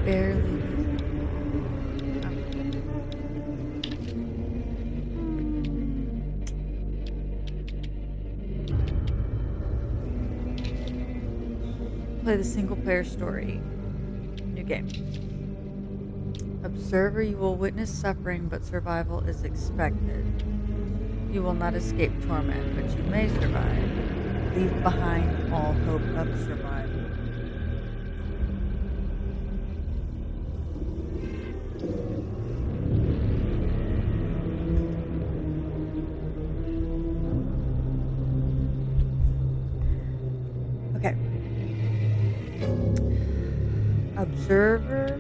Barely. Play the single-player story. New game. Observer, you will witness suffering, but survival is expected. You will not escape torment, but you may survive. Leave behind all hope of survival. Okay. Observer.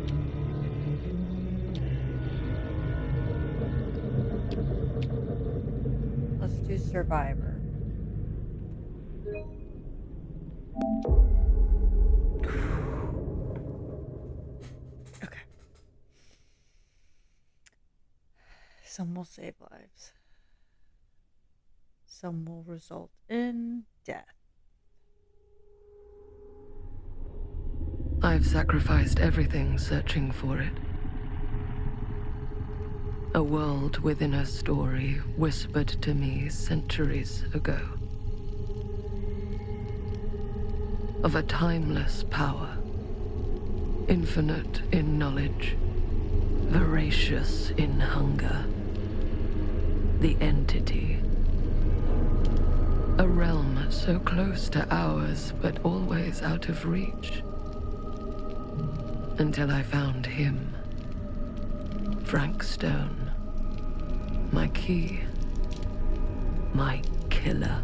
Let's do survivor. Okay. Some will save lives. Some will result in death. I've sacrificed everything searching for it. A world within a story whispered to me centuries ago. Of a timeless power, infinite in knowledge, voracious in hunger. The Entity. A realm so close to ours, but always out of reach. Until I found him. Frank Stone. My key. My killer.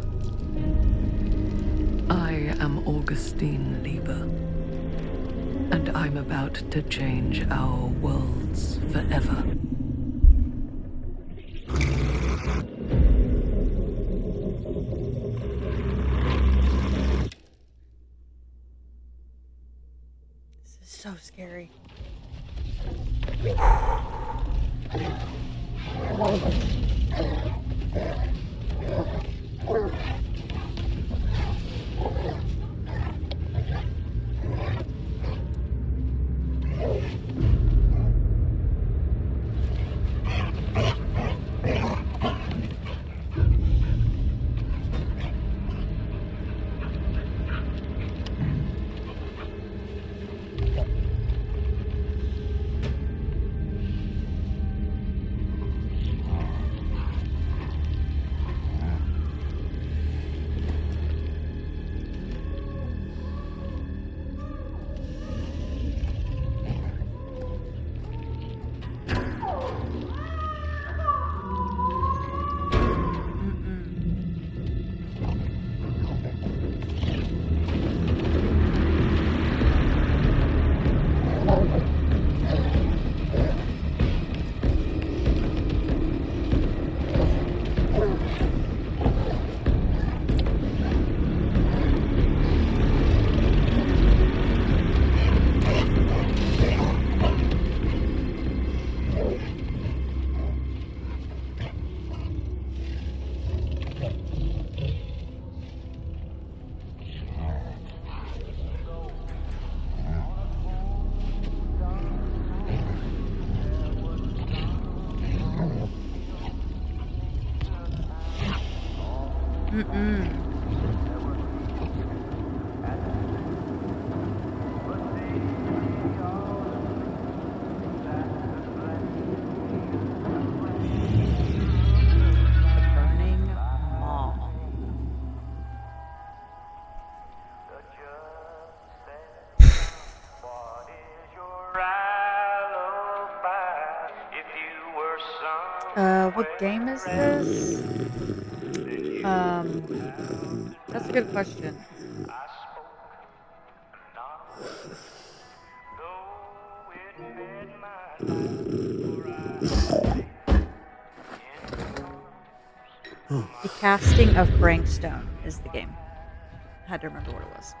I am Augustine Lieber. And I'm about to change our worlds forever. This is so scary. What game is this? That's a good question. The Casting of Frank Stone is the game. Had to remember what it was.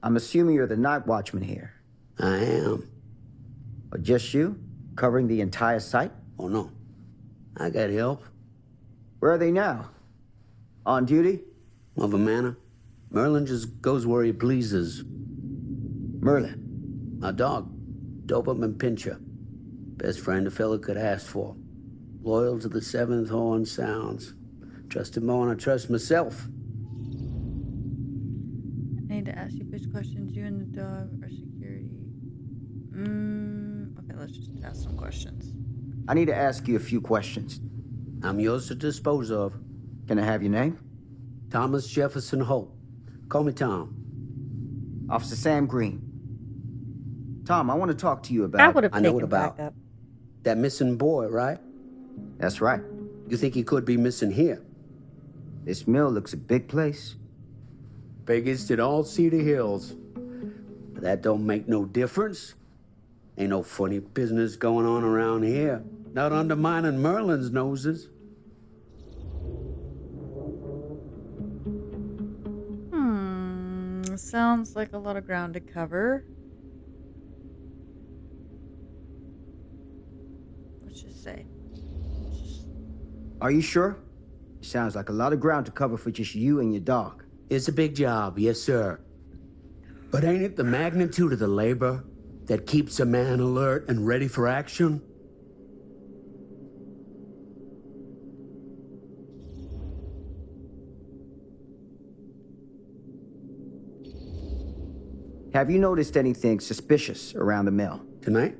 I'm assuming you're the night watchman here. I am. Or just you? Covering the entire site? Oh, no. I got help. Where are they now? On duty? Of a manner. Merlin just goes where he pleases. Merlin. A dog. Doberman Pinscher. Best friend a fella could ask for. Loyal to the seventh horn sounds. Trust him more than I trust myself. I need to ask you which questions you and the dog are security. Okay, let's just ask some questions. I need to ask you a few questions. I'm yours to dispose of. Can I have your name? Thomas Jefferson Holt. Call me Tom. Officer Sam Green. Tom, I want to talk to you That would about... have I know taken what about. backup. That missing boy, right? That's right. You think he could be missing here? This mill looks a big place. Biggest in all Cedar Hills. But that don't make no difference. Ain't no funny business going on around here. Not undermining Merlin's noses. Sounds like a lot of ground to cover. Let's just say. Are you sure? Sounds like a lot of ground to cover for just you and your dog. It's a big job, yes, sir. But ain't it the magnitude of the labor that keeps a man alert and ready for action? Have you noticed anything suspicious around the mill? Tonight?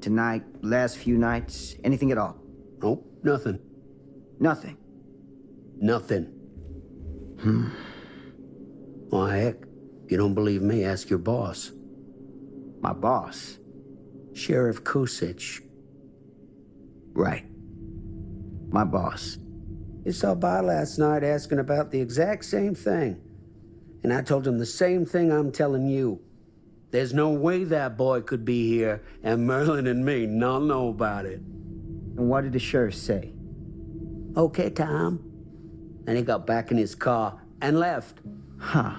Tonight, last few nights, anything at all? Nope, nothing. Nothing. Nothing. Why, heck, you don't believe me, ask your boss. My boss? Sheriff Kusich. Right. My boss. He stopped by last night asking about the exact same thing. And I told him the same thing I'm telling you. There's no way that boy could be here and Merlin and me not know about it. And what did the sheriff say? Okay, Tom. And he got back in his car and left. Huh.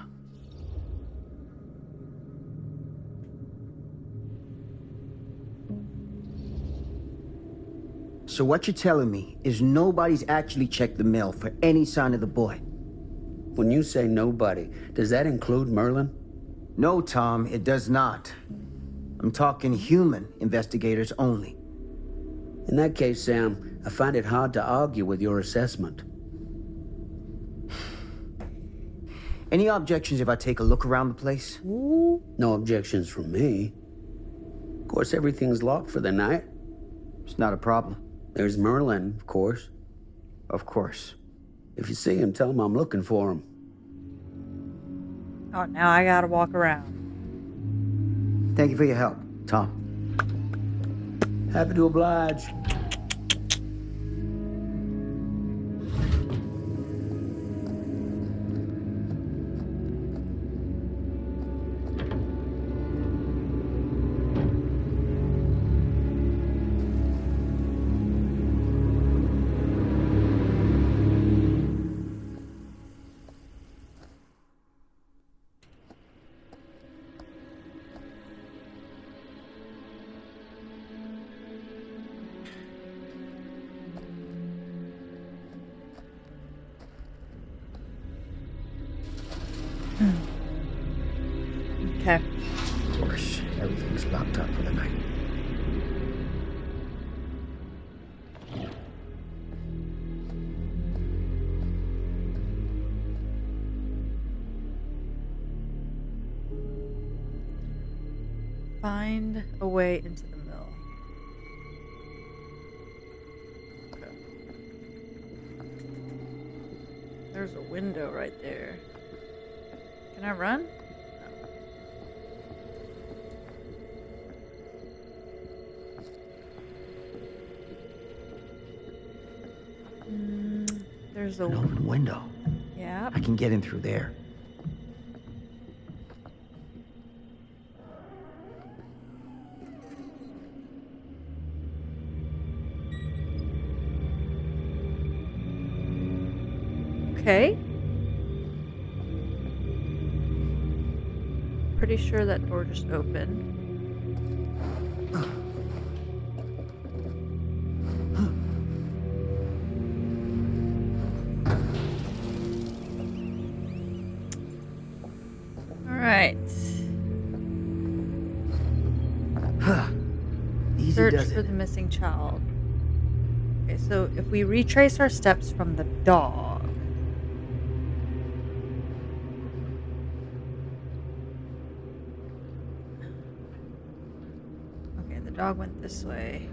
So what you're telling me is nobody's actually checked the mill for any sign of the boy? When you say nobody, does that include Merlin? No, Tom, it does not. I'm talking human investigators only. In that case, Sam, I find it hard to argue with your assessment. Any objections if I take a look around the place? No objections from me. Of course, everything's locked for the night. It's not a problem. There's Merlin, of course. Of course. If you see him, tell him I'm looking for him. Oh, now I gotta walk around. Thank you for your help, Tom. Happy to oblige. Okay. Of course, everything's locked up for the night. Find a way into the mill. Okay. There's a window right there. Can I run? There's a An open window. yeah. I can get in through there. Okay. Pretty sure that door just opened. Search does for it. the missing child. Okay, so if we retrace our steps from the dog. Okay, the dog went this way.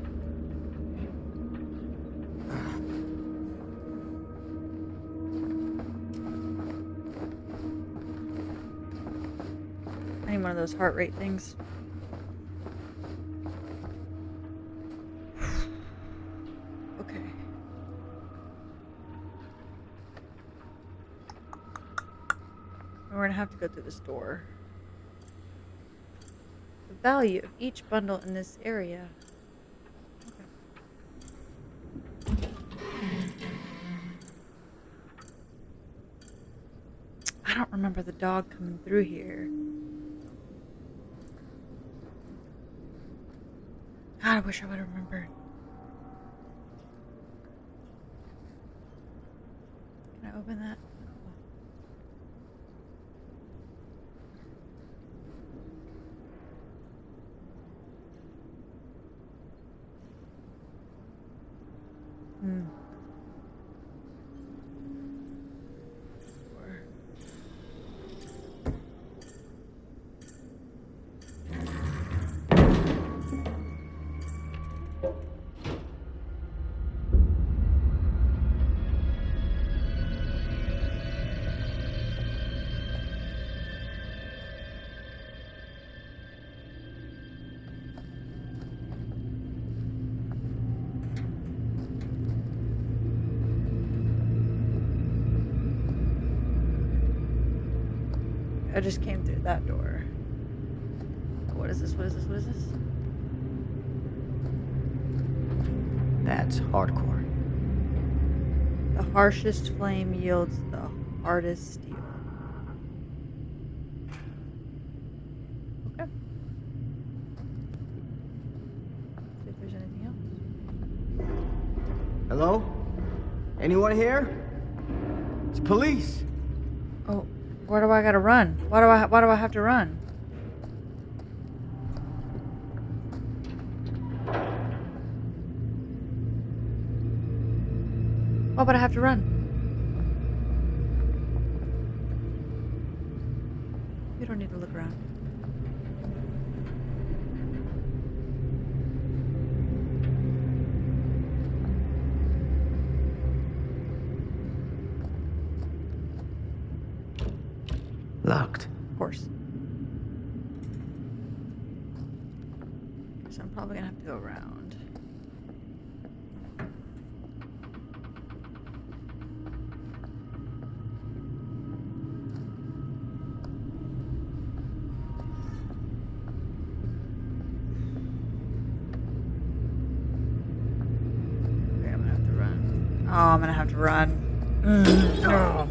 I need one of those heart rate things. Okay. We're gonna have to go through this door. The value of each bundle in this area. Okay. I don't remember the dog coming through here. God, I wish I would have remembered. Can I open that? No. Door. I just came through that door. What is this? What is this? What is this? That's hardcore. The harshest flame yields the hardest steel. Okay. See if there's anything else. Hello? Anyone here? It's police. Oh, where do I gotta run? Why do I have to run? Why would I have to run? You don't need to look around. Locked. Of course. So I'm probably gonna have to go around. Okay, I'm gonna have to run. Oh, I'm gonna have to run. Oh.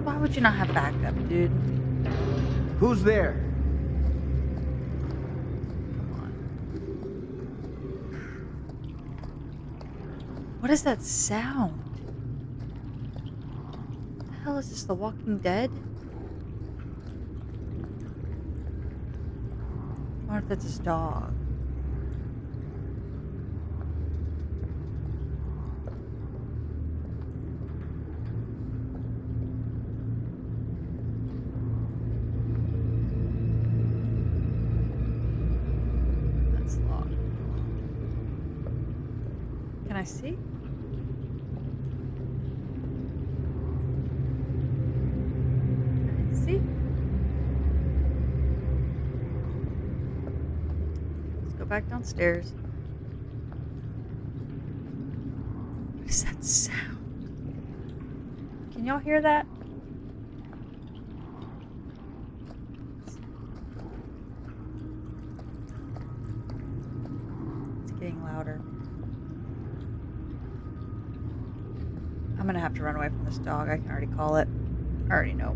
Why would you not have backup, dude? Who's there? Come on. What is that sound? What the hell is this? The Walking Dead? I wonder if that's his dog. That's locked. Can I see? Can I see? Let's go back downstairs. What is that sound? Can y'all hear that? It's getting louder. I'm gonna have to run away from this dog. I can already call it. I already know.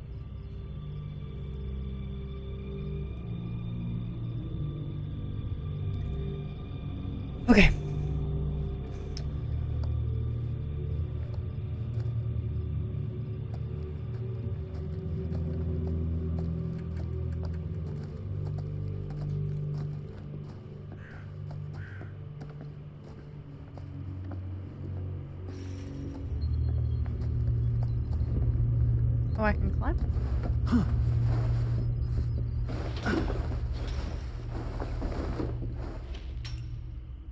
Okay. Oh, I can climb?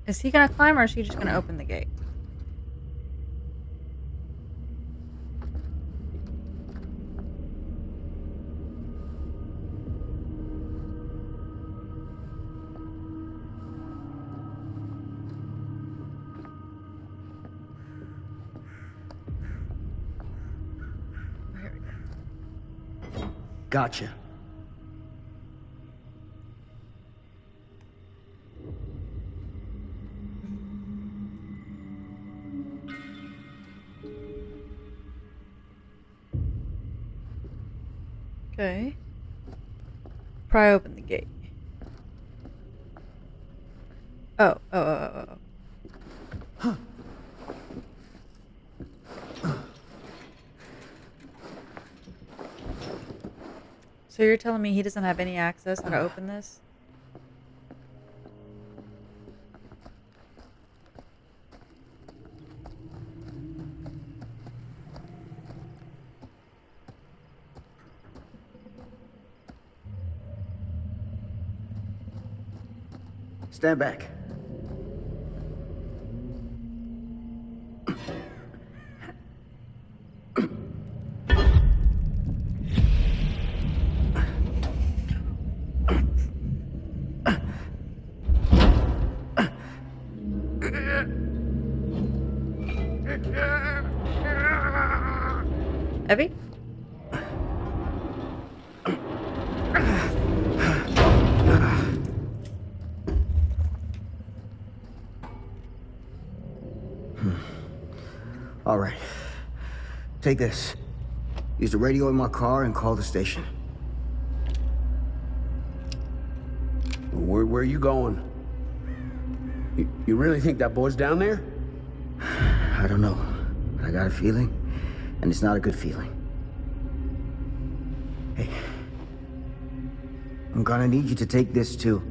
Is he gonna climb or is he just gonna open the gate? Oh, here we go. Gotcha. Okay. Pry open the gate. Oh. So you're telling me he doesn't have any access how to open this? Stand back. Evie? All right. Take this. Use the radio in my car and call the station. Where are you going? You really think that boy's down there? I don't know. But I got a feeling, and it's not a good feeling. Hey. I'm gonna need you to take this too.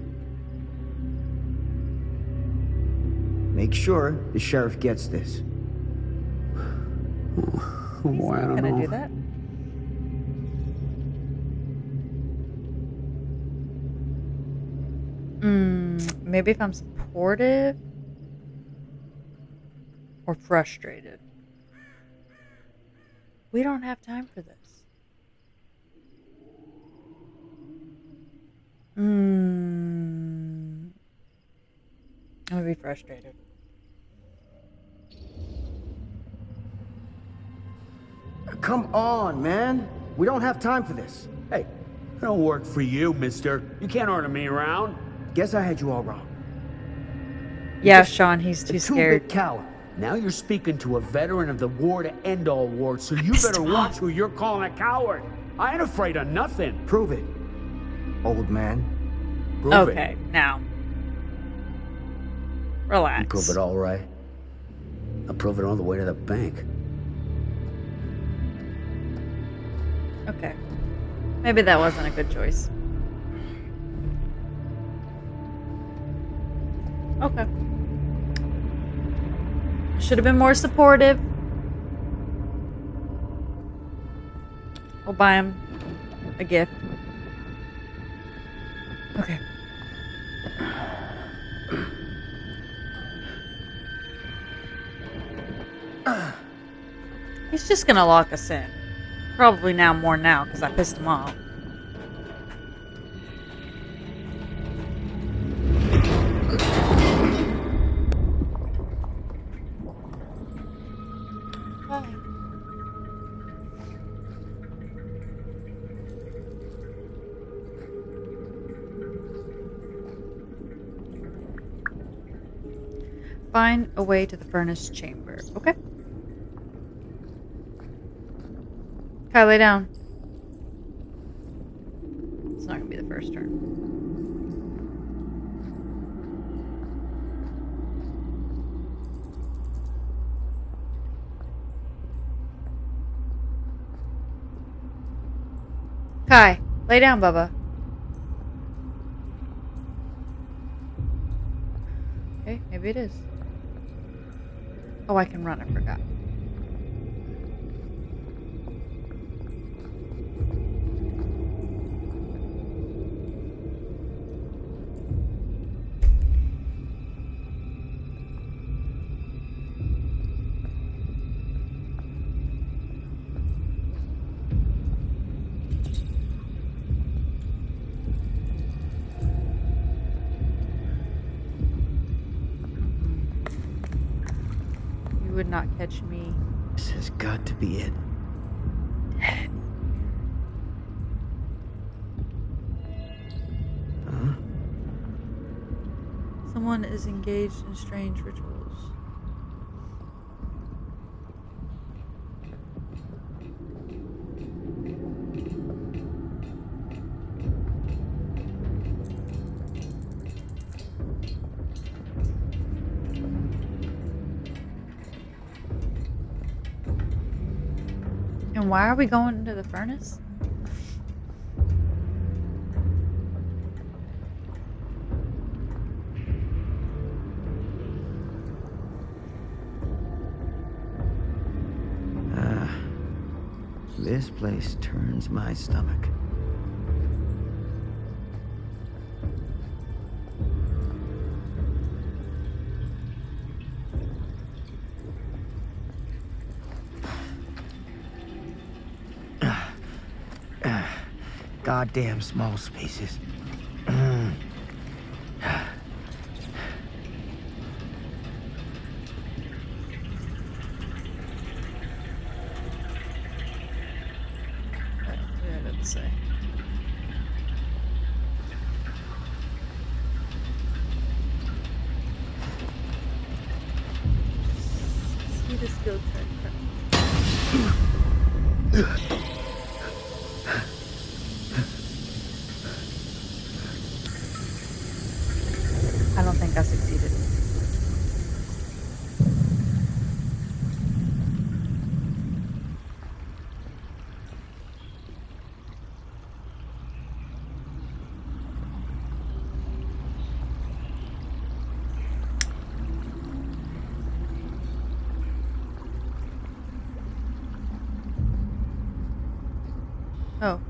Make sure the sheriff gets this. Oh, I don't Can know. I do that? Maybe if I'm supportive or frustrated. We don't have time for this. I'm gonna be frustrated. Come on, man. We don't have time for this. Hey, I don't work for you, mister. You can't order me around. Guess I had you all wrong. Yeah, Sean, he's too A scared. two-bit coward. Now you're speaking to a veteran of the war to end all wars, so you better watch who you're calling a coward. I ain't afraid of nothing. Prove it, old man. Prove Okay, it. now. Relax. You prove it all right. I'll prove it all the way to the bank. Okay. Maybe that wasn't a good choice. Okay. Should have been more supportive. We'll buy him a gift. Okay. He's just gonna lock us in. Probably more now, because I pissed him off. Find a way to the furnace chamber. Okay. Kai, lay down. It's not gonna be the first turn. Kai, lay down, Bubba. Okay, maybe it is. Oh, I can run, I forgot. You would not catch me. This has got to be it. Huh? Someone is engaged in strange rituals. And why are we going into the furnace? This place turns my stomach. Goddamn small spaces. Yeah, I didn't say. See the skill check. I don't think I succeeded. Oh.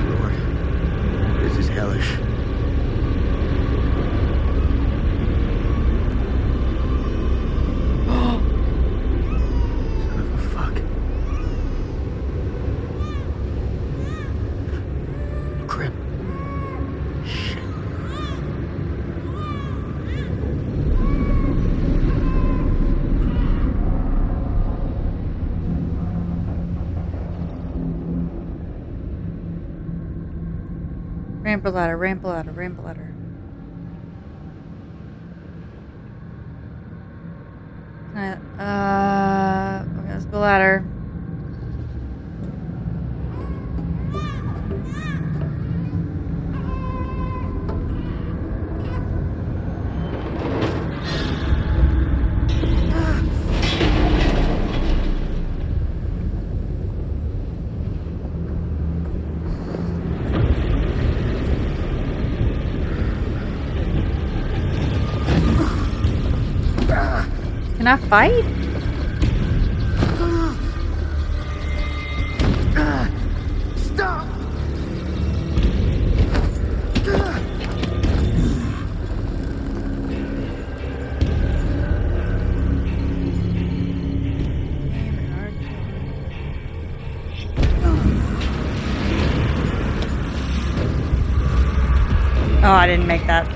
Lord, this is hellish. Son of a fuck. Crap. Shit. Ramp ladder, ramp ladder, ramp ladder. Can I, okay, let's go ladder. Can I fight? Stop! Oh, I didn't make that.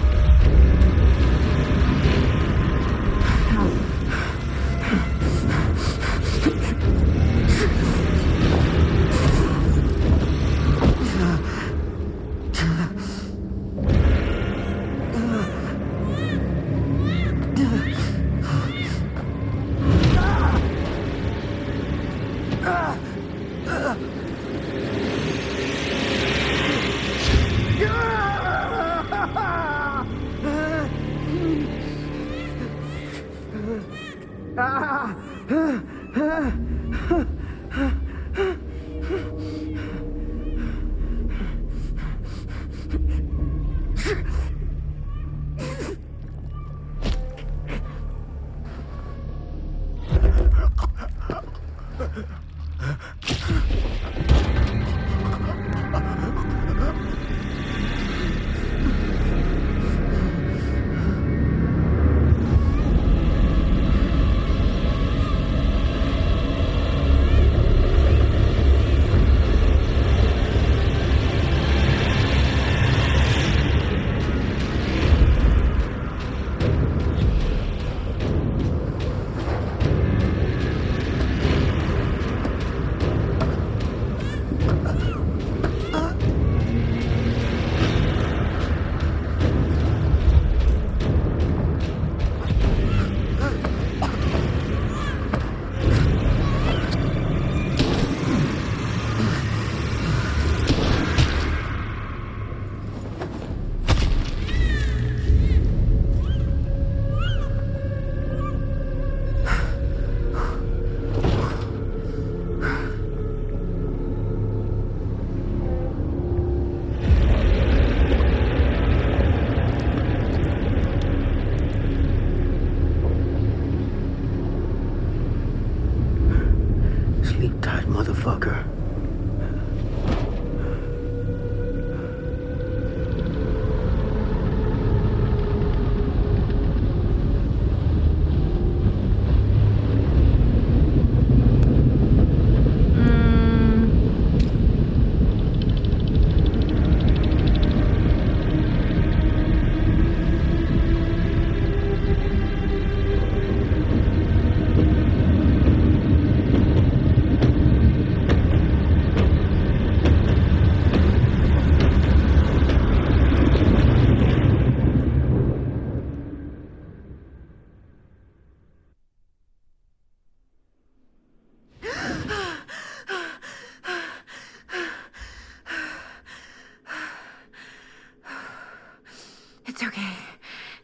It's okay.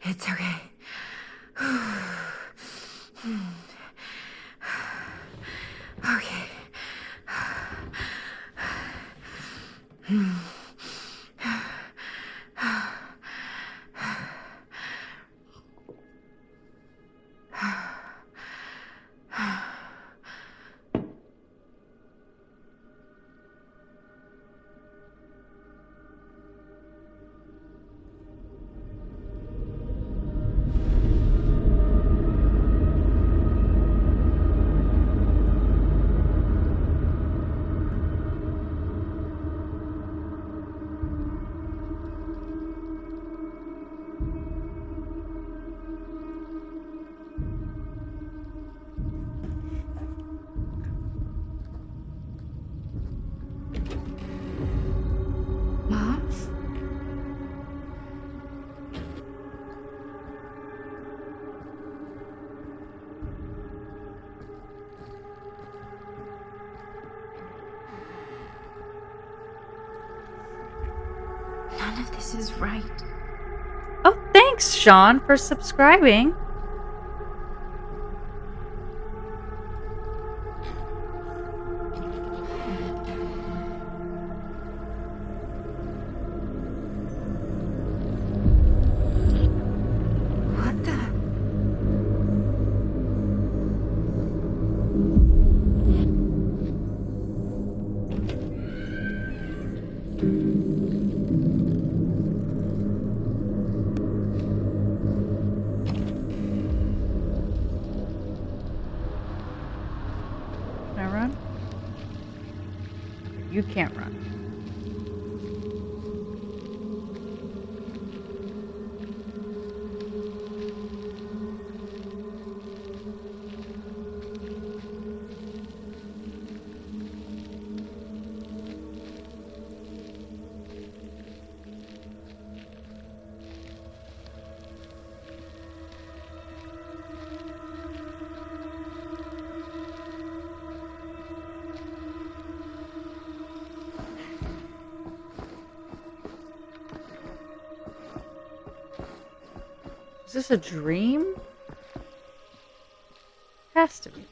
It's okay. Okay. Mom? None of this is right. Oh, thanks, Sean, for subscribing. What the? Can I run? You can't run. Is this a dream? Has to be.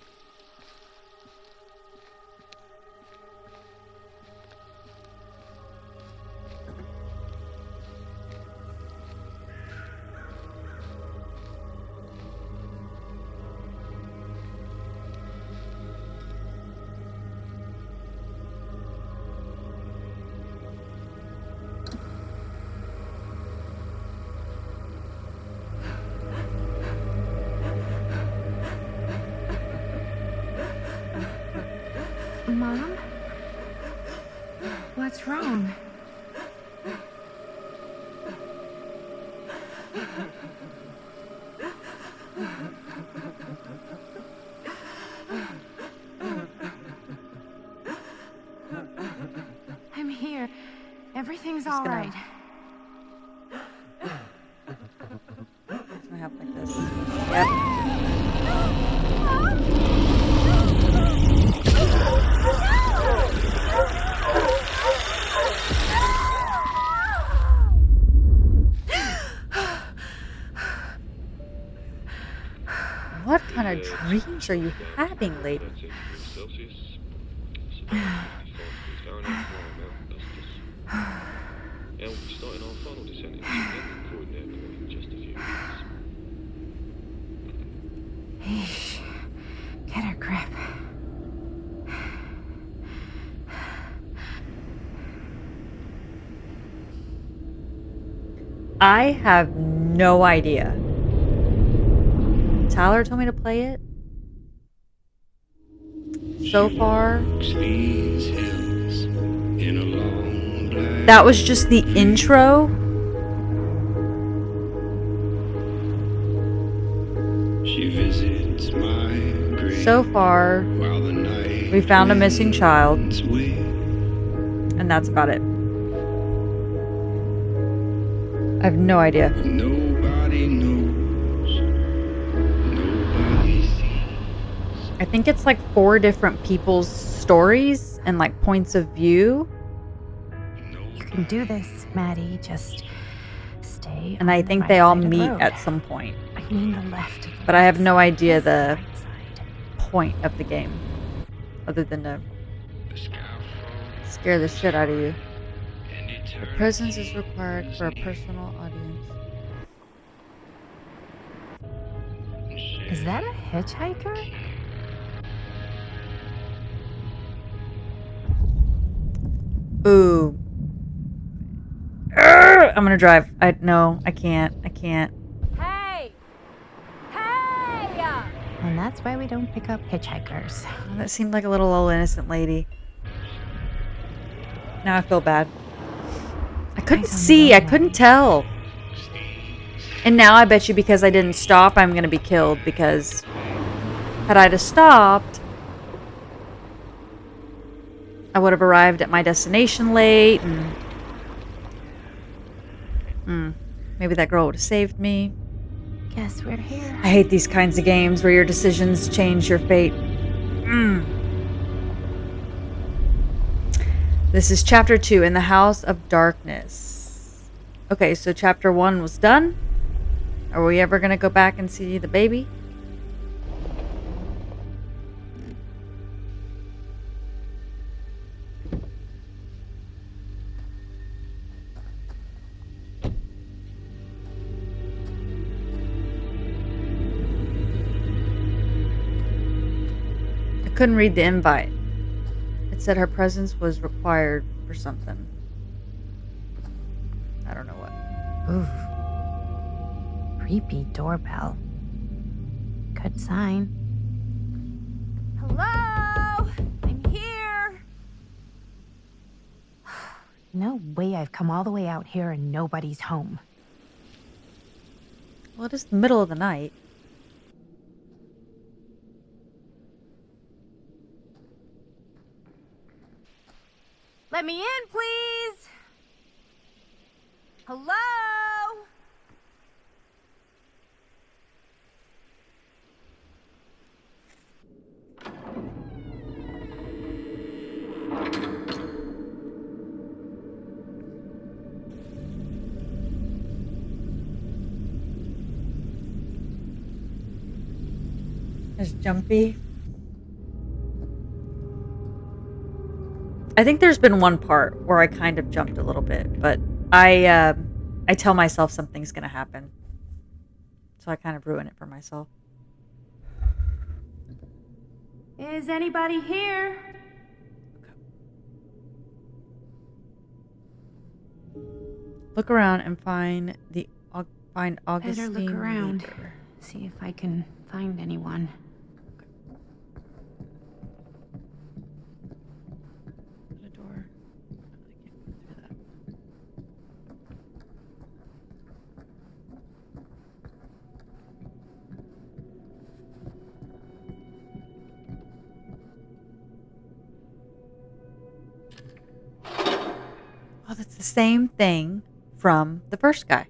Mom? What's wrong? I'm here. Everything's all gonna- right. It's gonna happen like this. Yep. What kind of dreams are you having, lady? We'll be starting our final descent into the Croydon Airport in just a few minutes. Eesh. Get a grip. I have no idea. Tyler told me to play it. So far, that was just the intro. So far, we found a missing child, and that's about it. I have no idea. Nobody knows. Nobody sees. I think it's like 4 different people's stories and like points of view. You can do this, Maddie. Just stay Stay And on I the think right they all side of the meet road. at some point. I mean the left. But I have no idea This is the right side. point of the game. Other than to The scaffold scare the shit out of you. and Your presence is required for a personal audience. Is that a hitchhiker? Ooh. Urgh! I'm gonna drive. No, I can't. I can't. Hey! Hey! And that's why we don't pick up hitchhikers. Oh, that seemed like a little innocent lady. Now I feel bad. I couldn't Eyes on the see. I roadway. couldn't tell. And now I bet you because I didn't stop, I'm gonna be killed. Because had I have stopped, I would have arrived at my destination late, and maybe that girl would have saved me. Guess we're here. I hate these kinds of games where your decisions change your fate. This is chapter 2, In the House of Darkness. Okay, so chapter 1 was done. Are we ever going to go back and see the baby? I couldn't read the invite. It said her presence was required for something. I don't know what. Ooh. Creepy doorbell. Good sign. Hello? I'm here. No way I've come all the way out here and nobody's home. Well, it is the middle of the night. Let me in, please. Hello? It's jumpy. I think there's been one part where I kind of jumped a little bit, but I tell myself something's gonna happen, so I kind of ruin it for myself. Is anybody here? Look around and find Augustine. Better look around. Lieber. See if I can find anyone. The door. I can't go through that. Oh, that's the same thing from the first guy.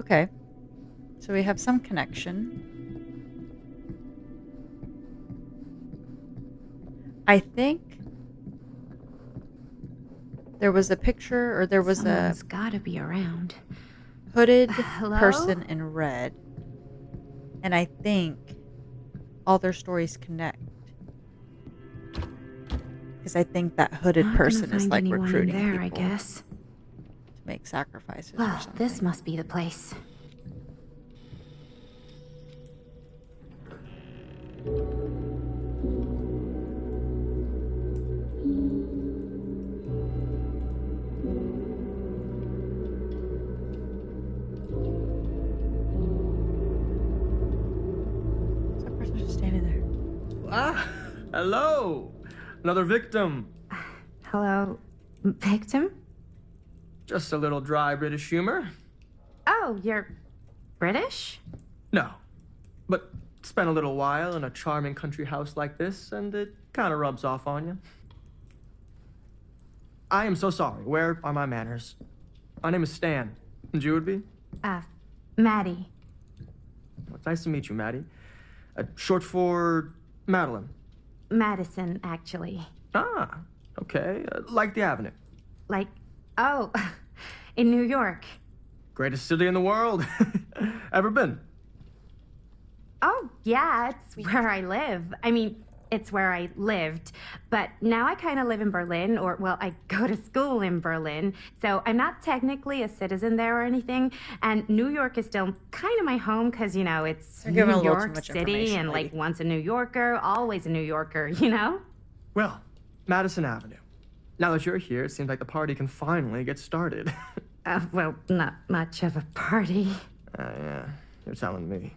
Okay. So we have some connection. I think there was a picture, or there was Someone's gotta be around. a hooded Hello? person in red. And I think all their stories connect. Because I think that hooded Not gonna person is find like anyone in recruiting there, people I guess. to make sacrifices or Well, something. this must be the place. That person's just standing there. Ah, hello. Another victim. Hello, victim? Just a little dry British humor. Oh, you're British? No, but spent a little while in a charming country house like this, and it kind of rubs off on you. I am so sorry. Where are my manners? My name is Stan. And you would be? Maddie. Well, it's nice to meet you, Maddie. Short for Madeline. Madison, actually. Ah, okay. Like the Avenue. Like, oh, in New York. Greatest city in the world. Ever been? Oh, yeah, it's where I live. I mean, it's where I lived. But now I kind of live in Berlin, or, well, I go to school in Berlin. So I'm not technically a citizen there or anything. And New York is still kind of my home because, you know, it's You're giving a New little too York much City. information, And, lady. like, once a New Yorker, always a New Yorker, you know? Well, Madison Avenue. Now that you're here, it seems like the party can finally get started. Well, not much of a party. Yeah, you're telling me.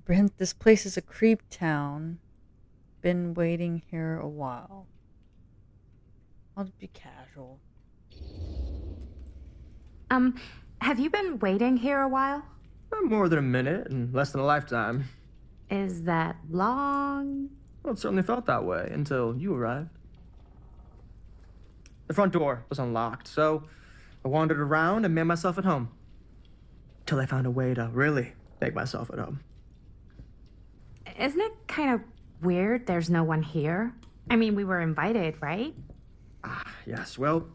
Brent, this place is a creep town. Been waiting here a while. I'll just be casual. Have you been waiting here a while? More than a minute and less than a lifetime. Is that long? Well, it certainly felt that way until you arrived. The front door was unlocked, so I wandered around and made myself at home. Till I found a way to really make myself at home. Isn't it kind of weird there's no one here? I mean, we were invited, right? Yes, well,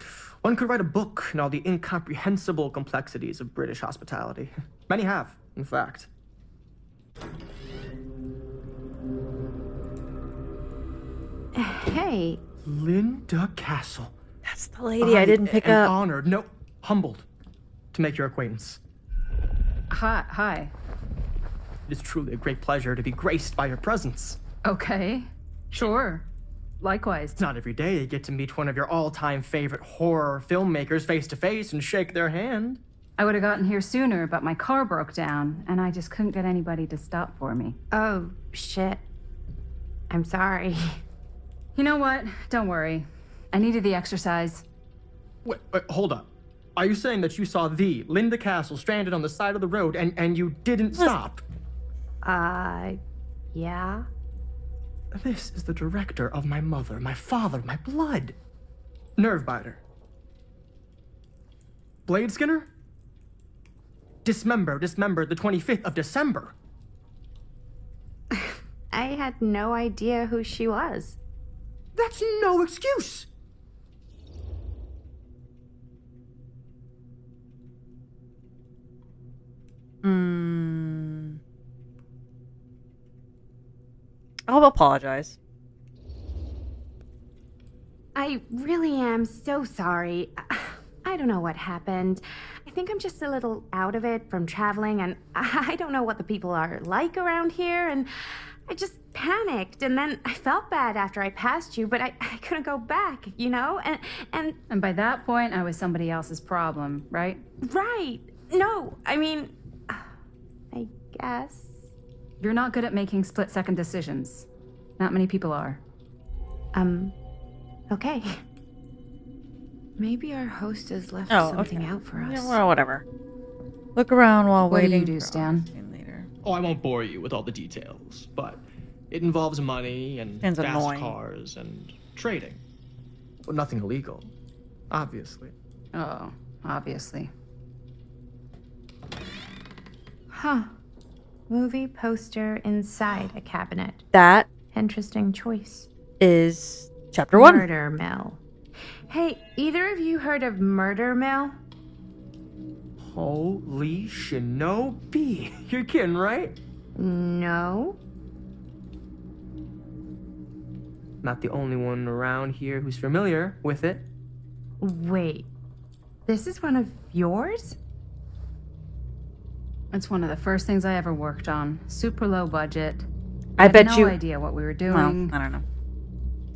one could write a book on all the incomprehensible complexities of British hospitality. Many have, in fact. Hey, Linda Castle. That's the lady I didn't pick am up. honored, no, humbled to make your acquaintance. Hi. It is truly a great pleasure to be graced by your presence. Okay. Sure. Likewise. It's not every day you get to meet one of your all-time favorite horror filmmakers face to face and shake their hand. I would have gotten here sooner, but my car broke down, and I just couldn't get anybody to stop for me. oh, shit. I'm sorry. You know what? Don't worry. I needed the exercise. Wait, hold up. Are you saying that you saw the Linda Castle stranded on the side of the road and you didn't stop? Yeah? This is the director of my mother, my father, my blood. Nervebiter. Blade Skinner? Dismember the 25th of December. I had no idea who she was. That's no excuse. I'll apologize. I really am so sorry. I don't know what happened. I think I'm just a little out of it from traveling, and I don't know what the people are like around here, and I just panicked, and then I felt bad after I passed you, but I couldn't go back, you know? And by that point, I was somebody else's problem, right? Right. No, I mean, I guess. You're not good at making split-second decisions. Not many people are. Okay. Maybe our host has left Oh, something okay. out for us. Yeah, well, whatever. Look around while What do waiting you do, for Stan? Augustine later. Oh, I won't bore you with all the details, but it involves money and Stan's fast annoying. cars and trading. Well, nothing illegal, obviously. Oh, obviously. Huh. Movie poster inside a cabinet. That Interesting choice. is chapter 1. Murder Mill. Hey, either of you heard of Murder Mill? Holy shinobi. You're kidding, right? No. Not the only one around here who's familiar with it. Wait. This is one of yours? It's one of the first things I ever worked on. Super low budget. I had bet no you. idea what we were doing. Well, I don't know.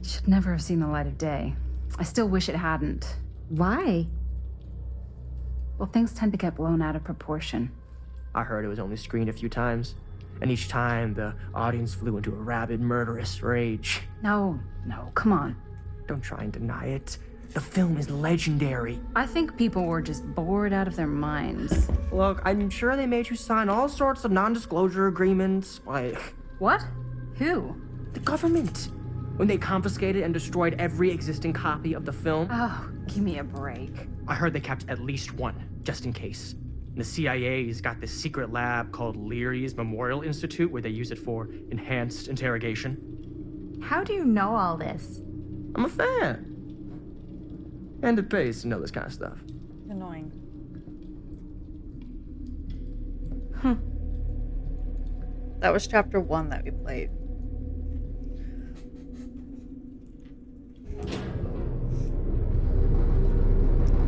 Should never have seen the light of day. I still wish it hadn't. Why? Well, things tend to get blown out of proportion. I heard it was only screened a few times, and each time the audience flew into a rabid, murderous rage. No, come on. Don't try and deny it. The film is legendary. I think people were just bored out of their minds. Look, I'm sure they made you sign all sorts of non-disclosure agreements, like What? Who? the government. When they confiscated and destroyed every existing copy of the film, Oh, give me a break. I heard they kept at least one, just in case. And the CIA's got this secret lab called Leary's Memorial Institute where they use it for enhanced interrogation. How do you know all this? I'm a fan. And it pays to know this kind of stuff. Annoying. That was chapter 1 that we played.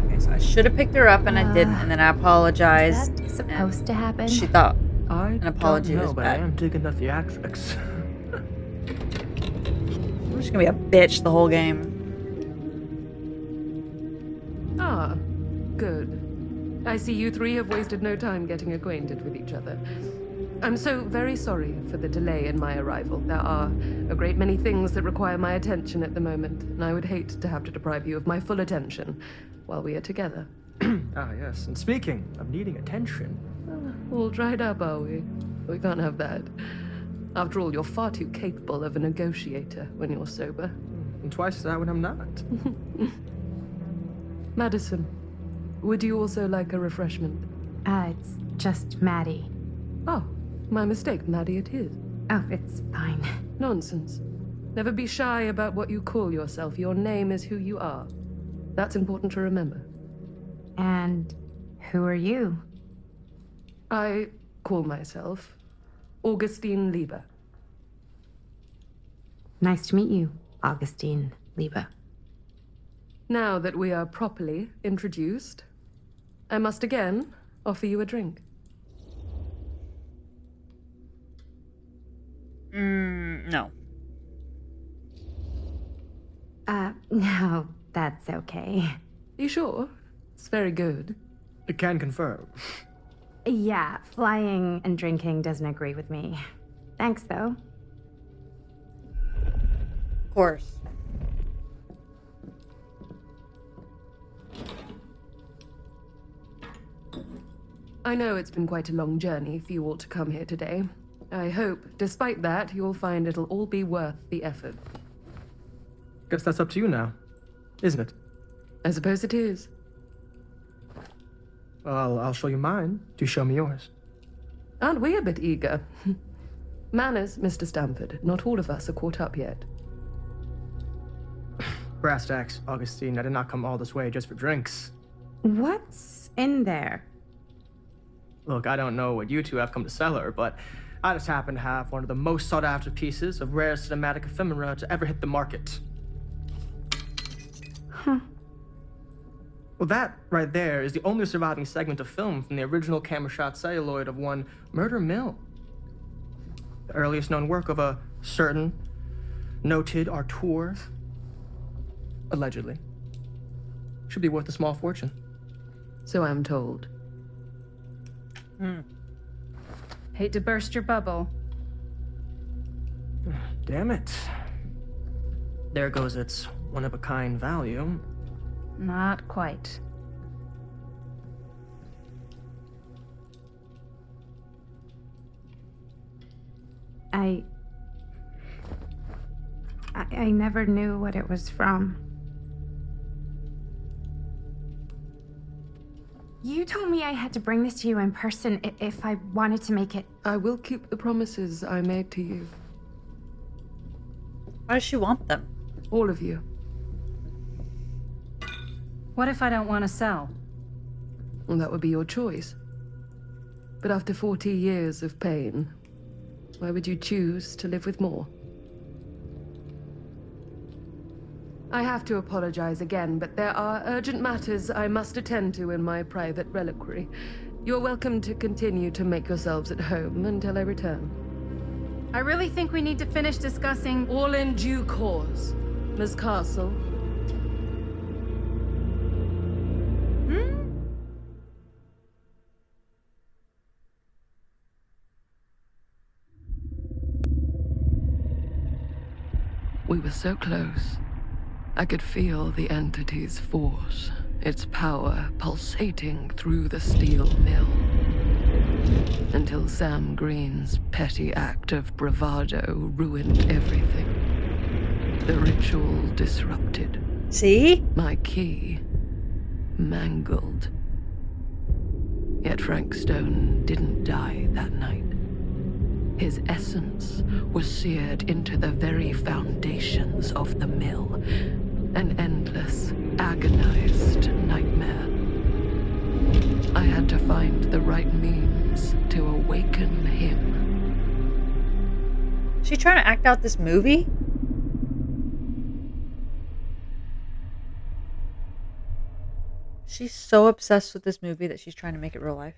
Okay, so I should have picked her up and I didn't, and then I Is apologized. that supposed to happen? She thought An apology was but bad. I am digging the theatrics. I'm just gonna be a bitch the whole game. Ah, good. I see you three have wasted no time getting acquainted with each other. I'm so very sorry for the delay in my arrival. There are a great many things that require my attention at the moment, and I would hate to have to deprive you of my full attention while we are together. Ah, yes. And speaking of needing attention, All dried up, are we? We can't have that. After all, you're far too capable of a negotiator when you're sober. and twice that when I'm not. Madison, would you also like a refreshment? It's just Maddie. Oh, my mistake, Maddie it is. Oh, it's fine. Nonsense. Never be shy about what you call yourself. Your name is who you are. That's important to remember. And who are you? I call myself Augustine Lieber. Nice to meet you, Augustine Lieber. Now that we are properly introduced, I must again offer you a drink. No. No, that's okay. You sure? It's very good. I can confirm. Yeah, flying and drinking doesn't agree with me. Thanks, though. Of course. I know it's been quite a long journey for you all to come here today. I hope, despite that, you'll find it'll all be worth the effort. Guess that's up to you now, isn't it? I suppose it is. Well, I'll show you mine. Do show me yours. Aren't we a bit eager? Manners, Mr. Stamford. Not all of us are caught up yet. Brass tacks, Augustine. I did not come all this way just for drinks. What's in there? Look, I don't know what you two have come to sell her, but I just happen to have one of the most sought-after pieces of rare cinematic ephemera to ever hit the market. Huh. Well, that right there is the only surviving segment of film from the original camera shot celluloid of one Murder Mill. The earliest known work of a certain noted auteur. Allegedly. Should be worth a small fortune. So I'm told. Hate to burst your bubble. Damn it. There goes its one-of-a-kind value. Not quite. I never knew what it was from. You told me I had to bring this to you in person if I wanted to make it. I will keep the promises I made to you. Why does she want them? All of you. What if I don't want to sell? Well, that would be your choice. But after 40 years of pain, why would you choose to live with more? I have to apologize again, but there are urgent matters I must attend to in my private reliquary. You're welcome to continue to make yourselves at home until I return. I really think we need to finish discussing. All in due course, Miss Castle. We were so close. I could feel the entity's force, its power pulsating through the steel mill. Until Sam Green's petty act of bravado ruined everything. The ritual disrupted. See? My key mangled. Yet Frank Stone didn't die that night. His essence was seared into the very foundations of the mill. An endless, agonized nightmare. I had to find the right means to awaken him. She trying to act out this movie? She's so obsessed with this movie that she's trying to make it real life.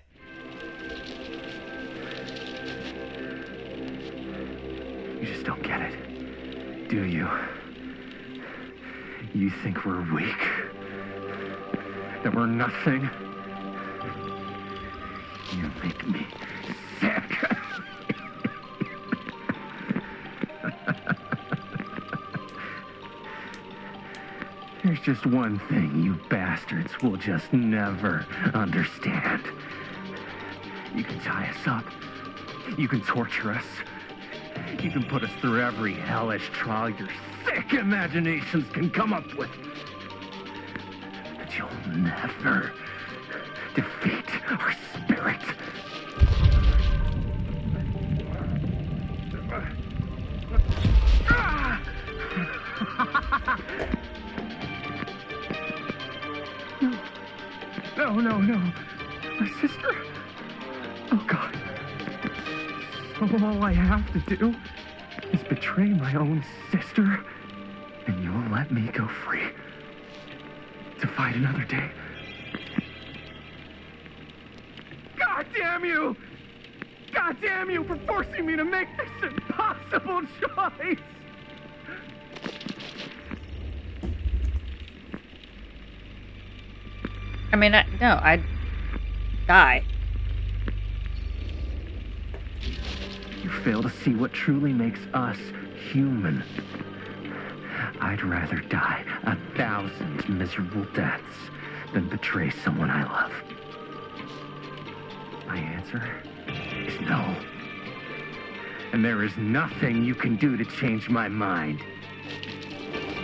You just don't get it, do you? You think we're weak? That we're nothing? You make me sick. There's just one thing you bastards will just never understand. You can tie us up. You can torture us. You can put us through every hellish trial your sick imaginations can come up with. But you'll never defeat our spirit. No. My sister? Oh, God. So all I have to do is betray my own sister, and you will let me go free to fight another day. God damn you! God damn you for forcing me to make this impossible choice! I mean, no, I'd die. You fail to see what truly makes us human. I'd rather die 1,000 miserable deaths than betray someone I love. My answer is no. And there is nothing you can do to change my mind.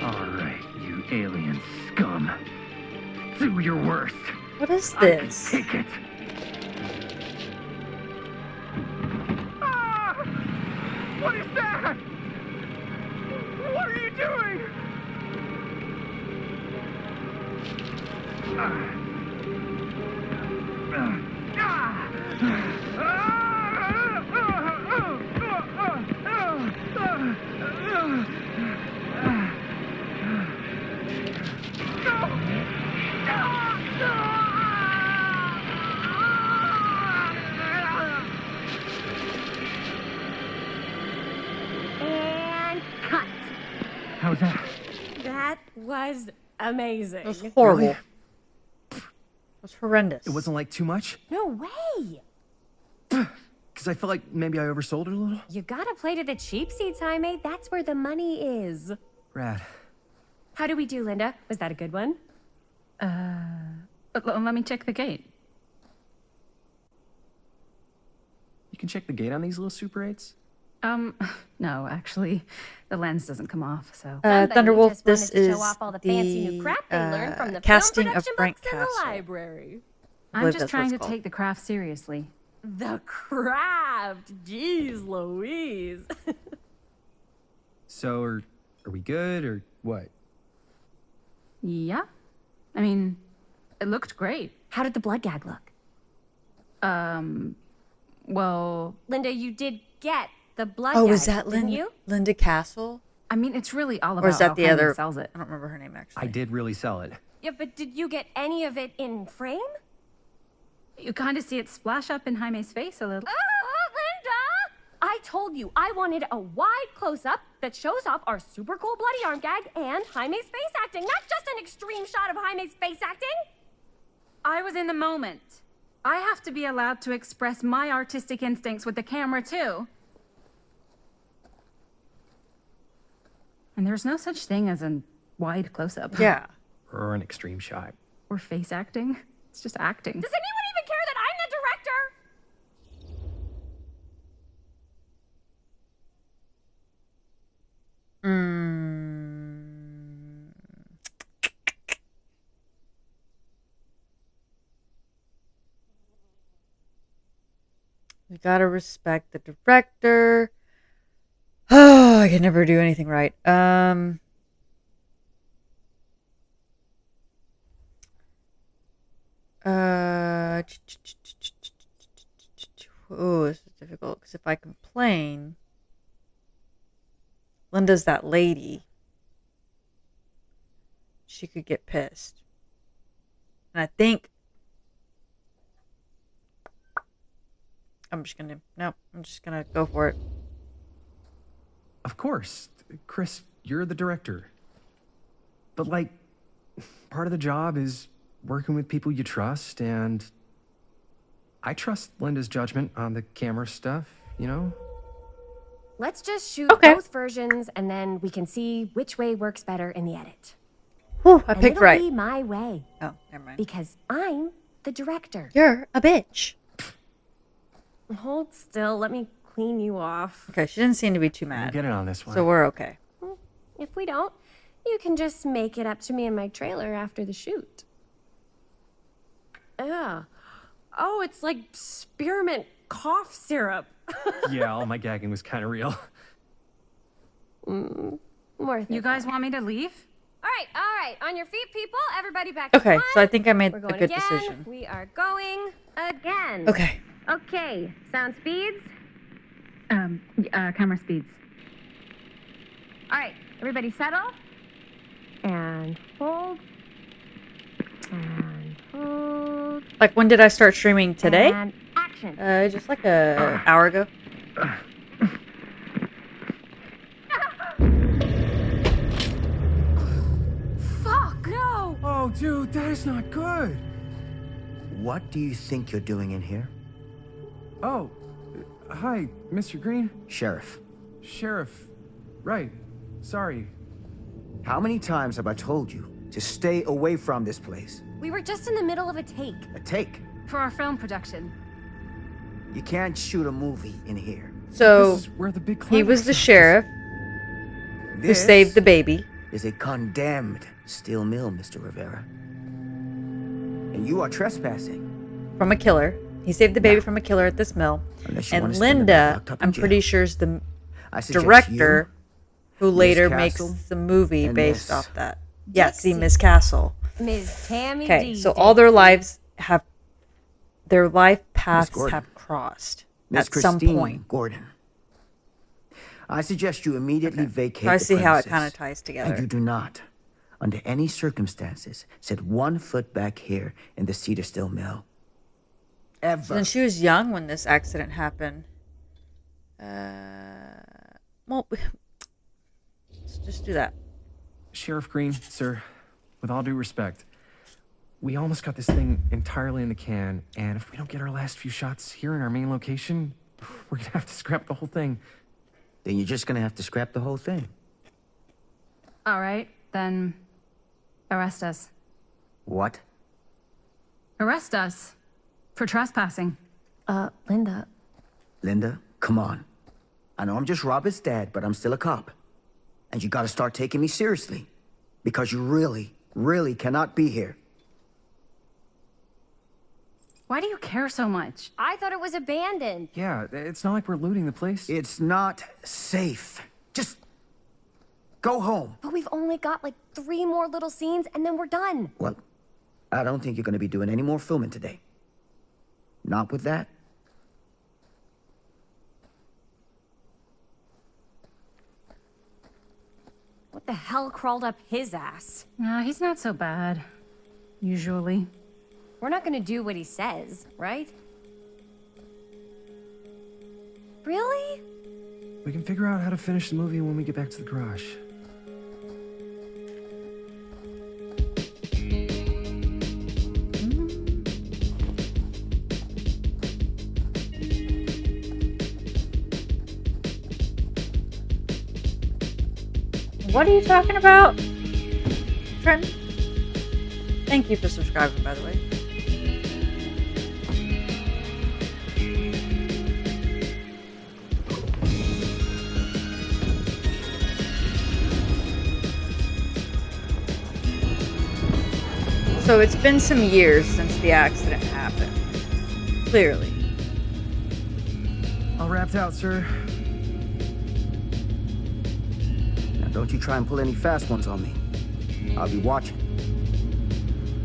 All right, you alien scum. Do your worst. What is this? I can take it. Ah! What is that? What are you doing? And cut. How's that? That was amazing. It was horrible. Really? It was horrendous. It wasn't like too much? No way. Because I felt like maybe I oversold it a little. You gotta play to the cheap seats, Jaime. That's where the money is. Rad. How did we do, Linda? Was that a good one? Let me check the gate. You can check the gate on these little Super 8s? No, actually, the lens doesn't come off, so. Thunderwolf, this wanted to is show off all the fancy new crap they learned from the casting film of production Frank books in the Castle. library. I'm believe just that's what trying it's to called. take the craft seriously. The craft. Jeez Louise. So, are we good, or what? Yeah. I mean, it looked great. How did the blood gag look? Well, Linda, you did get the blood Oh, gag, is that didn't you? Linda Castle? I mean, it's really all about Or is that how the Jaime other? sells it. I don't remember her name actually. I did really sell it. Yeah, but did you get any of it in frame? You kind of see it splash up in Jaime's face a little. Linda! I told you I wanted a wide close-up that shows off our super cool bloody arm gag and Jaime's face acting, not just an extreme shot of Jaime's face acting. I was in the moment. I have to be allowed to express my artistic instincts with the camera, too. And there's no such thing as a wide close-up. Yeah. Or an extreme shot. Or face acting. It's just acting. Does anyone even care that I'm the director? gotta respect the director. Oh, I can never do anything right. Oh, this is difficult because if I complain, Linda's that lady. She could get pissed. And I think I'm just gonna go for it. Of course. Chris, you're the director. But, like, part of the job is working with people you trust, and I trust Linda's judgment on the camera stuff, you know? Let's just shoot both versions, and then we can see which way works better in the edit. Whew, I And picked it'll right. be my way. Oh, never mind. Because I'm the director. You're a bitch. Hold still. Let me clean you off. Okay, she didn't seem to be too mad. Get it on this one. So we're okay. If we don't, you can just make it up to me in my trailer after the shoot. Ugh. Oh, it's like spearmint cough syrup. Yeah, all my gagging was kind of real. More You guys want me to leave? All right. On your feet, people. Everybody back to Okay, one. so I think I made We're a going good again. decision. We are going again. Okay. Okay. Sound speeds. Camera speeds. All right. Everybody settle. And hold. And hold. Like, when did I start streaming today? And action. Just like a hour ago. Fuck, no! Oh, dude, that is not good. What do you think you're doing in here? Oh, hi, Mr. Green. Sheriff. Sheriff. Right. Sorry. How many times have I told you to stay away from this place? We were just in the middle of a take. A take. For our film production. You can't shoot a movie in here. So, This is where the big he was the climax sheriff who This saved the baby. is a condemned steel mill, Mr. Rivera. And you are trespassing. From a killer. He saved the baby from a killer at this mill. Unless you wanna And spend the night Linda, locked up in I'm jail. pretty sure, is the I suggest director who Miss later makes Castle, the movie and based Miss off that. Yes, see, Dixie. Miss Castle. Ms. Tammy Okay, D. so all their Dixie. lives have, their life paths Gordon. have crossed Miss at some Christine point. Gordon. I suggest you immediately vacate So I the see how it premises. kind of ties together. And you do not, under any circumstances, set 1 foot back here in the Cedar Still Mill. Ever. And she was young when this accident happened. Well, let's just do that. Sheriff Green, sir, with all due respect, we almost got this thing entirely in the can, and if we don't get our last few shots here in our main location, we're gonna have to scrap the whole thing. Then you're just gonna have to scrap the whole thing. All right, then arrest us. What? Arrest us for trespassing. Linda. Linda, come on. I know I'm just Robert's dad, but I'm still a cop. And you gotta start taking me seriously. Because you really, really cannot be here. Why do you care so much? I thought it was abandoned. Yeah, it's not like we're looting the place. It's not safe. Just go home. But we've only got like 3 more little scenes and then we're done. Well, I don't think you're gonna be doing any more filming today. Not with that. What the hell crawled up his ass? He's not so bad. Usually. We're not gonna do what he says, right? Really? We can figure out how to finish the movie when we get back to the garage. What are you talking about, Trenton? Thank you for subscribing, by the way. So it's been some years since the accident happened. Clearly. All wrapped out, sir. Now don't you try and pull any fast ones on me. I'll be watching.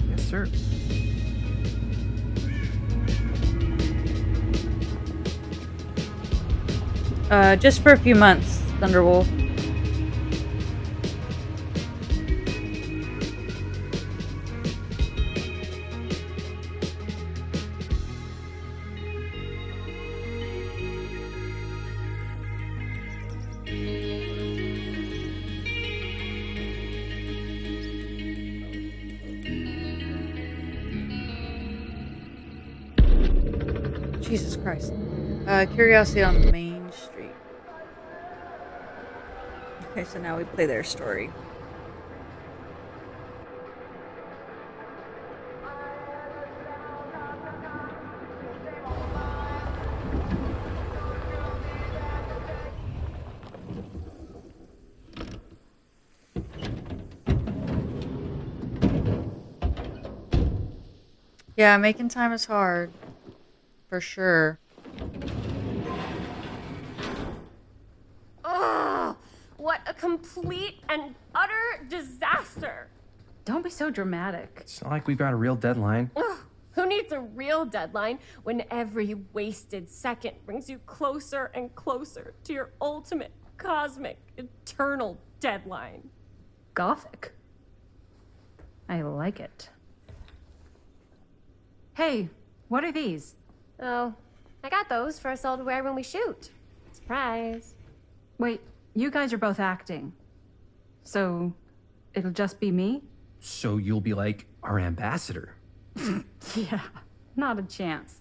Yes, sir. Just for a few months, Thunderwolf. Jesus Christ. Curiosity on Main Street. Okay, so now we play their story. Yeah, making time is hard. For sure. Ugh! What a complete and utter disaster! Don't be so dramatic. It's not like we've got a real deadline. Ugh, who needs a real deadline when every wasted second brings you closer and closer to your ultimate, cosmic, eternal deadline? Gothic. I like it. Hey, what are these? Oh, I got those for us all to wear when we shoot. Surprise. Wait, you guys are both acting. So, it'll just be me? So you'll be like our ambassador. Yeah, not a chance.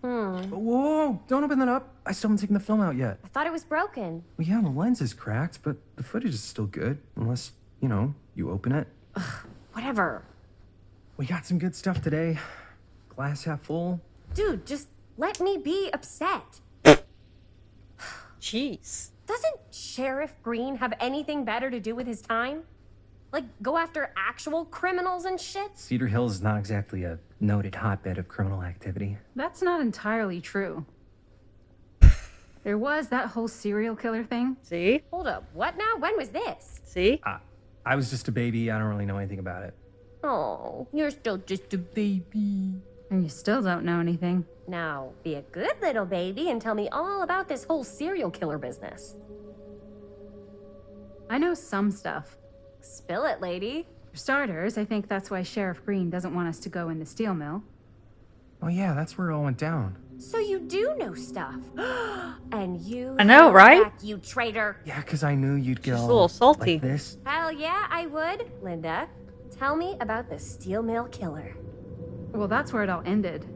Whoa, don't open that up. I still haven't taken the film out yet. I thought it was broken. Well, yeah, the lens is cracked, but the footage is still good. Unless, you open it. Whatever. We got some good stuff today. Glass half full. Dude, just let me be upset. Jeez. Doesn't Sheriff Green have anything better to do with his time? Like, go after actual criminals and shit? Cedar Hills is not exactly a noted hotbed of criminal activity. That's not entirely true. There was that whole serial killer thing. See? Hold up, what now? When was this? See? I was just a baby. I don't really know anything about it. Oh, you're still just a baby. And you still don't know anything. Now, be a good little baby and tell me all about this whole serial killer business. I know some stuff. Spill it, lady. For starters, I think that's why Sheriff Green doesn't want us to go in the steel mill. Oh yeah, that's where it all went down. So you do know stuff. And you... I know, right? Back, you traitor. Yeah, because I knew you'd get She's all a little salty. like this. Hell yeah, I would. Linda, tell me about the steel mill killer. Well, that's where it all ended.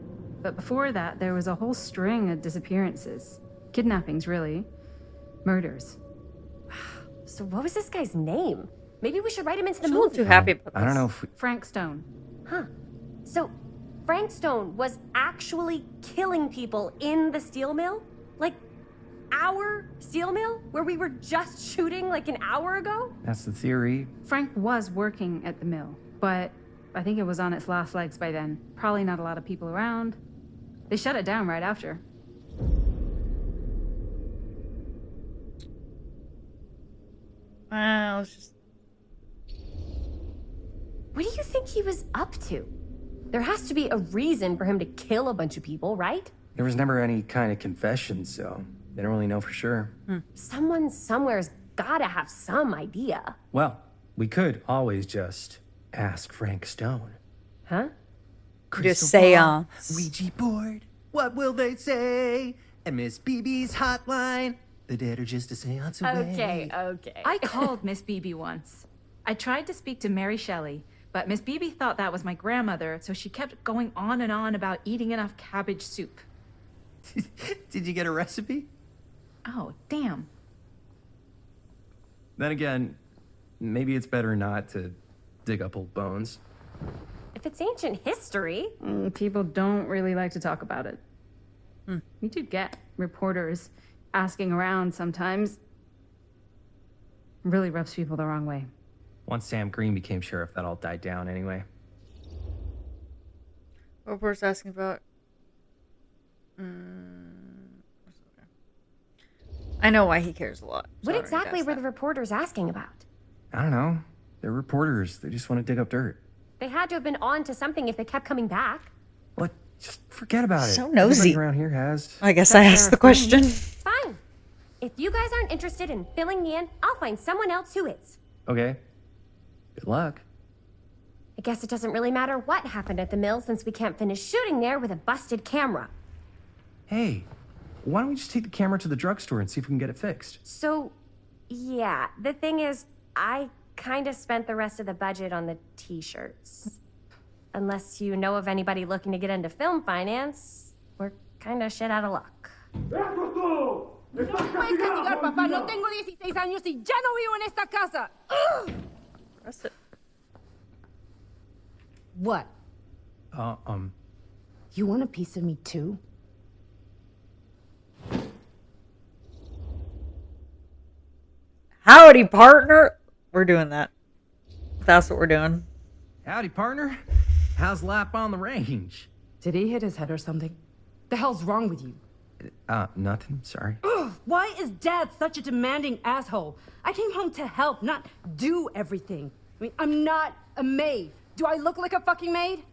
But before that, there was a whole string of disappearances. Kidnappings, really. Murders. So what was this guy's name? Maybe we should write him into the She's a movie. little too happy about this. I don't know if we... Frank Stone. Huh. So Frank Stone was actually killing people in the steel mill? Like, our steel mill? Where we were just shooting like an hour ago? That's the theory. Frank was working at the mill, but I think it was on its last legs by then. Probably not a lot of people around. They shut it down right after. It's just... What do you think he was up to? There has to be a reason for him to kill a bunch of people, right? There was never any kind of confession, so they don't really know for sure. Someone somewhere's gotta have some idea. Well, we could always just ask Frank Stone. Huh? Just seance. Ouija board. What will they say? And Miss BB's hotline. The dead are just a seance away. Okay. I called Miss Beebe once. I tried to speak to Mary Shelley, but Miss Beebe thought that was my grandmother, so she kept going on and on about eating enough cabbage soup. Did you get a recipe? Oh, damn. Then again, maybe it's better not to dig up old bones. If it's ancient history. People don't really like to talk about it. We do get reporters asking around sometimes. Really rubs people the wrong way. Once Sam Green became sheriff, that all died down anyway. Reporters asking about... I know why he cares a lot. What exactly were the reporters asking about? I don't know. They're reporters. They just want to dig up dirt. They had to have been on to something if they kept coming back. What? Just forget about it. So nosy. Everybody around here has. I guess I asked the question. Fine. If you guys aren't interested in filling me in, I'll find someone else who is. Okay. Good luck. I guess it doesn't really matter what happened at the mill since we can't finish shooting there with a busted camera. Hey, why don't we just take the camera to the drugstore and see if we can get it fixed? So, yeah, the thing is, I kind of spent the rest of the budget on the t-shirts. Unless you know of anybody looking to get into film finance, we're kind of shit out of luck. No me puedes castigar, papá. No tengo 16 años y ya no vivo en esta casa. Press it. What? You want a piece of me too? Howdy, partner. We're doing that. That's what we're doing. Howdy, partner. How's lap on the range? Did he hit his head or something? The hell's wrong with you? Nothing. Sorry. Ugh, why is Dad such a demanding asshole? I came home to help, not do everything. I mean, I'm not a maid. Do I look like a fucking maid?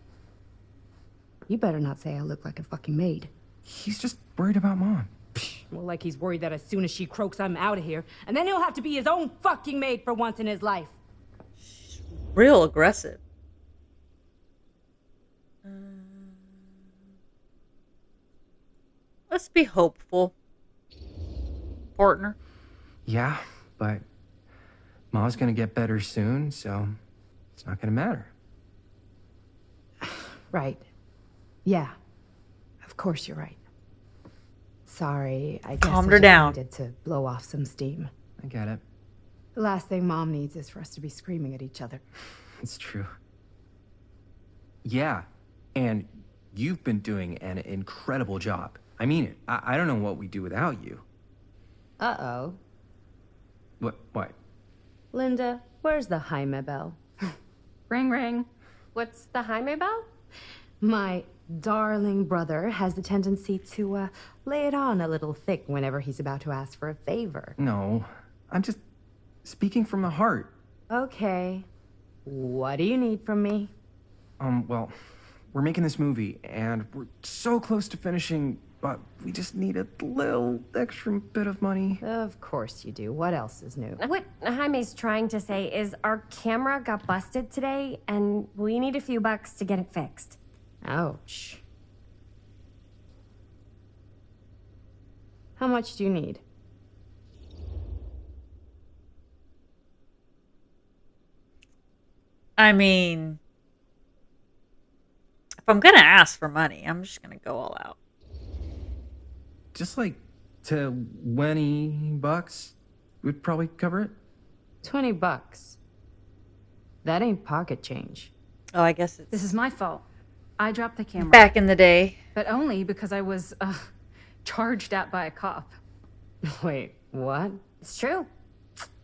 You better not say I look like a fucking maid. He's just worried about Mom. More like he's worried that as soon as she croaks, I'm out of here. And then he'll have to be his own fucking maid for once in his life. Real aggressive. Let's be hopeful, partner. Yeah, but Mom's gonna get better soon, so it's not gonna matter. Right. Yeah. Of course you're right. Sorry, I guess Calmed I her just down. needed to blow off some steam. I get it. The last thing Mom needs is for us to be screaming at each other. It's true. Yeah, and you've been doing an incredible job. I mean it. I don't know what we'd do without you. Uh-oh. What? Linda, where's the Jaime bell? Ring, ring. What's the Jaime bell? My darling brother has the tendency to lay it on a little thick whenever he's about to ask for a favor. No, I'm just speaking from the heart. Okay. What do you need from me? Well, we're making this movie, and we're so close to finishing, but we just need a little extra bit of money. Of course you do. What else is new? What Jaime's trying to say is our camera got busted today, and we need a few bucks to get it fixed. Ouch. How much do you need? I mean, if I'm gonna ask for money, I'm just gonna go all out. Just like $20 would probably cover it. $20. That ain't pocket change. Oh, I guess it's This is my fault. I dropped the camera. back in the day. But only because I was charged at by a cop. Wait, what? It's true.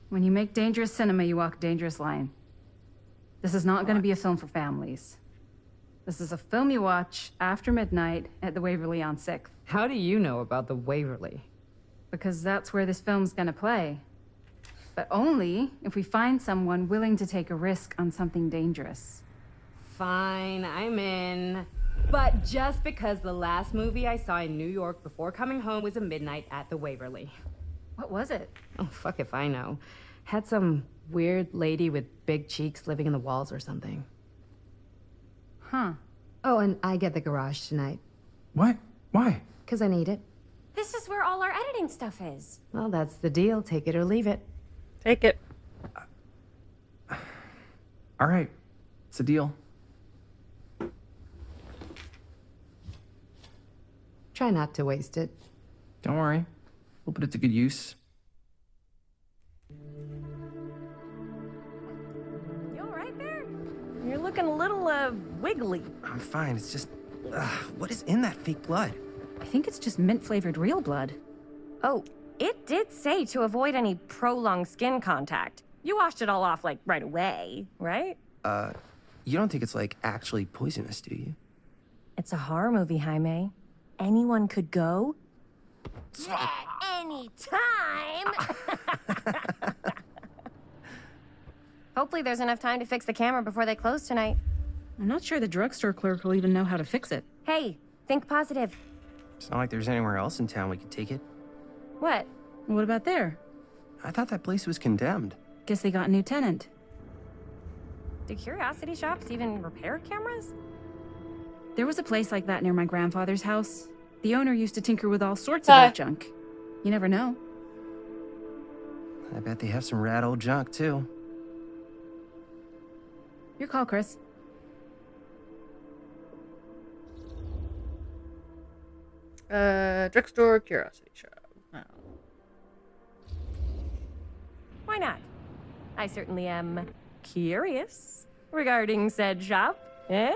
When you make dangerous cinema, you walk a dangerous line. This is not going to be a film for families. This is a film you watch after midnight at the Waverly on 6th. How do you know about the Waverly? Because that's where this film's going to play. But only if we find someone willing to take a risk on something dangerous. Fine, I'm in. But just because the last movie I saw in New York before coming home was a midnight at the Waverly. What was it? Oh, fuck if I know. Had some weird lady with big cheeks living in the walls or something. Huh. Oh, and I get the garage tonight. What? Why? Because I need it. This is where all our editing stuff is. Well, that's the deal. Take it or leave it. Take it. All right, it's a deal. Try not to waste it. Don't worry. We'll put it to good use. You all right there? You're looking a little, wiggly. I'm fine. It's just, what is in that fake blood? I think it's just mint-flavored real blood. Oh, it did say to avoid any prolonged skin contact. You washed it all off, like, right away, right? You don't think it's, like, actually poisonous, do you? It's a horror movie, Jaime. Anyone could go. Any time. Hopefully there's enough time to fix the camera before they close tonight. I'm not sure the drugstore clerk will even know how to fix it. Hey, think positive. It's not like there's anywhere else in town we could take it. What? What about there? I thought that place was condemned. Guess they got a new tenant. Do curiosity shops even repair cameras? There was a place like that near my grandfather's house. The owner used to tinker with all sorts of old junk. You never know. I bet they have some rad old junk, too. Your call, Chris. Drugstore curiosity shop. Oh. Why not? I certainly am curious regarding said shop, eh?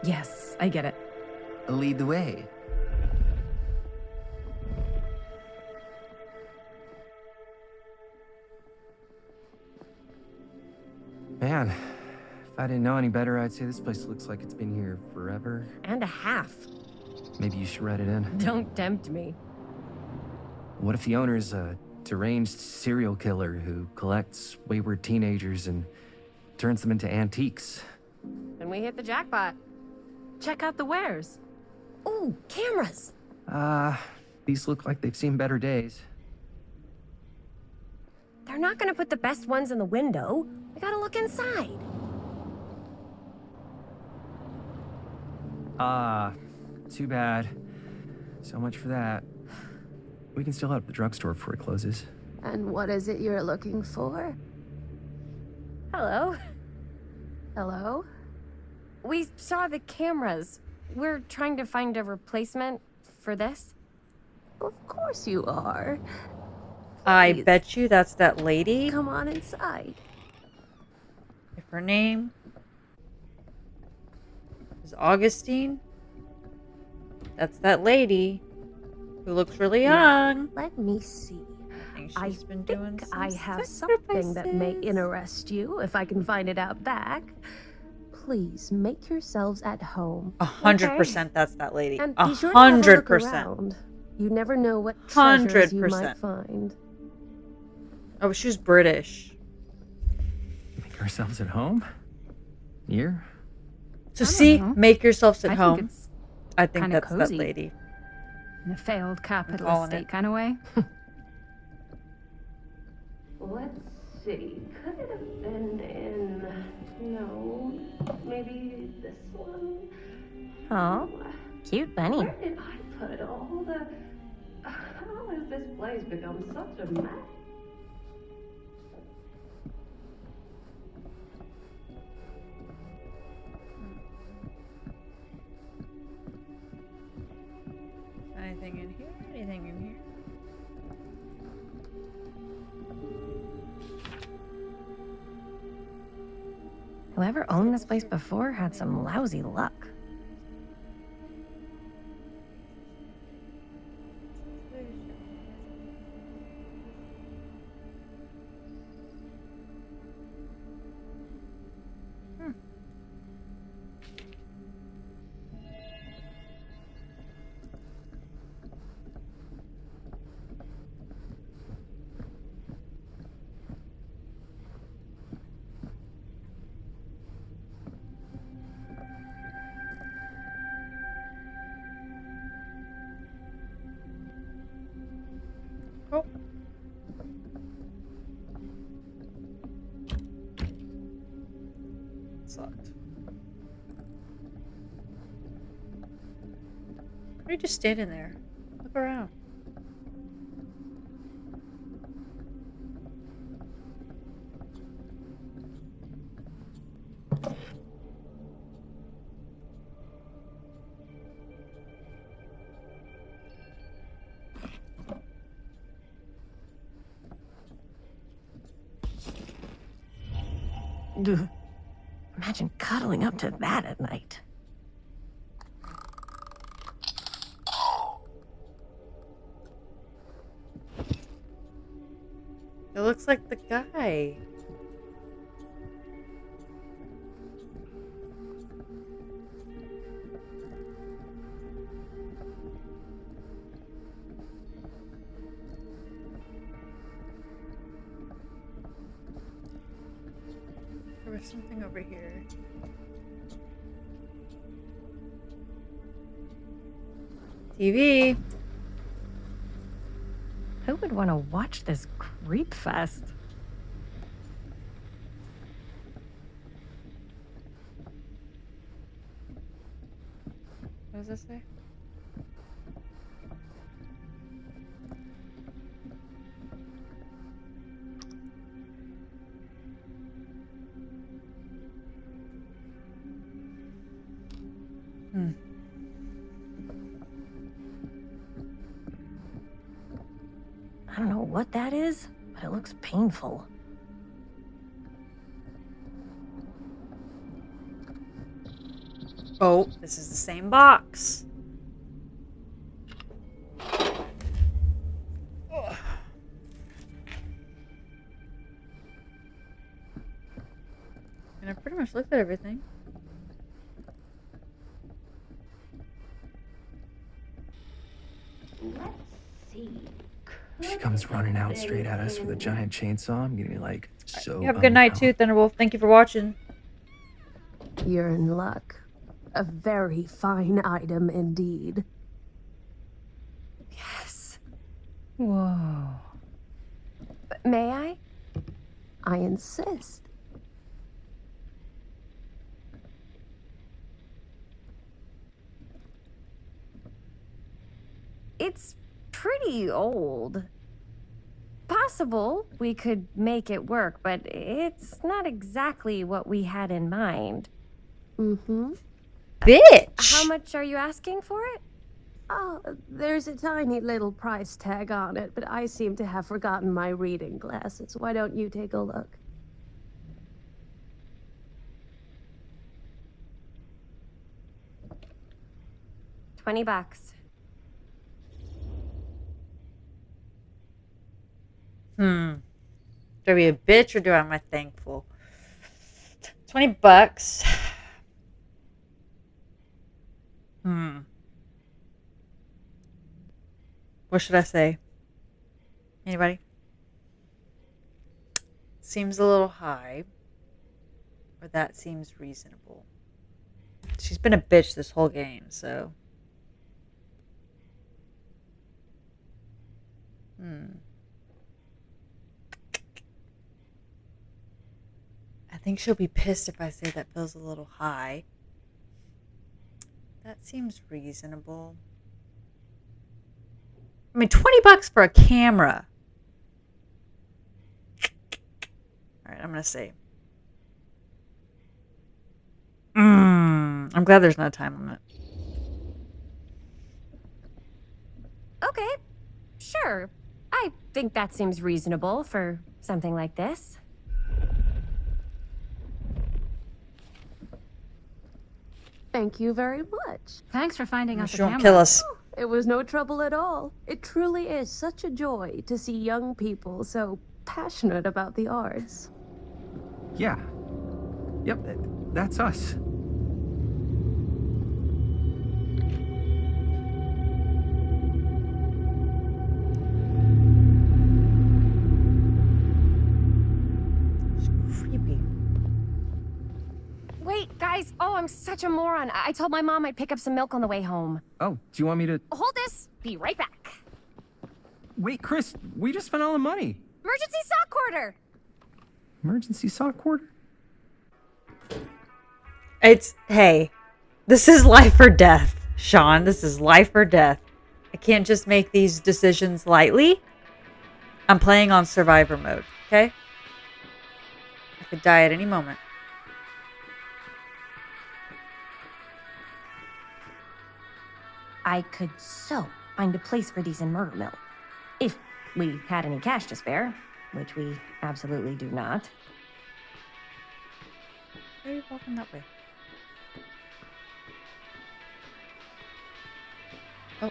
Yes, I get it. Lead the way. Man, if I didn't know any better, I'd say this place looks like it's been here forever. And a half. Maybe you should write it in. Don't tempt me. What if the owner's a deranged serial killer who collects wayward teenagers and turns them into antiques? Then we hit the jackpot. Check out the wares. Ooh, cameras. These look like they've seen better days. They're not gonna put the best ones in the window. We gotta look inside. Too bad. So much for that. We can still help the drugstore before it closes. And what is it you're looking for? Hello. Hello? We saw the cameras. We're trying to find a replacement for this. Of course you are. I bet you that's that lady. Come on inside. If her name is Augustine, that's that lady who looks really young. Let me see. I think she's been doing some I have something that may interest you if I can find it out back. Please make yourselves at home. 100% that's that lady. And be sure to have a look 100%. around. You never know what treasures you 100%. might find. Oh, she's British. Make ourselves at home? Here? So see, know. make yourselves at I think home. it's I think kinda that's cozy. that lady. In a failed calling capitalist state it. kind of way. Let's see. Could it have been in... No. Maybe this one? Oh, cute bunny. Where did I put all the... How has this place become such a mess? Anything in here? Anything in here? Whoever owned this place before had some lousy luck. Oh. Sucked. Why are you just standing there? Look around. Ugh. Imagine cuddling up to that at night. It looks like the guy. There's something over here. TV. Who would want to watch this creep fest? What does this say? I don't know what that is, but it looks painful. Oh, this is the same box. Ugh. And I pretty much looked at everything. Let's see. She comes running out straight at us with a giant chainsaw. I'm gonna be like, so. You have a good night too, Thunderwolf. Thank you for watching. You're in luck. A very fine item indeed. Yes. Whoa. May I? I insist. It's pretty old. Possible we could make it work, but it's not exactly what we had in mind. Mm-hmm. Bitch! How much are you asking for it? Oh, there's a tiny little price tag on it, but I seem to have forgotten my reading glasses. Why don't you take a look? $20. Do I be a bitch or do am I thankful? $20. What should I say? Anybody? Seems a little high. Or that seems reasonable. She's been a bitch this whole game, so. I think she'll be pissed if I say that feels a little high. That seems reasonable. I mean, $20 for a camera. All right, I'm going to say. I'm glad there's no time limit. Okay, sure. I think that seems reasonable for something like this. Thank you very much. Thanks for finding us a She won't camera. kill us. It was no trouble at all. It truly is such a joy to see young people so passionate about the arts. Yeah. Yep, that's us. Creepy. Wait, guys. Oh, I'm such a moron. I told my mom I'd pick up some milk on the way home. Oh, do you want me to... Hold this. Be right back. Wait, Chris, we just spent all the money. Emergency sock quarter. Emergency sock quarter? Hey, this is life or death, Sean. This is life or death. I can't just make these decisions lightly. I'm playing on survivor mode, okay? I could die at any moment. I could so find a place for these in Murder Mill. If we had any cash to spare, which we absolutely do not. Why are you walking that way? Oh.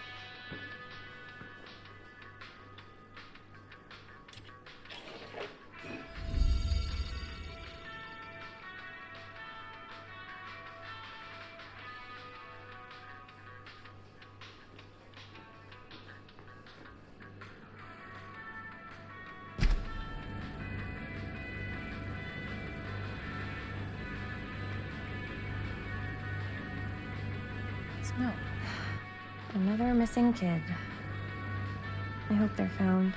No. Another missing kid. I hope they're found.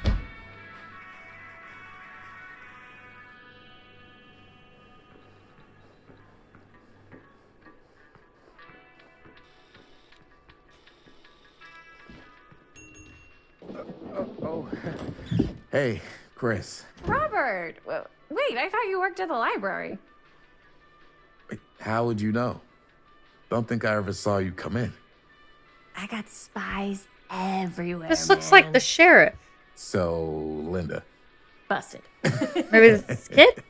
Hey, Chris. Robert! Wait, I thought you worked at the library. How would you know? Don't think I ever saw you come in. I got spies everywhere. This looks like the sheriff. So, Linda. Busted. Maybe this kid?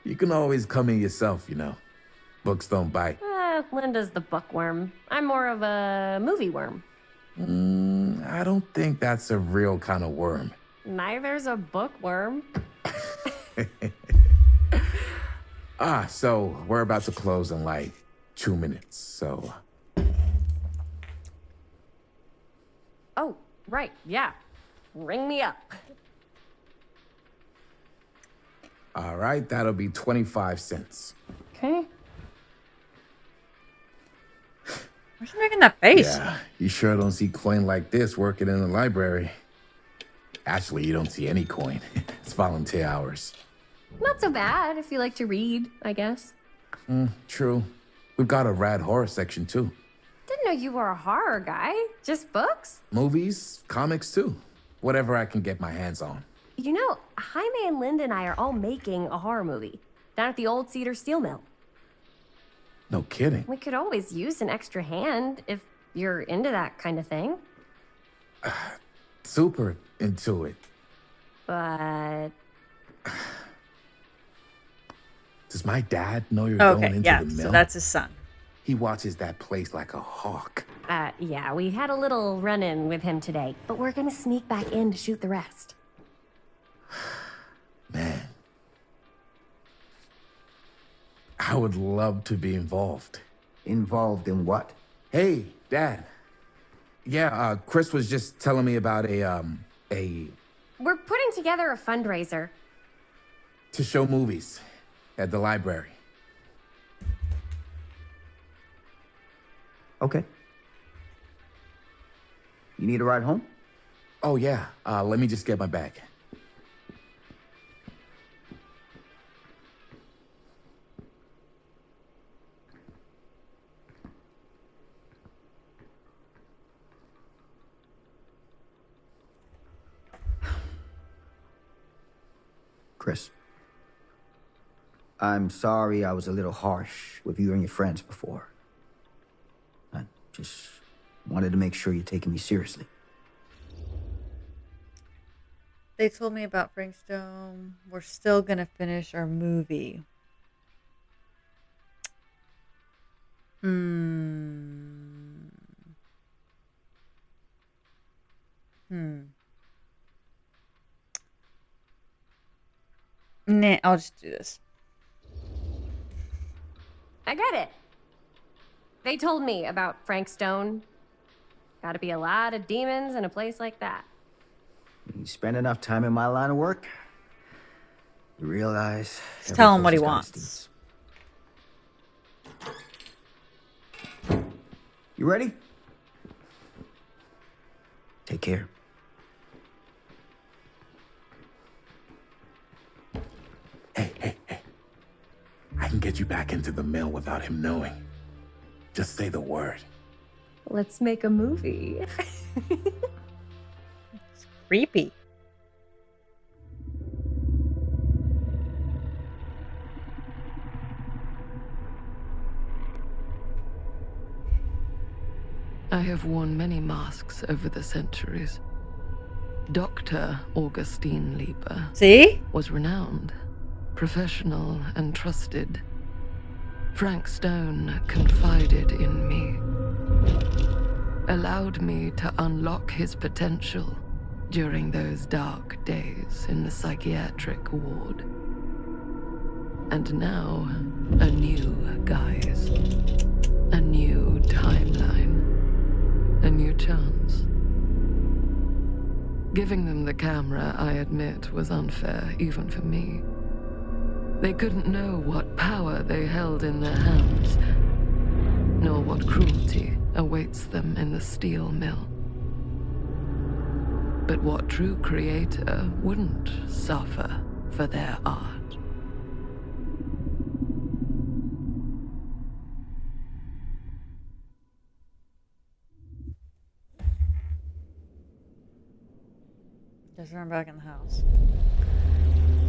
You can always come in yourself, you know. Books don't bite. Linda's the bookworm. I'm more of a movie worm. I don't think that's a real kind of worm. Neither's a bookworm. So we're about to close in like 2 minutes, so... Oh, right, yeah. Ring me up. All right, that'll be 25 cents. Okay. Why is she making that face? Yeah, you sure don't see coin like this working in the library. Actually, you don't see any coin. It's volunteer hours. Not so bad if you like to read, I guess. True. We've got a rad horror section, too. Didn't know you were a horror guy. Just books? Movies, comics, too. Whatever I can get my hands on. You know, Jaime and Linda and I are all making a horror movie down at the old Cedar Steel Mill. No kidding. We could always use an extra hand if you're into that kind of thing. Super into it. But... Does my dad know you're going into the mill? So that's his son. He watches that place like a hawk. Yeah, we had a little run-in with him today, but we're gonna sneak back in to shoot the rest. Man. I would love to be involved. Involved in what? Hey, Dad. Yeah, Chris was just telling me about a... We're putting together a fundraiser. to show movies at the library. Okay. You need a ride home? Oh, yeah. Let me just get my bag. Chris. I'm sorry I was a little harsh with you and your friends before. I just wanted to make sure you're taking me seriously. They told me about Frank Stone. We're still gonna finish our movie. Nah, I'll just do this. I get it. They told me about Frank Stone. Gotta be a lot of demons in a place like that. You spend enough time in my line of work, you realize... Just tell him what he every place wants. has demons. You ready? Take care. I can get you back into the mill without him knowing. Just say the word. Let's make a movie. It's creepy. I have worn many masks over the centuries. Dr. Augustine Lieber See? was renowned, professional, and trusted. Frank Stone confided in me, allowed me to unlock his potential during those dark days in the psychiatric ward. And now, a new guise, a new timeline, a new chance. Giving them the camera, I admit, was unfair, even for me. They couldn't know what power they held in their hands, nor what cruelty awaits them in the steel mill. But what true creator wouldn't suffer for their art? Guess I'm back in the house.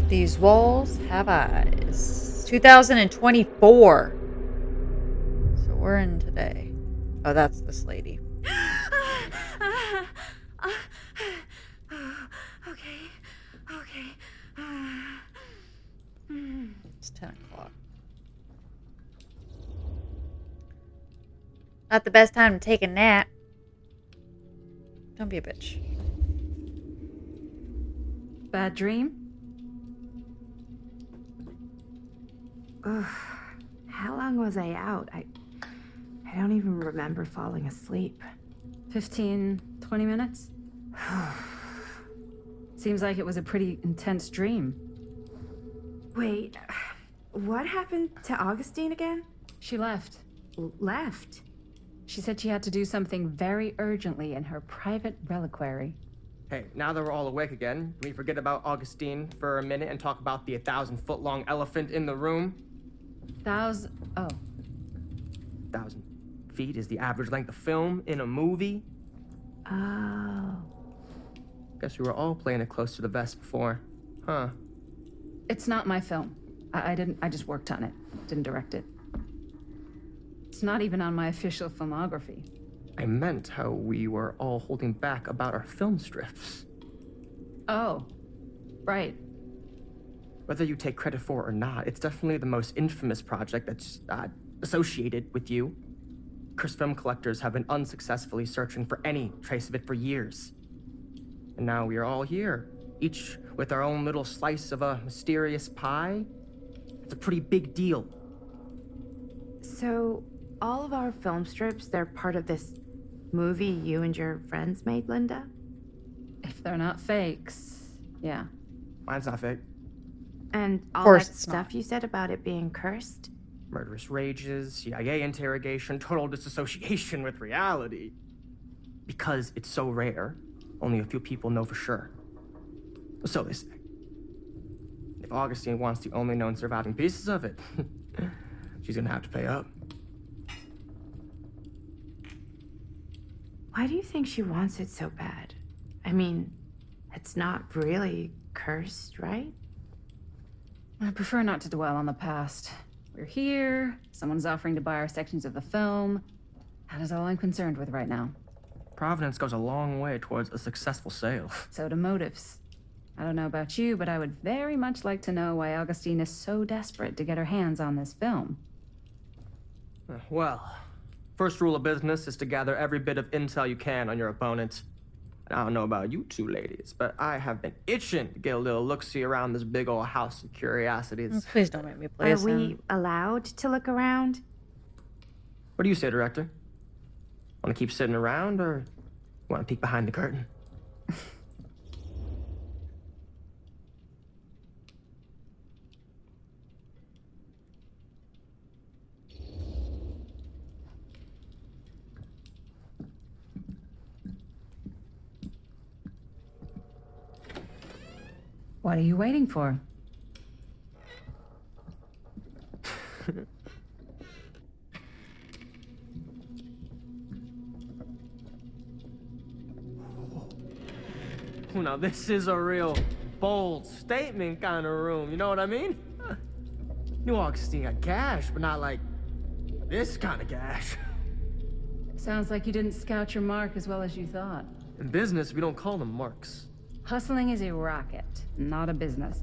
These walls have eyes. 2024. So we're in today. Oh, that's this lady. Okay. It's 10 o'clock. Not the best time to take a nap. Don't be a bitch. Bad dream? Ugh. How long was I out? I don't even remember falling asleep. 15, 20 minutes? Seems like it was a pretty intense dream. Wait, what happened to Augustine again? She left. Left? She said she had to do something very urgently in her private reliquary. Hey, now that we're all awake again, can we forget about Augustine for a minute and talk about the 1,000-foot-long elephant in the room? 1,000 feet is the average length of film in a movie. Oh. Guess we were all playing it close to the vest before, huh? It's not my film. I just worked on it. Didn't direct it. It's not even on my official filmography. I meant how we were all holding back about our film strips. Oh, right. Whether you take credit for it or not, it's definitely the most infamous project that's associated with you. Cursed film collectors have been unsuccessfully searching for any trace of it for years. And now we are all here, each with our own little slice of a mysterious pie. It's a pretty big deal. So, all of our film strips, they're part of this movie you and your friends made, Linda? If they're not fakes, yeah. Mine's not fake. And all that stuff you said about it being cursed? Murderous rages, CIA interrogation, total disassociation with reality. Because it's so rare, only a few people know for sure. So they say. If Augustine wants the only known surviving pieces of it, she's gonna have to pay up. Why do you think she wants it so bad? I mean, it's not really cursed, right? I prefer not to dwell on the past. We're here, someone's offering to buy our sections of the film. That is all I'm concerned with right now. Providence goes a long way towards a successful sale. So do motives. I don't know about you, but I would very much like to know why Augustine is so desperate to get her hands on this film. Well, first rule of business is to gather every bit of intel you can on your opponent. And I don't know about you two ladies, but I have been itching to get a little look-see around this big old house of curiosities. Please don't make me play Are we allowed to look around? What do you say, director? Want to keep sitting around, or want to peek behind the curtain? What are you waiting for? Now this is a real bold statement kind of room, you know what I mean? New Augustine got cash, but not like this kind of cash. Sounds like you didn't scout your mark as well as you thought. In business, we don't call them marks. Hustling is a racket, not a business.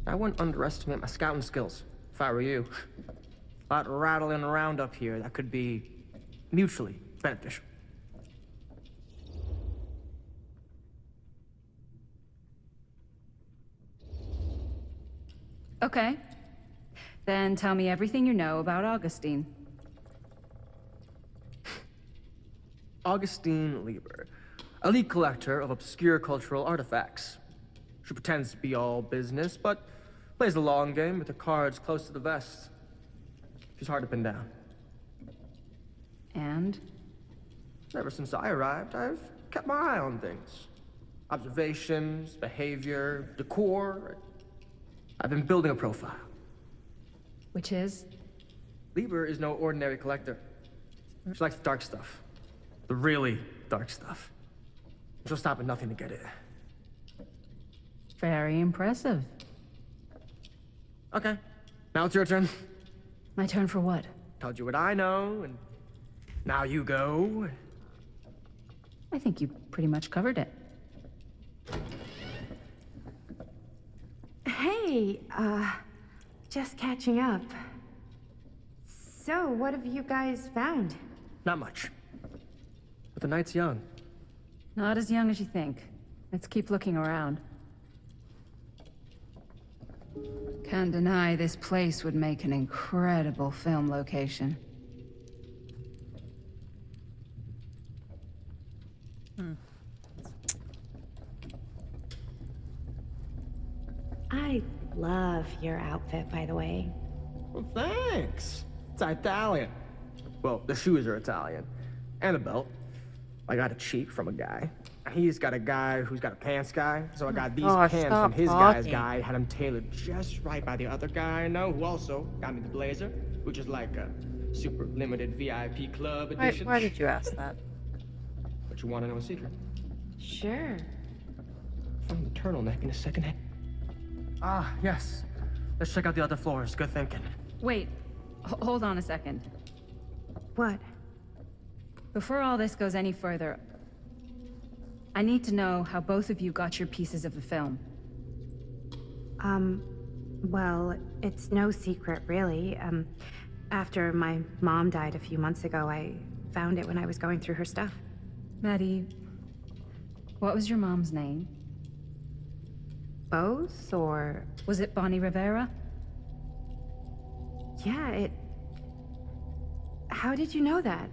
I wouldn't underestimate my scouting skills, if I were you. A lot rattling around up here that could be mutually beneficial. Okay. Then tell me everything you know about Augustine. Augustine Lieber, elite collector of obscure cultural artifacts. She pretends to be all business, but plays the long game with her cards close to the vest. She's hard to pin down. And? Ever since I arrived, I've kept my eye on things. Observations, behavior, decor. I've been building a profile. Which is? Lieber is no ordinary collector. She likes dark stuff. The really dark stuff. She'll stop at nothing to get it. Very impressive. Okay, now it's your turn. My turn for what? Told you what I know, and now you go. I think you pretty much covered it. Hey, just catching up. So, what have you guys found? Not much. But the night's young. Not as young as you think. Let's keep looking around. Can't deny this place would make an incredible film location. I love your outfit, by the way. Well, thanks. It's Italian. Well, the shoes are Italian. And the belt. I got a cheap from a guy. He's got a guy who's got a pants guy, so I got these pants from his guy's guy, had them tailored just right by the other guy I know, who also got me the blazer, which is like a super limited VIP club edition. Why did you ask that? But you want to know a secret? Sure. Find the turtleneck in a second hand. Ah, yes. Let's check out the other floors. Good thinking. Wait, hold on a second. What? Before all this goes any further, I need to know how both of you got your pieces of the film. Well, it's no secret, really. After my mom died a few months ago, I found it when I was going through her stuff. Maddie, what was your mom's name? Both, or... Was it Bonnie Rivera? Yeah, How did you know that?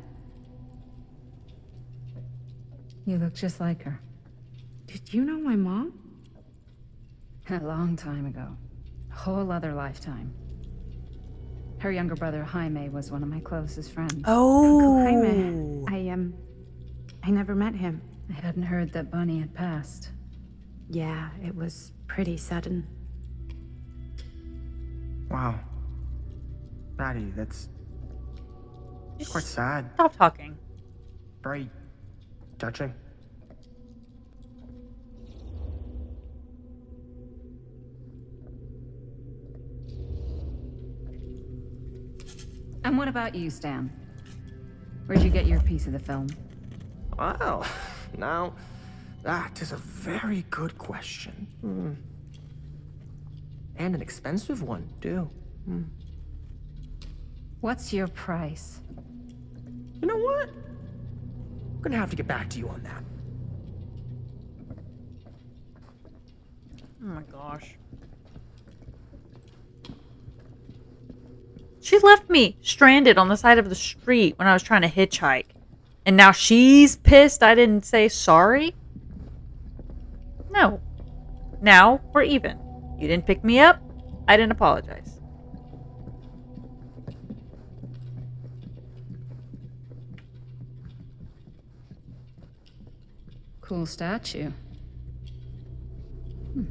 You look just like her. Did you know my mom? A long time ago. A whole other lifetime. Her younger brother, Jaime, was one of my closest friends. Oh! Uncle Jaime. I never met him. I hadn't heard that Bonnie had passed. Yeah, it was pretty sudden. Wow. Maddie, that's... quite sad. Stop talking. Very touching. And what about you, Stan? Where'd you get your piece of the film? Well, now, that is a very good question. And an expensive one, too. What's your price? You know what? I'm gonna have to get back to you on that. Oh my gosh. She left me stranded on the side of the street when I was trying to hitchhike. And now she's pissed I didn't say sorry? No. Now we're even. You didn't pick me up. I didn't apologize. Cool statue.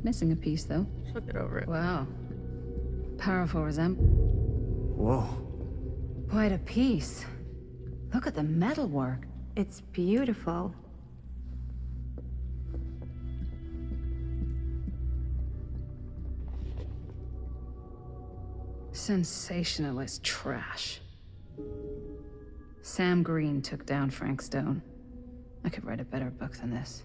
Missing a piece, though. Look it over it. Wow. Powerful resemblance. Whoa. Quite a piece. Look at the metalwork. It's beautiful. Sensationalist trash. Sam Green took down Frank Stone. I could write a better book than this.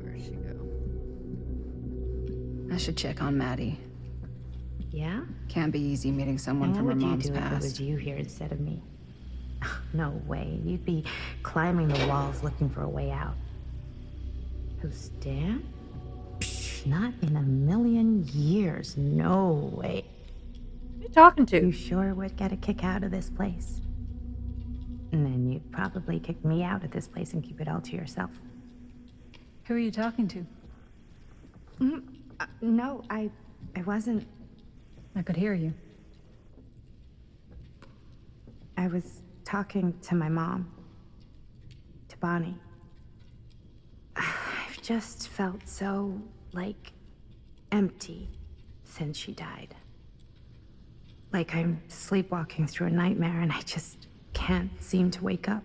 Where'd she go? I should check on Maddie. Yeah? Can't be easy meeting someone And from what her would you mom's do if it past. was you here instead of me? No way. You'd be climbing the walls looking for a way out. Who, Stan? Psh, not in a million years. No way. Who are you talking to? You sure would get a kick out of this place. And then you'd probably kick me out of this place and keep it all to yourself. Who are you talking to? No, I wasn't. I could hear you. I was talking to my mom. To Bonnie. I've just felt so, like, empty since she died. Like I'm sleepwalking through a nightmare and I just can't seem to wake up.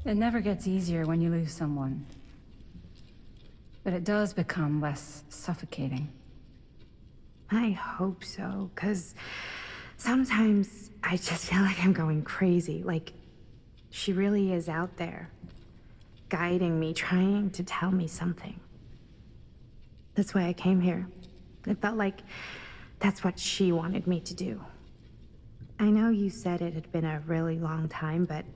It never gets easier when you lose someone. But it does become less suffocating. I hope so, because sometimes I just feel like I'm going crazy. Like, she really is out there, guiding me, trying to tell me something. That's why I came here. It felt like that's what she wanted me to do. I know you said it had been a really long time, but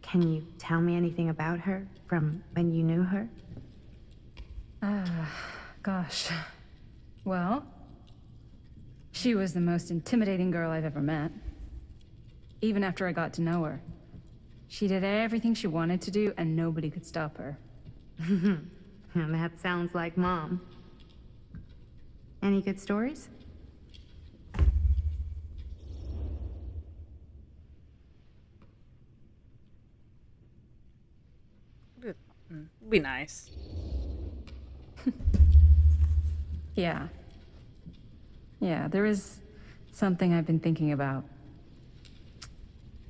can you tell me anything about her from when you knew her? Gosh. Well, she was the most intimidating girl I've ever met. Even after I got to know her. She did everything she wanted to do, and nobody could stop her. That sounds like Mom. Any good stories? It'd be nice. Yeah. Yeah, there is something I've been thinking about.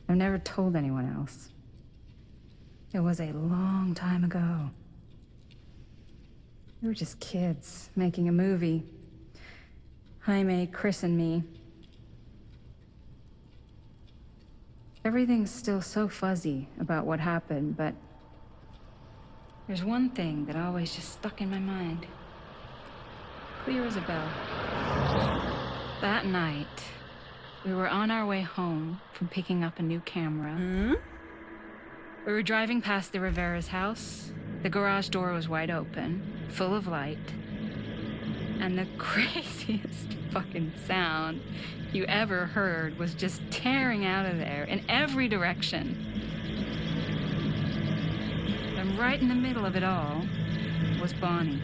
I've never told anyone else. It was a long time ago. We were just kids making a movie. Jaime, Chris, and me. Everything's still so fuzzy about what happened, but there's one thing that always just stuck in my mind. Clear as a bell. That night, we were on our way home from picking up a new camera. We were driving past the Rivera's house. The garage door was wide open, full of light. And the craziest fucking sound you ever heard was just tearing out of there in every direction. And right in the middle of it all was Bonnie.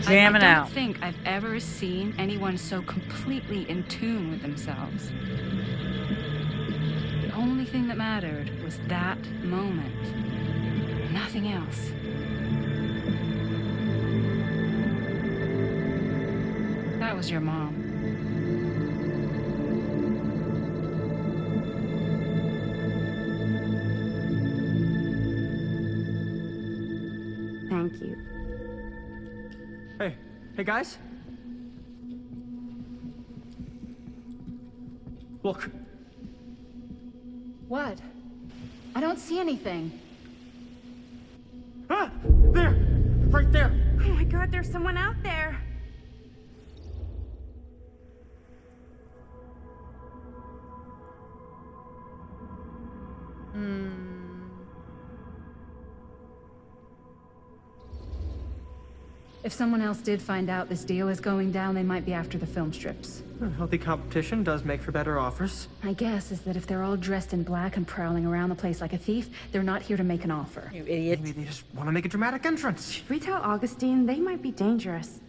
Jamming I out. don't think I've ever seen anyone so completely in tune with themselves. The only thing that mattered was that moment. Nothing else. That was your mom. Thank you. Hey guys? Look. What? I don't see anything. Ah! There! Right there! Oh my god, there's someone out there! If someone else did find out this deal is going down, they might be after the film strips. Healthy competition does make for better offers. My guess is that if they're all dressed in black and prowling around the place like a thief, they're not here to make an offer. You idiot. Maybe they just want to make a dramatic entrance. Should we tell Augustine? They might be dangerous.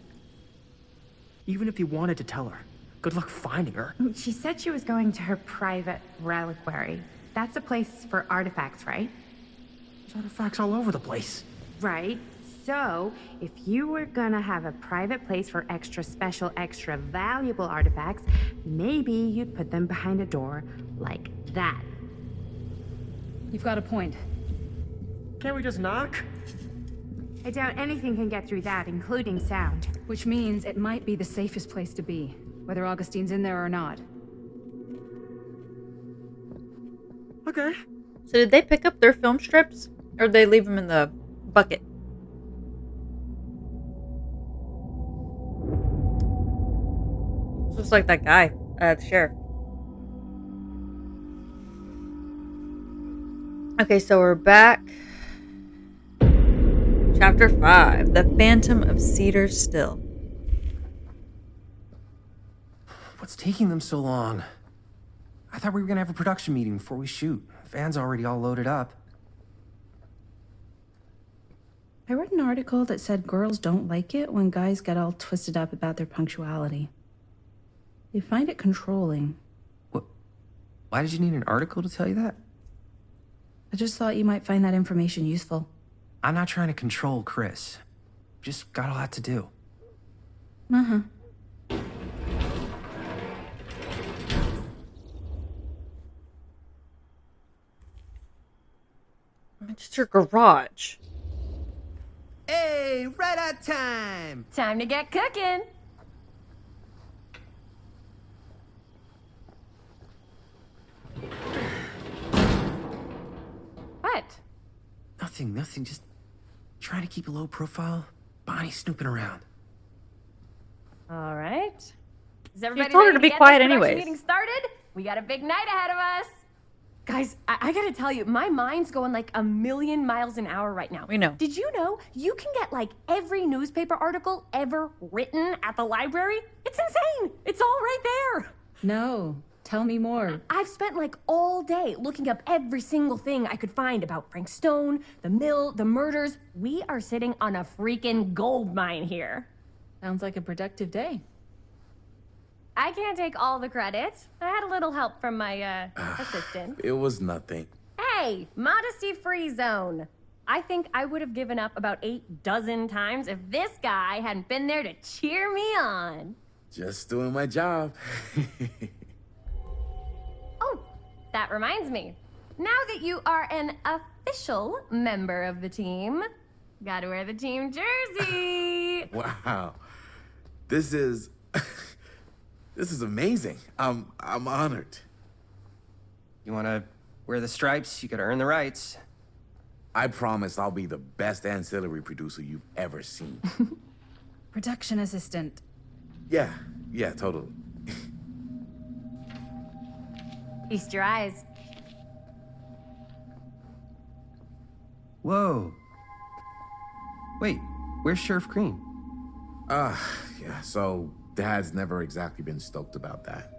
Even if you wanted to tell her, good luck finding her. She said she was going to her private reliquary. That's a place for artifacts, right? There's artifacts all over the place. Right. So, if you were gonna have a private place for extra special, extra valuable artifacts, maybe you'd put them behind a door like that. You've got a point. Can't we just knock? I doubt anything can get through that, including sound. Which means it might be the safest place to be, whether Augustine's in there or not. Okay. So did they pick up their film strips? Or did they leave them in the bucket? Looks like that guy, the sheriff. Okay, so we're back. Chapter 5, The Phantom of Cedar Still. What's taking them so long? I thought we were gonna have a production meeting before we shoot. The van's already all loaded up. I read an article that said girls don't like it when guys get all twisted up about their punctuality. They find it controlling. Why did you need an article to tell you that? I just thought you might find that information useful. I'm not trying to control Chris. Just got a lot to do. Uh-huh. It's your garage. Hey, right on time. Time to get cooking. What? Nothing. Just trying to keep a low profile. Bonnie snooping around. All right. Is everybody told her ready to be get quiet this production anyways. meeting started? We got a big night ahead of us. Guys, I gotta tell you, my mind's going like a million miles an hour right now. We know. Did you know you can get like every newspaper article ever written at the library? It's insane. It's all right there. No, tell me more. I've spent like all day looking up every single thing I could find about Frank Stone, the mill, the murders. We are sitting on a freaking gold mine here. Sounds like a productive day. I can't take all the credit. I had a little help from my assistant. It was nothing. Hey, modesty-free zone. I think I would have given up about 8 dozen times if this guy hadn't been there to cheer me on. Just doing my job. Oh, that reminds me. Now that you are an official member of the team, gotta wear the team jersey. Wow. This is amazing. I'm honored. You wanna wear the stripes? You gotta earn the rights. I promise I'll be the best ancillary producer you've ever seen. Production assistant. Yeah, totally. Feast your eyes. Whoa. Wait, where's Sheriff Green? Yeah, so Dad's never exactly been stoked about that.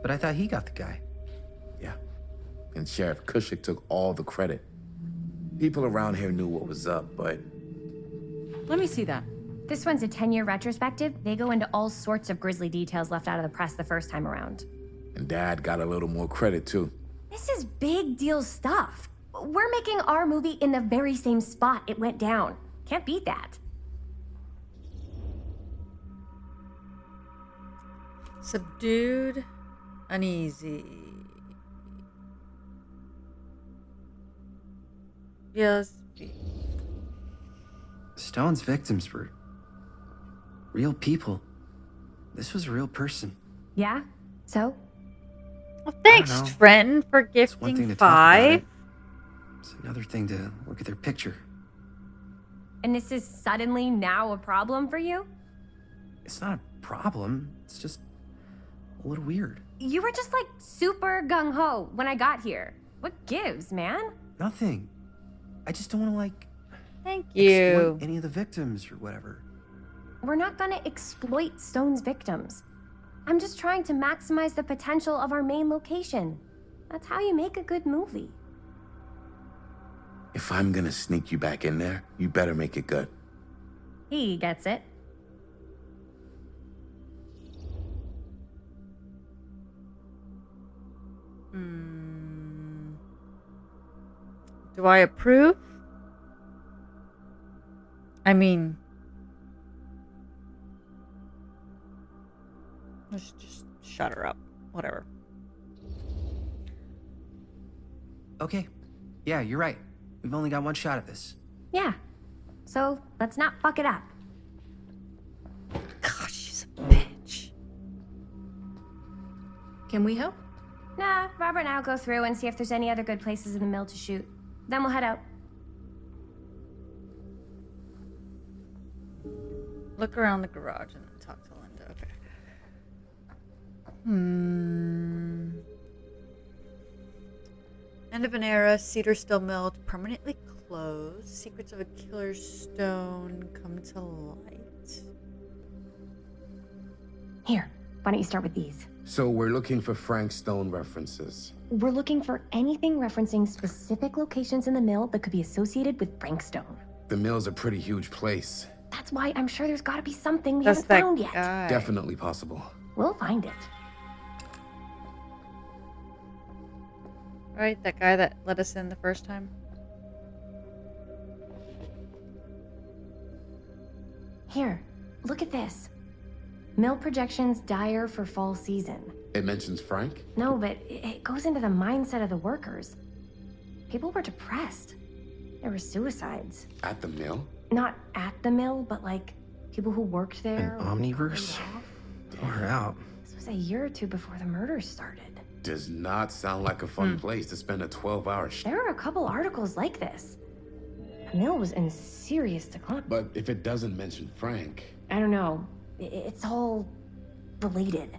But I thought he got the guy. Yeah. And Sheriff Cushik took all the credit. People around here knew what was up, but... Let me see that. This one's a 10-year retrospective. They go into all sorts of grisly details left out of the press the first time around. And Dad got a little more credit, too. This is big deal stuff. We're making our movie in the very same spot it went down. Can't beat that. Subdued, uneasy. Yes. Stone's victims were real people. This was a real person. Yeah? So? Well, thanks, know. Trenton, for It's one thing gifting to talk about 5. it. It's another thing to look at their picture. And this is suddenly now a problem for you? It's not a problem. It's just a little weird. You were just like super gung-ho when I got here. What gives, man? Nothing. I just don't want to like Thank you. exploit any of the victims or whatever. We're not gonna exploit Stone's victims. I'm just trying to maximize the potential of our main location. That's how you make a good movie. If I'm gonna sneak you back in there, you better make it good. He gets it. Do I approve? I mean, let's just shut her up. Whatever. Okay. Yeah, you're right. We've only got one shot at this. Yeah. So let's not fuck it up. Gosh, she's a bitch. Can we help? Nah, Robert and I'll go through and see if there's any other good places in the mill to shoot. Then we'll head out. Look around the garage and then talk to Linda. Okay. End of an era, Cedar Still Mill permanently closed. Secrets of a Killer's Stone come to light. Here, why don't you start with these? So we're looking for Frank Stone references. We're looking for anything referencing specific locations in the mill that could be associated with Frank Stone. The mill's a pretty huge place. That's why I'm sure there's gotta be something we That's haven't that found yet. guy. Definitely possible. We'll find it. Right, that guy that let us in the first time. Here, look at this. Mill projections dire for fall season. It mentions Frank? No, but it goes into the mindset of the workers. People were depressed. There were suicides. At the mill? Not at the mill, but like people who worked there. An omniverse? Far out. This was a year or two before the murders started. Does not sound like a fun place to spend a 12-hour shift. There are a couple articles like this. The mill was in serious decline. But if it doesn't mention Frank... I don't know. It's all related.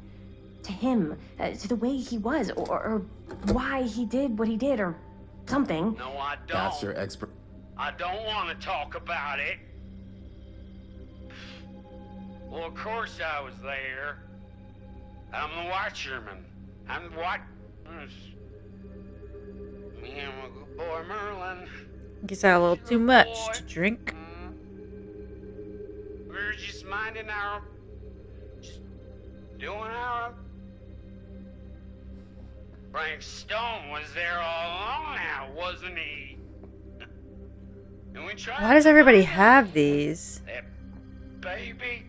To him, to the way he was, or why he did what he did, or something. No, I don't. That's your expert... I don't want to talk about it. Well, of course I was there. I'm the watcherman. I'm what? Me and my good boy Merlin. Guess I had a little too much to drink. We were just minding our... just doing our... Frank Stone was there all along now, wasn't he? And we tried... Why does everybody have these? That baby?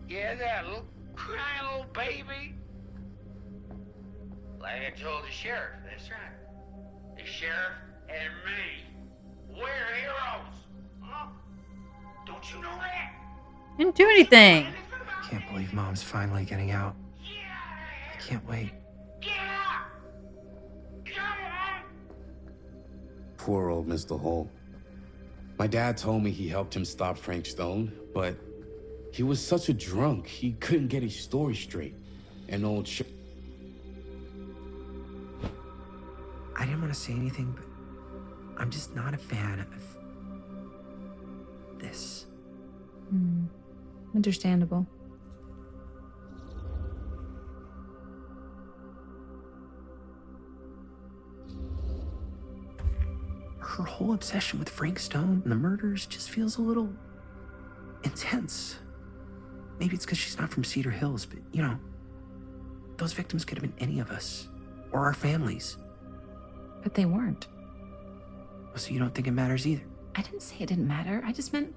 Yeah, that little crying little baby? Like I told the sheriff, that's right. The sheriff and me. We're heroes. Huh? Don't you know that? Didn't do anything. I can't believe Mom's finally getting out. I can't wait. Poor old Mr. Hall. My dad told me he helped him stop Frank Stone, but he was such a drunk, he couldn't get his story straight. An old I didn't want to say anything, but I'm just not a fan of this. Understandable. Her whole obsession with Frank Stone and the murders just feels a little intense. Maybe it's because she's not from Cedar Hills, but you know, those victims could have been any of us or our families. But they weren't. So you don't think it matters either? I didn't say it didn't matter. I just meant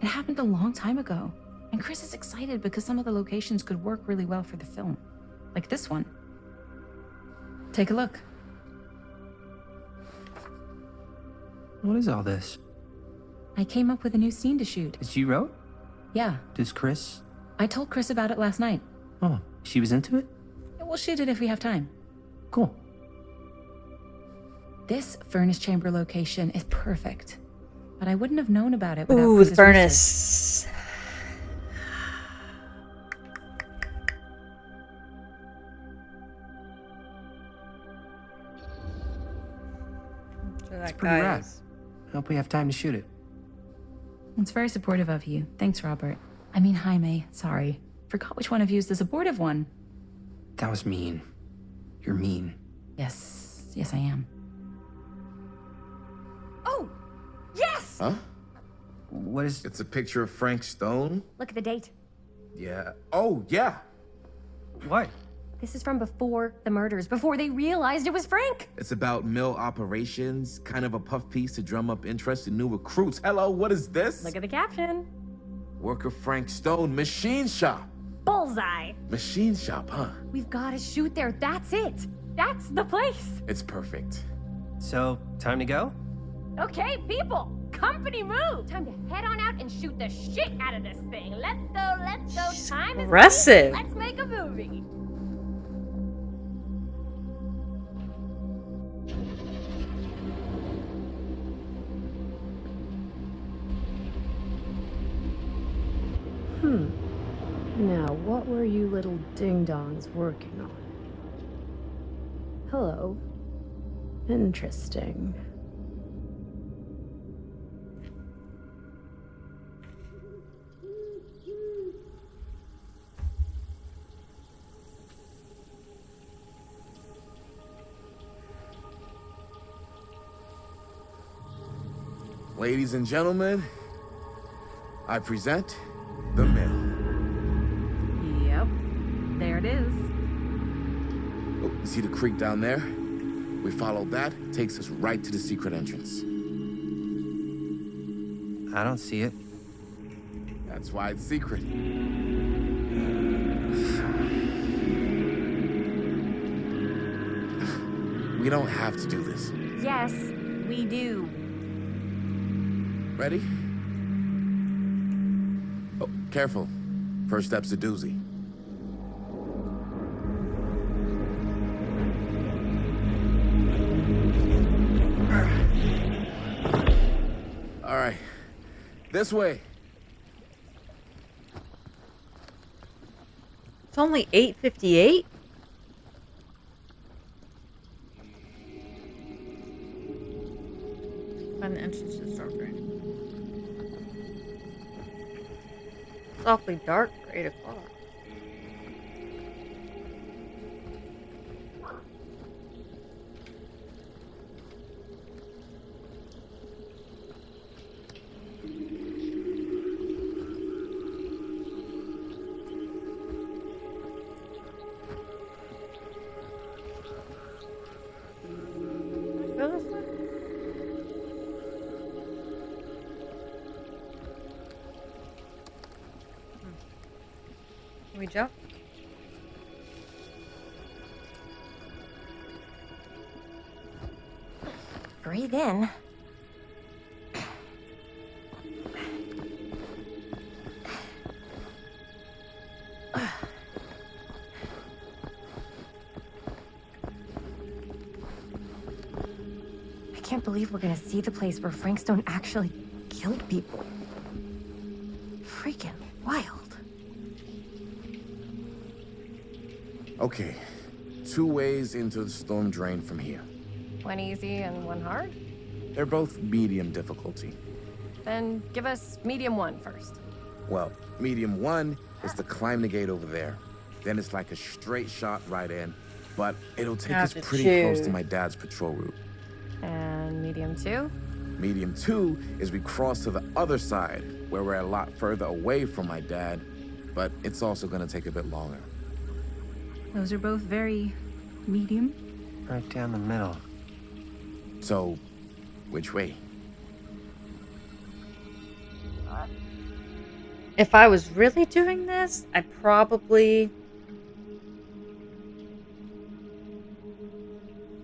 it happened a long time ago. And Chris is excited because some of the locations could work really well for the film. Like this one. Take a look. What is all this? I came up with a new scene to shoot. That you wrote? Yeah. Does Chris? I told Chris about it last night. Oh, she was into it? We'll shoot it if we have time. Cool. This furnace chamber location is perfect. But I wouldn't have known about it without Ooh, Chris's furnace. It's pretty rad. I hope we have time to shoot it. It's very supportive of you. Thanks, Robert. I mean, Jaime. Sorry. Forgot which one of you is the supportive one. That was mean. You're mean. Yes. Yes, I am. Oh! Yes! Huh? What is... It's a picture of Frank Stone? Look at the date. Yeah. Oh, yeah. What? This is from before the murders, before they realized it was Frank. It's about mill operations, kind of a puff piece to drum up interest in new recruits. Hello, what is this? Look at the caption. Worker Frank Stone, machine shop. Bullseye. Machine shop, huh? We've got to shoot there. That's it. That's the place. It's perfect. So, time to go? Okay, people. Company move. Time to head on out and shoot the shit out of this thing. Let's go, let's go. Time is aggressive. money. Let's make a movie. Now, what were you little ding-dongs working on? Hello. Interesting. Ladies and gentlemen, I present the mill. Yep. There it is. Oh, you see the creek down there? We follow that, takes us right to the secret entrance. I don't see it. That's why it's secret. We don't have to do this. Yes, we do. Ready? Oh, careful. First step's a doozy. All right. This way. It's only 8:58? Find the entrance to the storm drain. It's awfully dark for 8 o'clock. Can we jump? Breathe in. I can't believe we're gonna see the place where Frank Stone actually killed people. Freaking wild. Okay. 2 ways into the storm drain from here. One easy and one hard? They're both medium difficulty. Then give us medium 1 first. Well, medium 1 is to climb the gate over there. Then it's like a straight shot right in, but it'll take us pretty close to my dad's patrol route. And medium 2? Medium 2 is we cross to the other side, where we're a lot further away from my dad, but it's also gonna take a bit longer. Those are both very medium. Right down the middle. So, which way? If I was really doing this, I'd probably...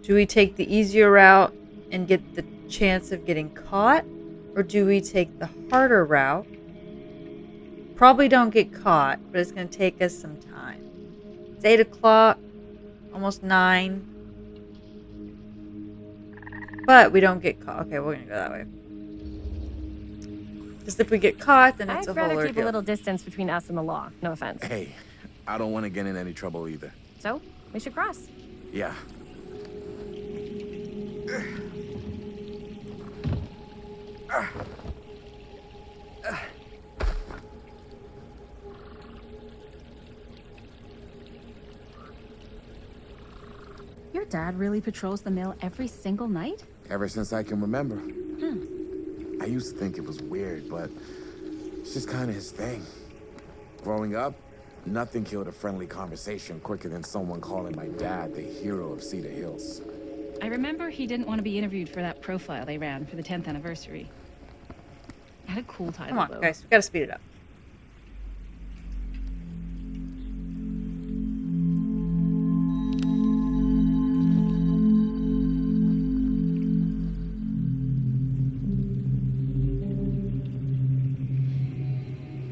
Do we take the easier route and get the chance of getting caught? Or do we take the harder route? Probably don't get caught, but it's going to take us some time. It's 8 o'clock, almost 9. But we don't get caught. Okay, we're going to go that way. Because if we get caught, then it's a whole I'd rather keep a ordeal. little distance between us and the law. No offense. Hey, I don't want to get in any trouble either. So, we should cross. Yeah. Your dad really patrols the mill every single night? Ever since I can remember. I used to think it was weird, but it's just kind of his thing. Growing up, nothing killed a friendly conversation quicker than someone calling my dad the hero of Cedar Hills. I remember he didn't want to be interviewed for that profile they ran for the 10th anniversary. Had a cool title, Come on, though. guys. We gotta speed it up.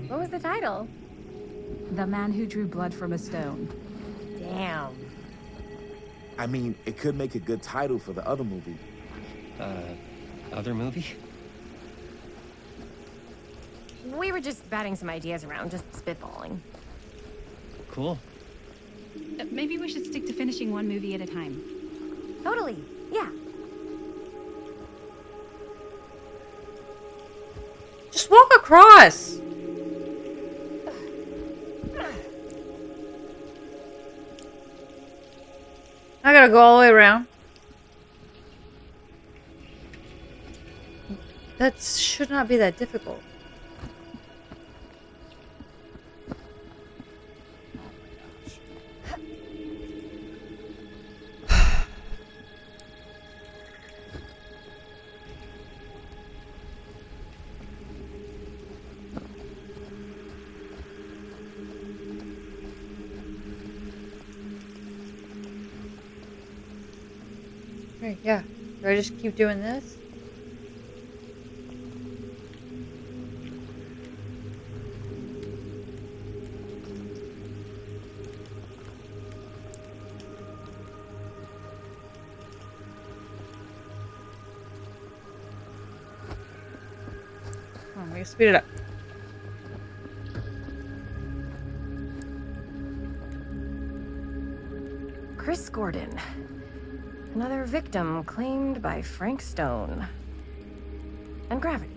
What was the title? The Man Who Drew Blood from a Stone. Damn. I mean, it could make a good title for the other movie. Other movie? We were just batting some ideas around, just spitballing. Cool. Maybe we should stick to finishing one movie at a time. Totally. Yeah. Just walk across. I gotta go all the way around. That should not be that difficult. Okay, yeah. Do I just keep doing this? Come on, we can speed it up. Chris Gordon. Another victim claimed by Frank Stone. And Gravity.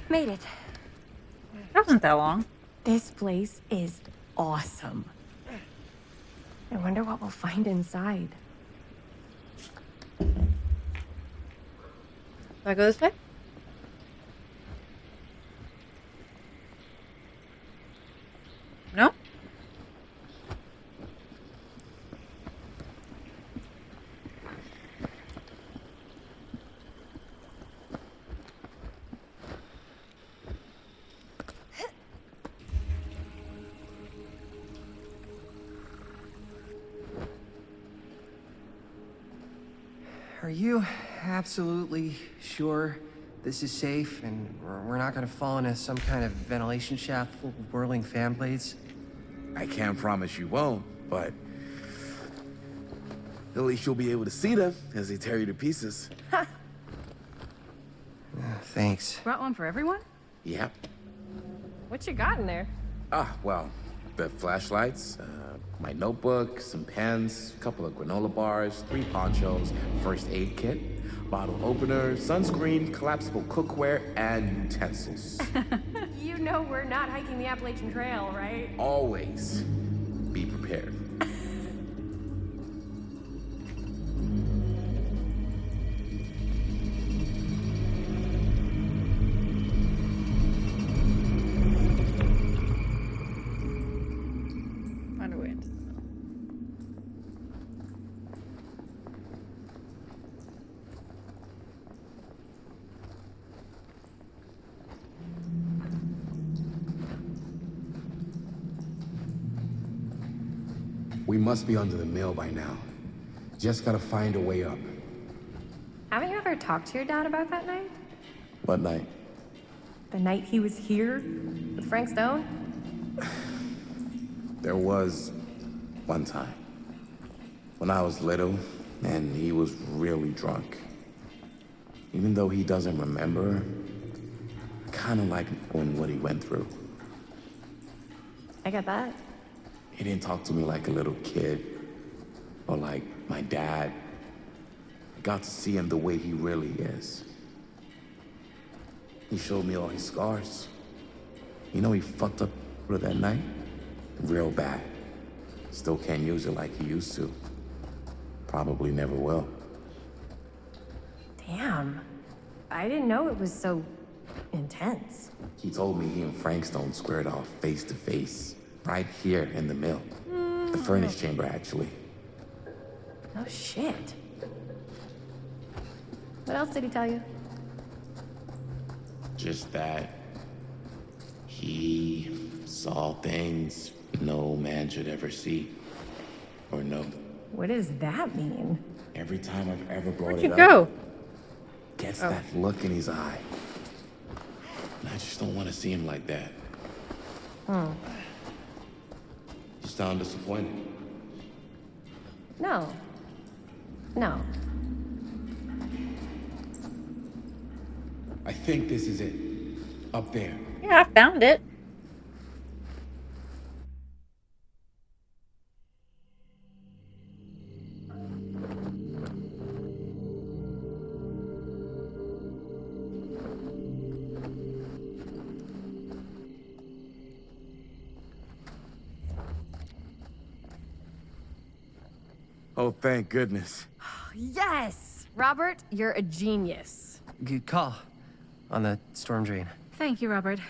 Made it. That wasn't that long. This place is awesome. I wonder what we'll find inside. Do I go this way? No? Are you absolutely sure this is safe and we're not gonna fall into some kind of ventilation shaft full of whirling fan blades? I can't promise you won't, but at least you'll be able to see them as they tear you to pieces. Thanks. Brought one for everyone? Yep. What you got in there? Well, the flashlights, my notebook, some pens, a couple of granola bars, 3 ponchos, first aid kit, bottle opener, sunscreen, collapsible cookware, and utensils. You know we're not hiking the Appalachian Trail, right? Always be prepared. Find a way into We must be under the mill by now. Just gotta find a way up. Haven't you ever talked to your dad about that night? What night? The night he was here with Frank Stone? There was one time when I was little and he was really drunk. Even though he doesn't remember, I kind of like knowing what he went through. I get that. He didn't talk to me like a little kid or like my dad. I got to see him the way he really is. He showed me all his scars. You know he fucked up that night? Real bad. Still can't use it like he used to. Probably never will. Damn. I didn't know it was so intense. He told me he and Frank Stone squared off face to face, right here in the mill. The furnace chamber, actually. Oh, shit. What else did he tell you? Just that he saw things no man should ever see or know. What does that mean? Every time I've ever brought Where'd it you up, go? gets Oh. that look in his eye. And I just don't want to see him like that. Hmm. You sound disappointed. No. No. I think this is it. Up there. Yeah, I found it. Oh, thank goodness. Yes! Robert, you're a genius. Good call on the storm drain. Thank you, Robert.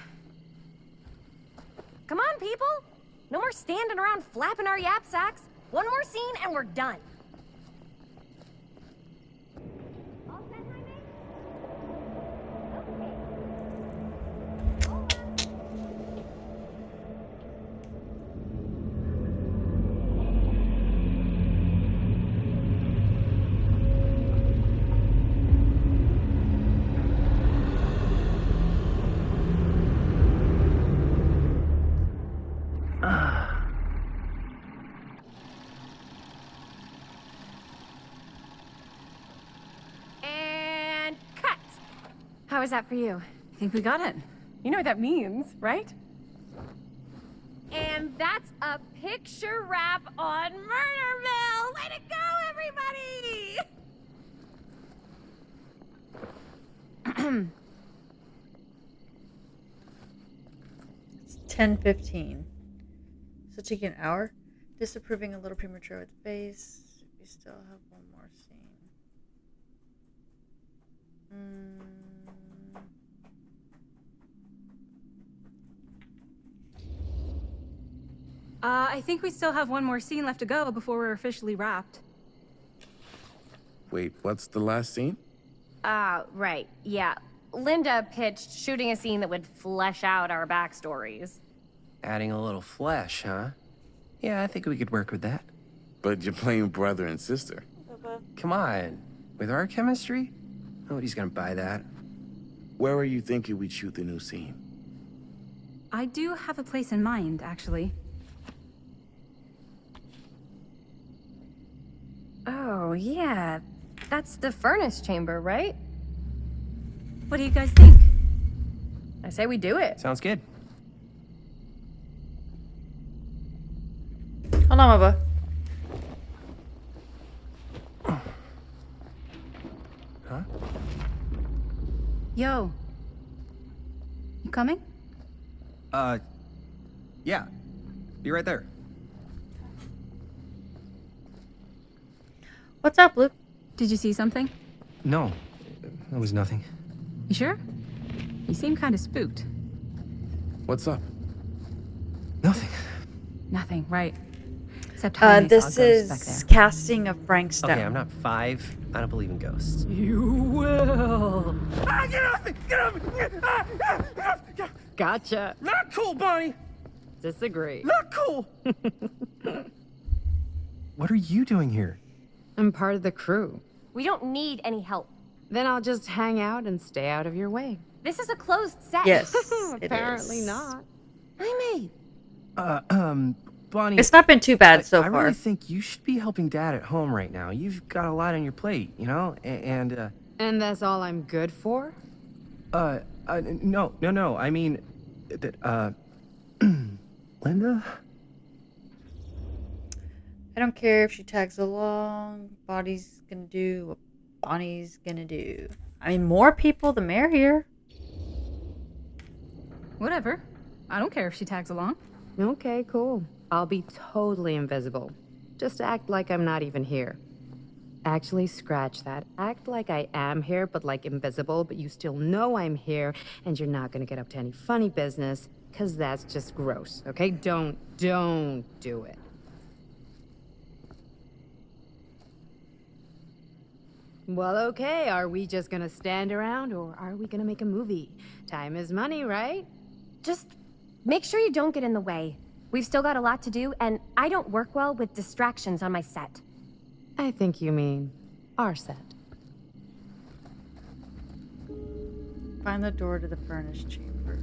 Come on, people! No more standing around flapping our yap sacks. One more scene and we're done. And cut! How was that for you? I think we got it. You know what that means, right? And that's a picture wrap on Murder Mill! Way to go, everybody! 10:15. So taking an hour. Disapproving a little premature with face. We still have one more scene. I think we still have one more scene left to go before we're officially wrapped. Wait, what's the last scene? Right, yeah. Linda pitched shooting a scene that would flesh out our backstories. Adding a little flesh, huh? Yeah, I think we could work with that. But you're playing brother and sister. Come on. With our chemistry? Nobody's gonna buy that. Where are you thinking we'd shoot the new scene? I do have a place in mind, actually. Oh, yeah. That's the furnace chamber, right? What do you guys think? I say we do it. Sounds good. Hold on, Bubba. Huh? Yo. You coming? Yeah. Be right there. What's up, Luke? Did you see something? No, that was nothing. You sure? You seem kind of spooked. What's up? Nothing. Nothing, right. Except how This is casting of Frank Stone. Okay, I'm not 5. I don't believe in ghosts. You will. Ah, get off me! Get off me! Gotcha. Not cool, Bonnie! Disagree. Not cool! What are you doing here? I'm part of the crew. We don't need any help. Then I'll just hang out and stay out of your way. This is a closed set. Yes, Apparently not. I Bonnie... It's not been too bad so I far. really think you should be helping Dad at home right now. You've got a lot on your plate, you know? And that's all I'm good for? no. I mean, that, Linda? I don't care if she tags along. Bonnie's gonna do what Bonnie's gonna do. I mean, more people, the merrier. Whatever. I don't care if she tags along. Okay, cool. I'll be totally invisible. Just act like I'm not even here. Actually, scratch that. Act like I am here, but like invisible, but you still know I'm here, and you're not gonna get up to any funny business, because that's just gross, okay? Don't do it. Well, okay. Are we just gonna stand around or are we gonna make a movie? Time is money, right? Just make sure you don't get in the way. We've still got a lot to do, and I don't work well with distractions on my set. I think you mean our set. Find the door to the furnace chamber.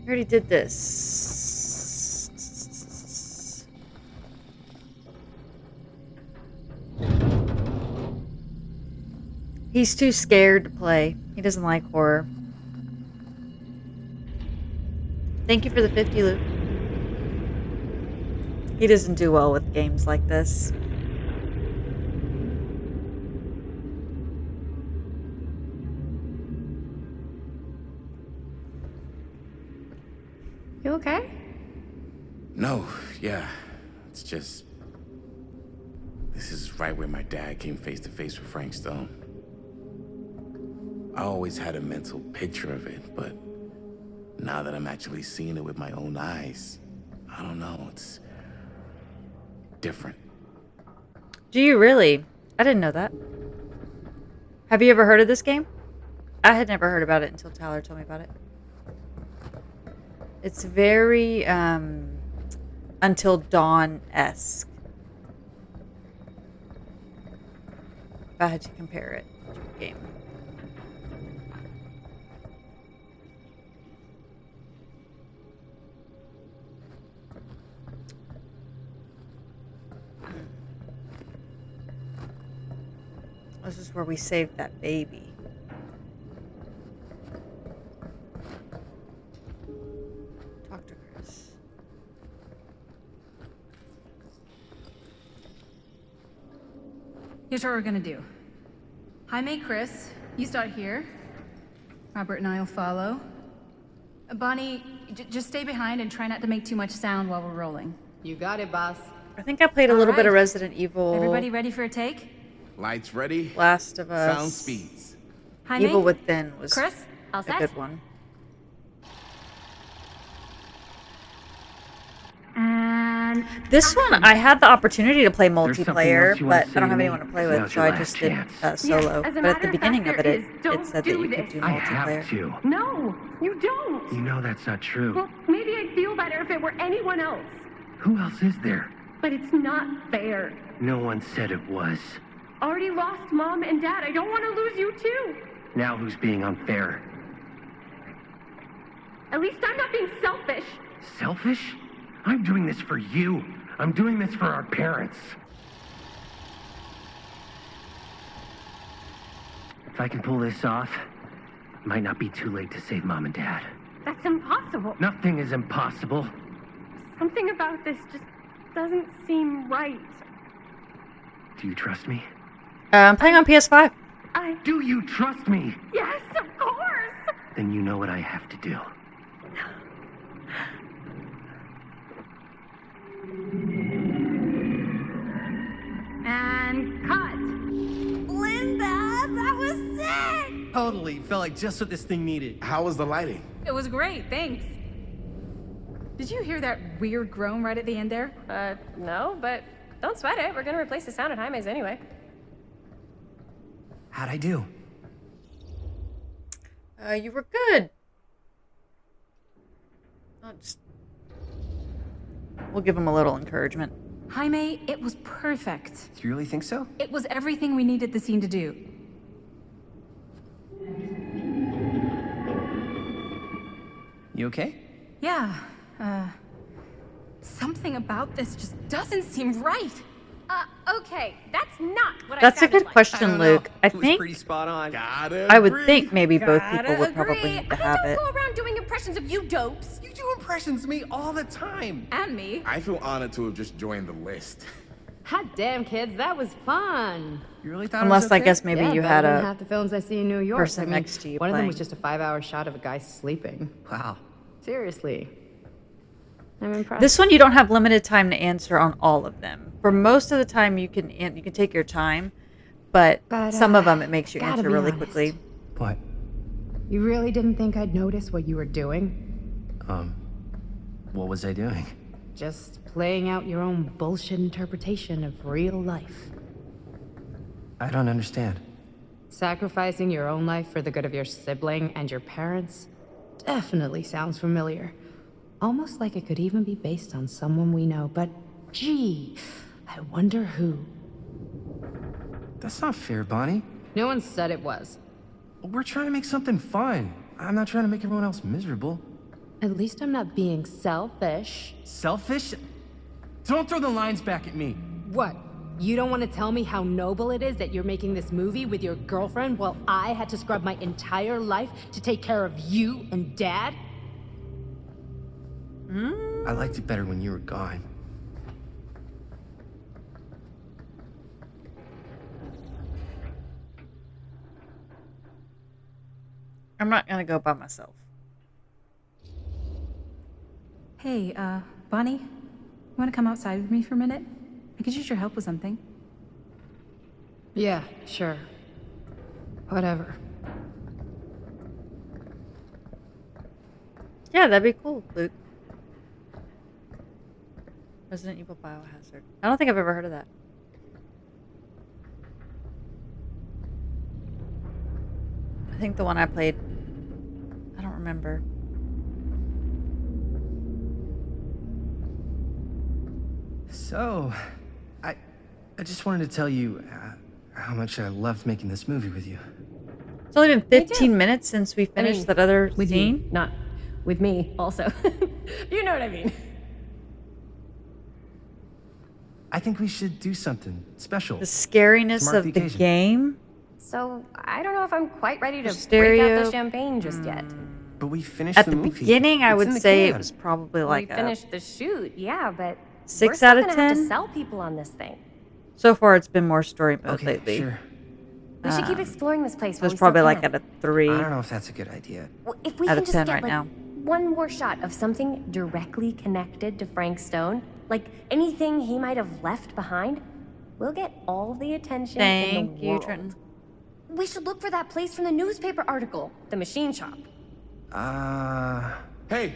I already did this. He's too scared to play. He doesn't like horror. Thank you for the 50, Luke. He doesn't do well with games like this. You okay? No, yeah. It's just... This is right where my dad came face to face with Frank Stone. I always had a mental picture of it, but now that I'm actually seeing it with my own eyes, I don't know, it's different. Do you really? I didn't know that. Have you ever heard of this game? I had never heard about it until Tyler told me about it. It's very Until Dawn-esque. If I had to compare it to a game. This is where we saved that baby. Talk to Chris. Here's what we're gonna do. Jaime, Chris, you start here. Robert and I'll follow. Bonnie, just stay behind and try not to make too much sound while we're rolling. You got it, boss. I think I played a little bit of Resident Evil. Everybody ready for a take? Lights ready? Last of Us. Sound speeds. Jaime? Evil Within was Chris, all a set? good one. And This one, I had the opportunity to play There's something multiplayer, else you wanna but say I don't to have me? anyone to play with, Now's so your I just last did chance. solo. as a But at matter the of beginning fact, of there it, is, it don't said that do you could this. do I have multiplayer. to. No, you don't. You know that's not true. Well, maybe I'd feel better if it were anyone else. Who else is there? But it's not fair. No one said it was. Already lost Mom and Dad. I don't want to lose you too. Now who's being unfair? At least I'm not being selfish. Selfish? I'm doing this for you. I'm doing this for our parents. If I can pull this off, it might not be too late to save Mom and Dad. That's impossible. Nothing is impossible. Something about this just doesn't seem right. Do you trust me? I'm playing on PS5. Do you trust me? Yes, of course. Then you know what I have to do. And cut. Linda, that was sick. Totally. Felt like just what this thing needed. How was the lighting? it was great, thanks. Did you hear that weird groan right at the end there? No, but don't sweat it. We're gonna replace the sound at Jaime's anyway. How'd I do? You were good. We'll give him a little encouragement. Jaime, it was perfect. Do you really think so? It was everything we needed the scene to do. You okay? Yeah, something about this just doesn't seem right. Okay, that's not what That's I a good question, Luke. I It was think pretty spot on. I would think maybe both people would probably need to have it. Go around doing impressions of you dopes. You do impressions of me all the time. And me. I feel honored to have just joined the list. Hot damn, kids, that was fun. You really thought Unless it was I okay? guess maybe Yeah, you better had than a half the films I see in New York. person I mean, next to you one of them was playing. just a 5-hour shot of a guy sleeping. Wow. Seriously. I'm impressed. This one you don't have limited time to answer on all of them. For most of the time you can take your time, but some of them it makes you gotta answer be really honest. quickly. What? You really didn't think I'd notice what you were doing? What was I doing? Just playing out your own bullshit interpretation of real life. I don't understand. Sacrificing your own life for the good of your sibling and your parents definitely sounds familiar. Almost like it could even be based on someone we know, but gee, I wonder who. That's not fair, Bonnie. No one said it was. We're trying to make something fun. I'm not trying to make everyone else miserable. At least I'm not being selfish. Selfish? Don't throw the lines back at me. What? You don't want to tell me how noble it is that you're making this movie with your girlfriend while I had to scrub my entire life to take care of you and Dad? I liked it better when you were gone. I'm not gonna go by myself. Hey, Bonnie, you want to come outside with me for a minute? I could use your help with something. Yeah, sure. Whatever. Yeah, that'd be cool, Luke. Resident Evil Biohazard. I don't think I've ever heard of that. I think the one I played, I don't remember. So, I just wanted to tell you how much I loved making this movie with you. It's only been 15 minutes since we finished that other with scene. You, not with me, also. You know what I mean. I think we should do something special. The scariness to mark of the occasion. game. So, I don't know if I'm quite ready to break Stereo. out the champagne just yet. But we finished At the the movie. beginning, I It's would in the say it can. was probably like We a finished the shoot, yeah, but 6 we're still out of gonna have 10. to sell people on this thing. So far, it's been more story mode Okay, lately. sure. We should keep exploring this place. So while it's we still probably like can. at a 3 I don't know if that's a good idea. Well, if we out can of just 10 get right like now. one more shot of something directly connected to Frank Stone, like anything he might have left behind, we'll get all the attention in Thank the you, world. Trenton. We should look for that place from the newspaper article, the machine shop. Hey,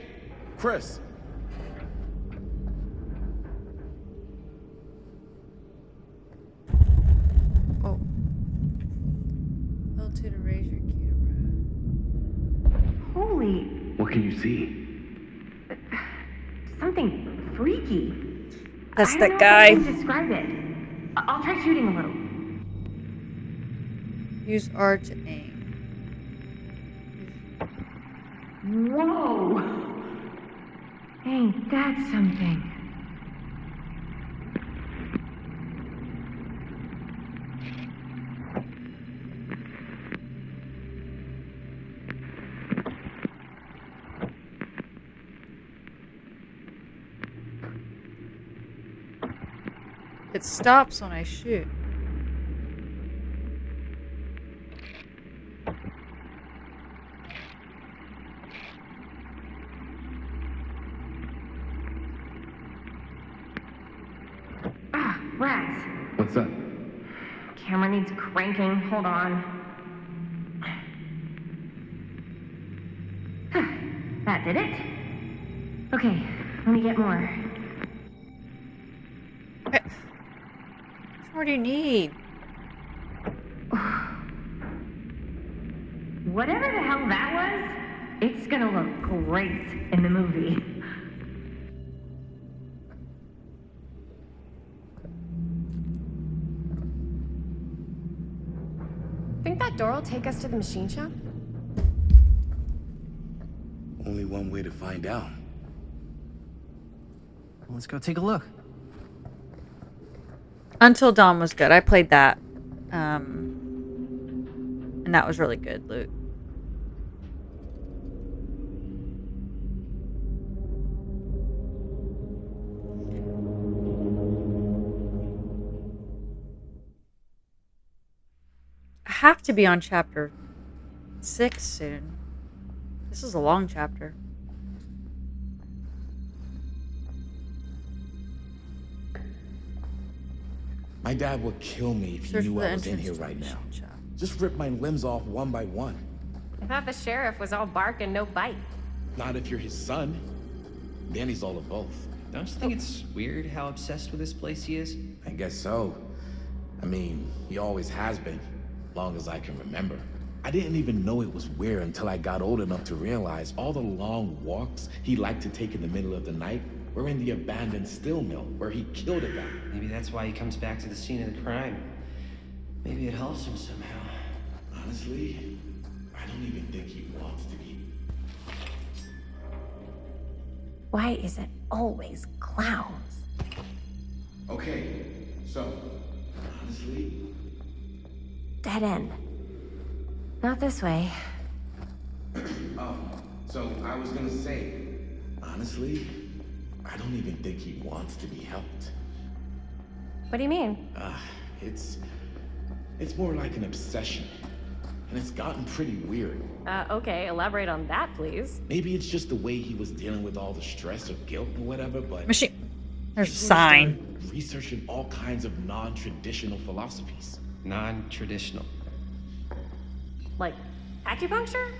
Chris. Oh. L2 to raise your camera. Holy, What can you see? something freaky. That's I that don't know guy. If I can describe it. I'll try shooting a little. Use R to aim. Whoa! Ain't that something? It stops when I shoot. Ah, rats. What's up? Camera needs cranking. Hold on. That did it. Okay, let me get more. What do you need? Whatever the hell that was, it's gonna look great in the movie. Think that door will take us to the machine shop? Only one way to find out. Let's go take a look. Until Dawn was good. I played that. And that was really good, Luke. I have to be on chapter 6 soon. This is a long chapter. My dad would kill me if he Search knew for the I was in entrance here to right the now. machine shop. Just rip my limbs off one by one. I thought the sheriff was all bark and no bite. Not if you're his son. Then he's all of both. Don't you think it's weird how obsessed with this place he is? I guess so. I mean, he always has been, long as I can remember. I didn't even know it was weird until I got old enough to realize all the long walks he liked to take in the middle of the night were in the abandoned steel mill where he killed a guy. Maybe that's why he comes back to the scene of the crime. Maybe it helps him somehow. Honestly, I don't even think he wants to be. Why is it always clowns? Okay, so, honestly... Dead end. Not this way. So I was gonna say, honestly, I don't even think he wants to be helped. What do you mean? It's more like an obsession. And it's gotten pretty weird. Okay, elaborate on that, please. Maybe it's just the way he was dealing with all the stress or guilt or whatever, but... Machine. There's a he sign. started researching all kinds of non-traditional philosophies. Non-traditional. Like acupuncture?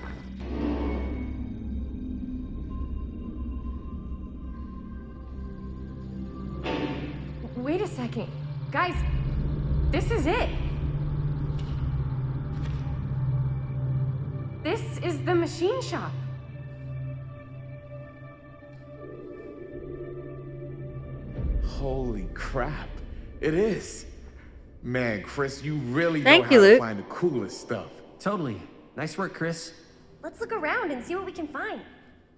Wait a second. Guys, this is it. This is the machine shop. Holy crap. It is. Man, Chris, you really Thank know you, how Luke. to find the coolest stuff. Totally. Nice work, Chris. Let's look around and see what we can find.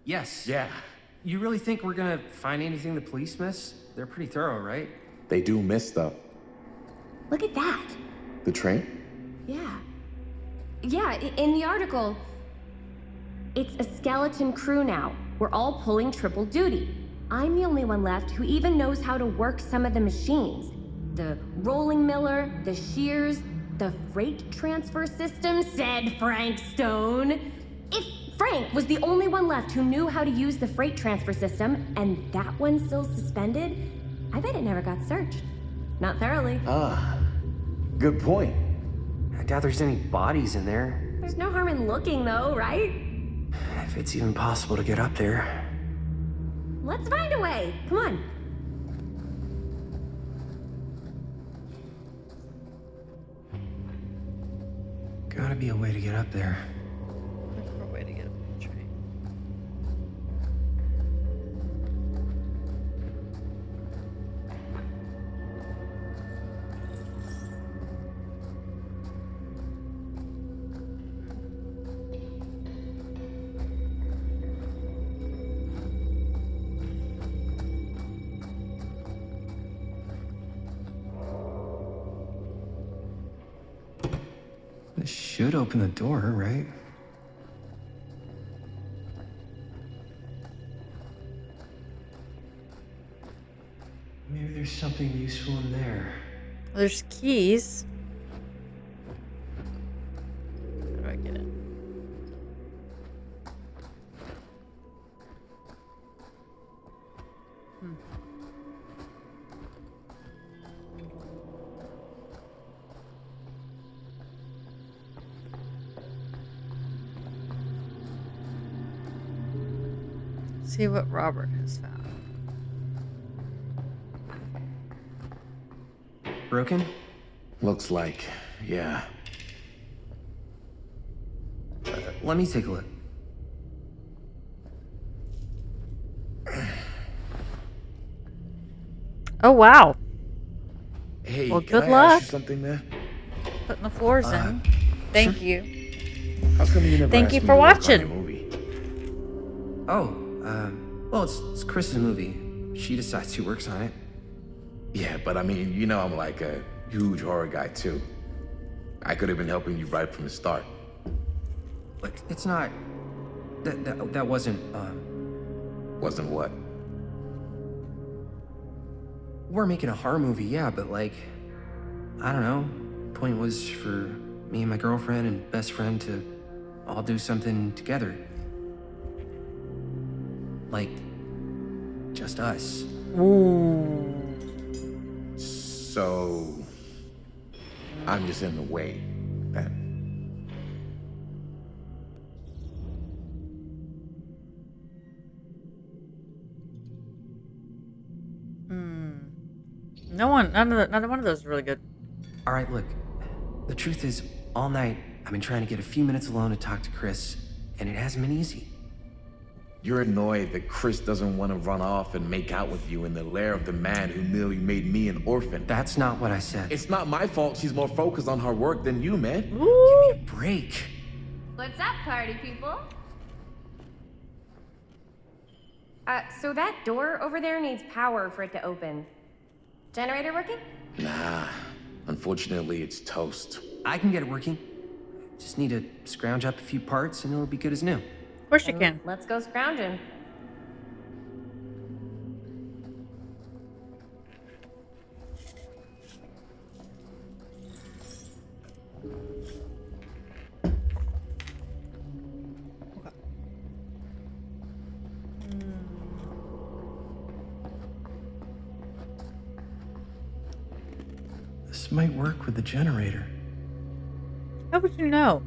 Yes. Yeah. You really think we're gonna find anything the police miss? They're pretty thorough, right? They do miss stuff. Look at that. The train? Yeah. Yeah, in the article, it's a skeleton crew now. We're all pulling triple duty. I'm the only one left who even knows how to work some of the machines. The rolling miller, the shears, the freight transfer system, said Frank Stone. If Frank was the only one left who knew how to use the freight transfer system, and that one's still suspended, I bet it never got searched. Not thoroughly. Good point. I doubt there's any bodies in there. There's no harm in looking, though, right? If it's even possible to get up there. Let's find a way. Come on. Gotta be a way to get up there. Look for a way to get up the train. This should open the door, right? Maybe there's something useful in there. There's keys. How do I get it? See what Robert has found. Broken? Looks like, yeah. Let me take a look. Oh wow. Hey, Well, can good I luck. ask you something there? Putting the floors in. Thank you. How come you never Thank asked you me for to work on your watching. movie? Well, it's Chris's movie. She decides who works on it. Yeah, but I mean, you know I'm like a huge horror guy too. I could have been helping you right from the start. Look, it's not... That wasn't, Wasn't what? We're making a horror movie, yeah, but like... I don't know. Point was for me and my girlfriend and best friend to all do something together. Like... just us. Ooh. So... I'm just in the way, then. Neither one of those is really good. All right, look. The truth is, all night, I've been trying to get a few minutes alone to talk to Chris, and it hasn't been easy. You're annoyed that Chris doesn't want to run off and make out with you in the lair of the man who nearly made me an orphan. That's not what I said. It's not my fault she's more focused on her work than you, man. Give me a break. What's up, party people? So that door over there needs power for it to open. Generator working? Nah. Unfortunately, it's toast. I can get it working. Just need to scrounge up a few parts and it'll be good as new. Of course you can. Let's go scrounging. This might work with the generator. How would you know?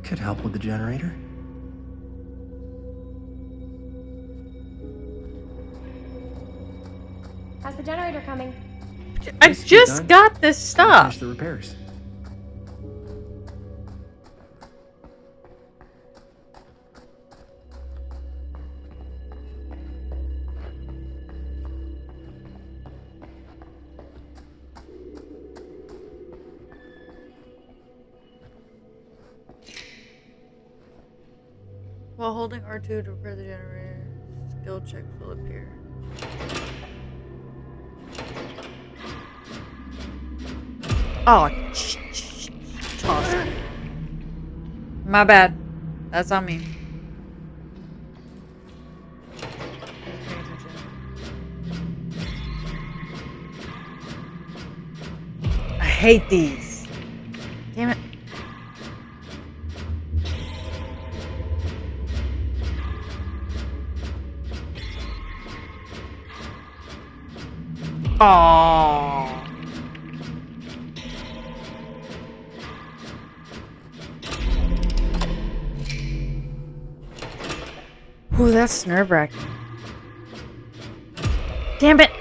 Could help with the generator. How's the generator coming? I just got this stuff. Finish the repairs. While holding R2 to repair the generator, skill checks will appear. Oh, toss it. My bad. That's on me. I hate these. Damn it. Aww. Ooh, that's nerve-wracking. Damn it!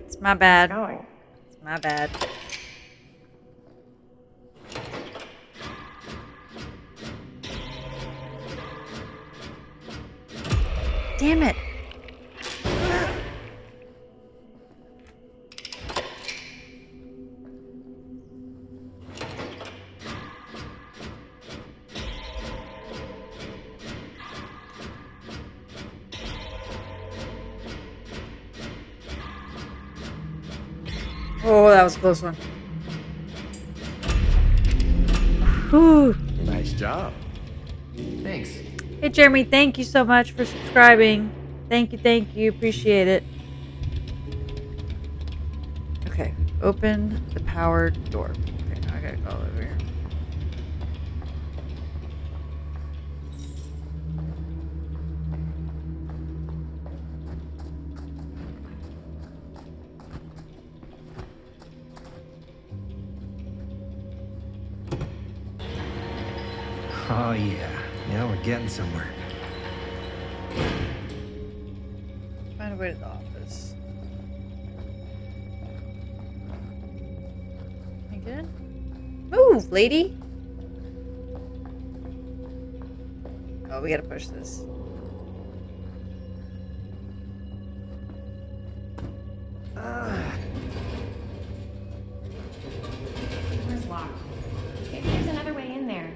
It's my bad. It's my bad. Damn it. Oh, that was a close one. Whew. Nice job. Thanks. Hey, Jeremy, thank you so much for subscribing. Thank you. Appreciate it. Okay, open the powered door. Okay, now I gotta go over here. Oh yeah, now we're getting somewhere. Find a way to the office. I good? Move, lady! Oh, we gotta push this. Door's locked. Maybe there's another way in there.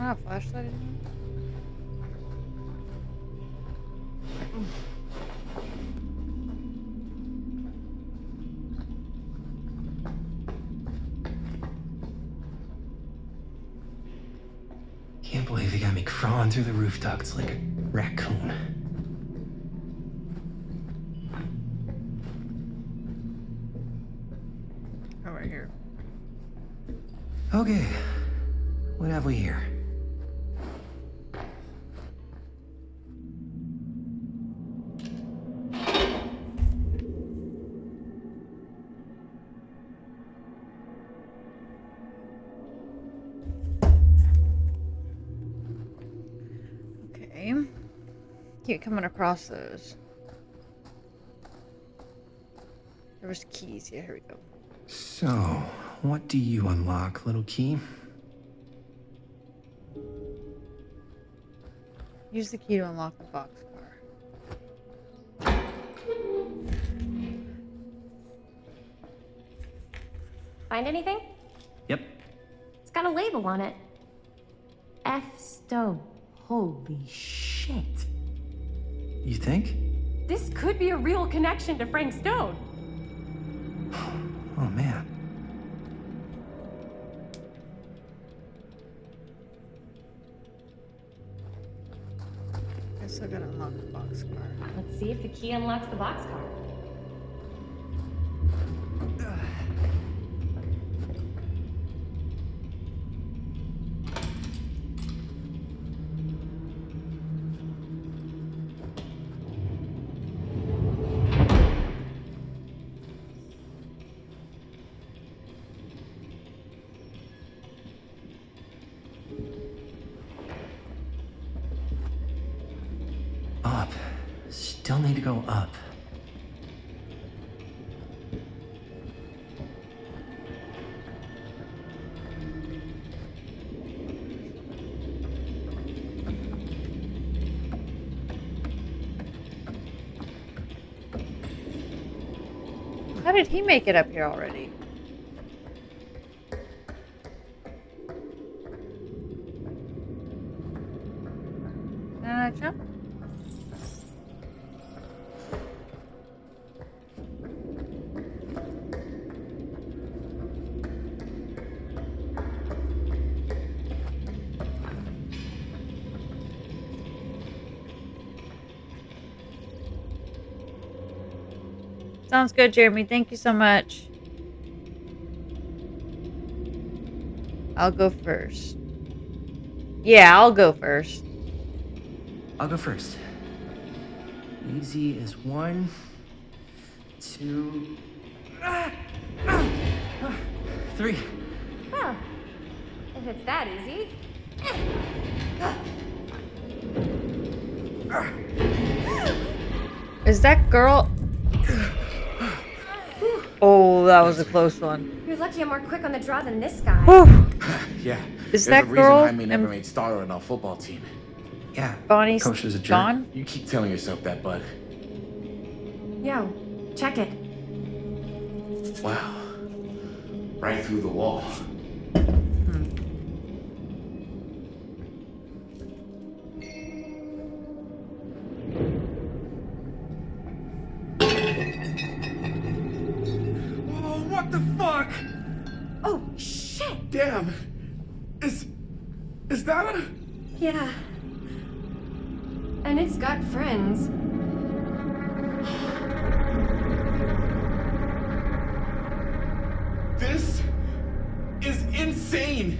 have a flashlight anymore? Can't believe they got me crawling through the roof ducts like a raccoon. Oh, right here. Okay, what have we here? Okay. Keep coming across those. There was keys. Yeah, here we go. So, what do you unlock, little key? Use the key to unlock the boxcar. Find anything? Yep. It's got a label on it. F. Stone. Holy shit. You think? This could be a real connection to Frank Stone. Oh, man. Guess I gotta unlock the boxcar. Let's see if the key unlocks the boxcar. Up. Still need to go up. How did he make it up here already? Can I jump? Sounds good, Jeremy. Thank you so much. I'll go first. Yeah, I'll go first. I'll go first. Easy as 1, 2, 3. Well, if it's that easy. Is that girl? Oh, that was a close one. You're lucky I'm more quick on the draw than this guy. Yeah. Is there's that a reason girl Jaime never and- made starter on our football team. Yeah. Bonnie Coach was a jerk. John? You keep telling yourself that, bud. Yo, check it. Wow. Right through the wall. Whoa, what the fuck? Oh, shit! Damn. Is that a... Yeah. And it's got friends. This is insane.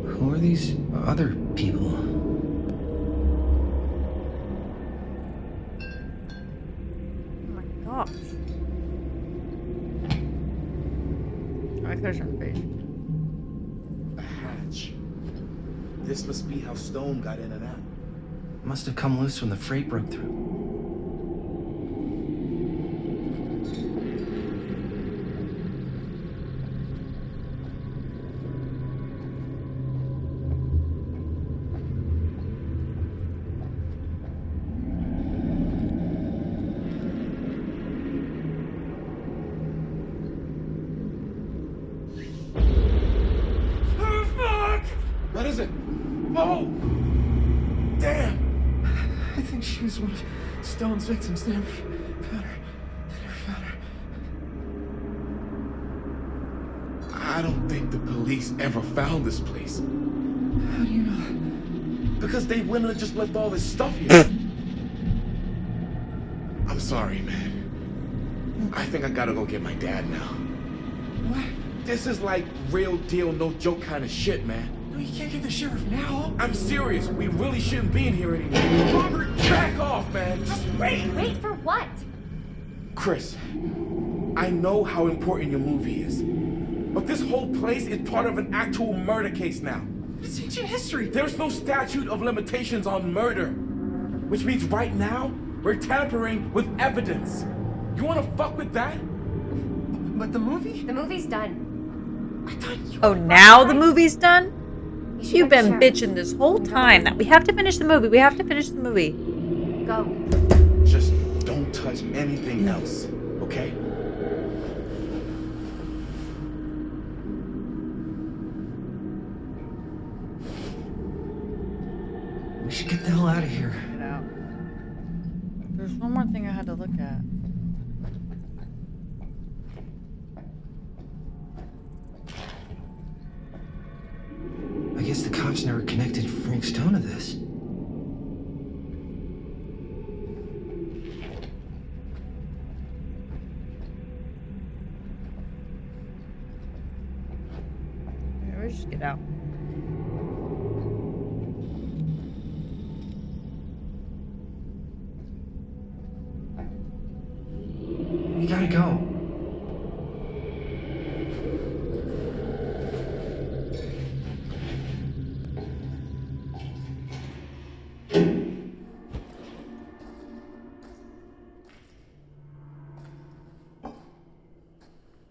Who are these other people? Oh my gosh. I there's on the page. A hatch. This must be how Stone got in and out. Must have come loose when the freight broke through. What is it? Oh! Damn! I think she was one of Stone's victims. They never found her. I don't think the police ever found this place. How do you know? Because they wouldn't have just left all this stuff here. I'm sorry, man. I think I gotta go get my dad now. What? This is like real deal, no joke kind of shit, man. No, you can't get the sheriff now. I'm serious. We really shouldn't be in here anymore. Robert, back off, man. Just wait. Wait for what? Chris, I know how important your movie is. But this whole place is part of an actual murder case now. It's ancient history. There's no statute of limitations on murder. Which means right now, we're tampering with evidence. You wanna fuck with that? But the movie? The movie's done. Oh, now the movie's done? You've been bitching this whole time that we have to finish the movie. We have to finish the movie. Go. Just don't touch anything else, okay? We should get the hell out of here. Get out. There's one more thing I had to look at. I guess the cops never connected Frank Stone to this. Yeah, we just get out. We gotta go.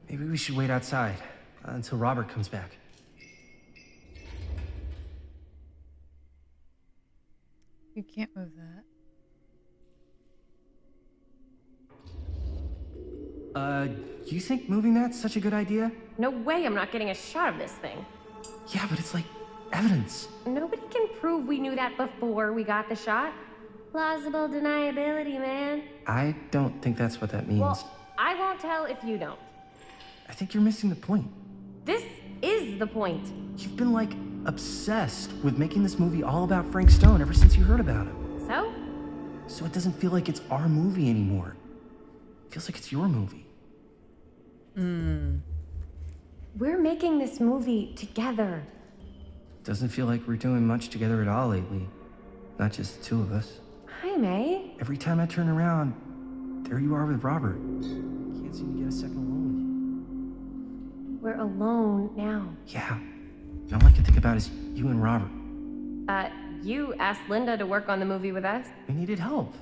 Maybe we should wait outside until Robert comes back. You can't move that. You think moving that's such a good idea? No way I'm not getting a shot of this thing. Yeah, but it's like evidence. Nobody can prove we knew that before we got the shot. Plausible deniability, man. I don't think that's what that means. Well, I won't tell if you don't. I think you're missing the point. This is the point. You've been like obsessed with making this movie all about Frank Stone ever since you heard about him. So? So it doesn't feel like it's our movie anymore. It feels like it's your movie. We're making this movie together. Doesn't feel like we're doing much together at all lately. Not just the two of us. Hi, May. Every time I turn around, there you are with Robert. Can't seem to get a second alone with you. We're alone now. Yeah. And all I can think about is you and Robert. You asked Linda to work on the movie with us? We needed help.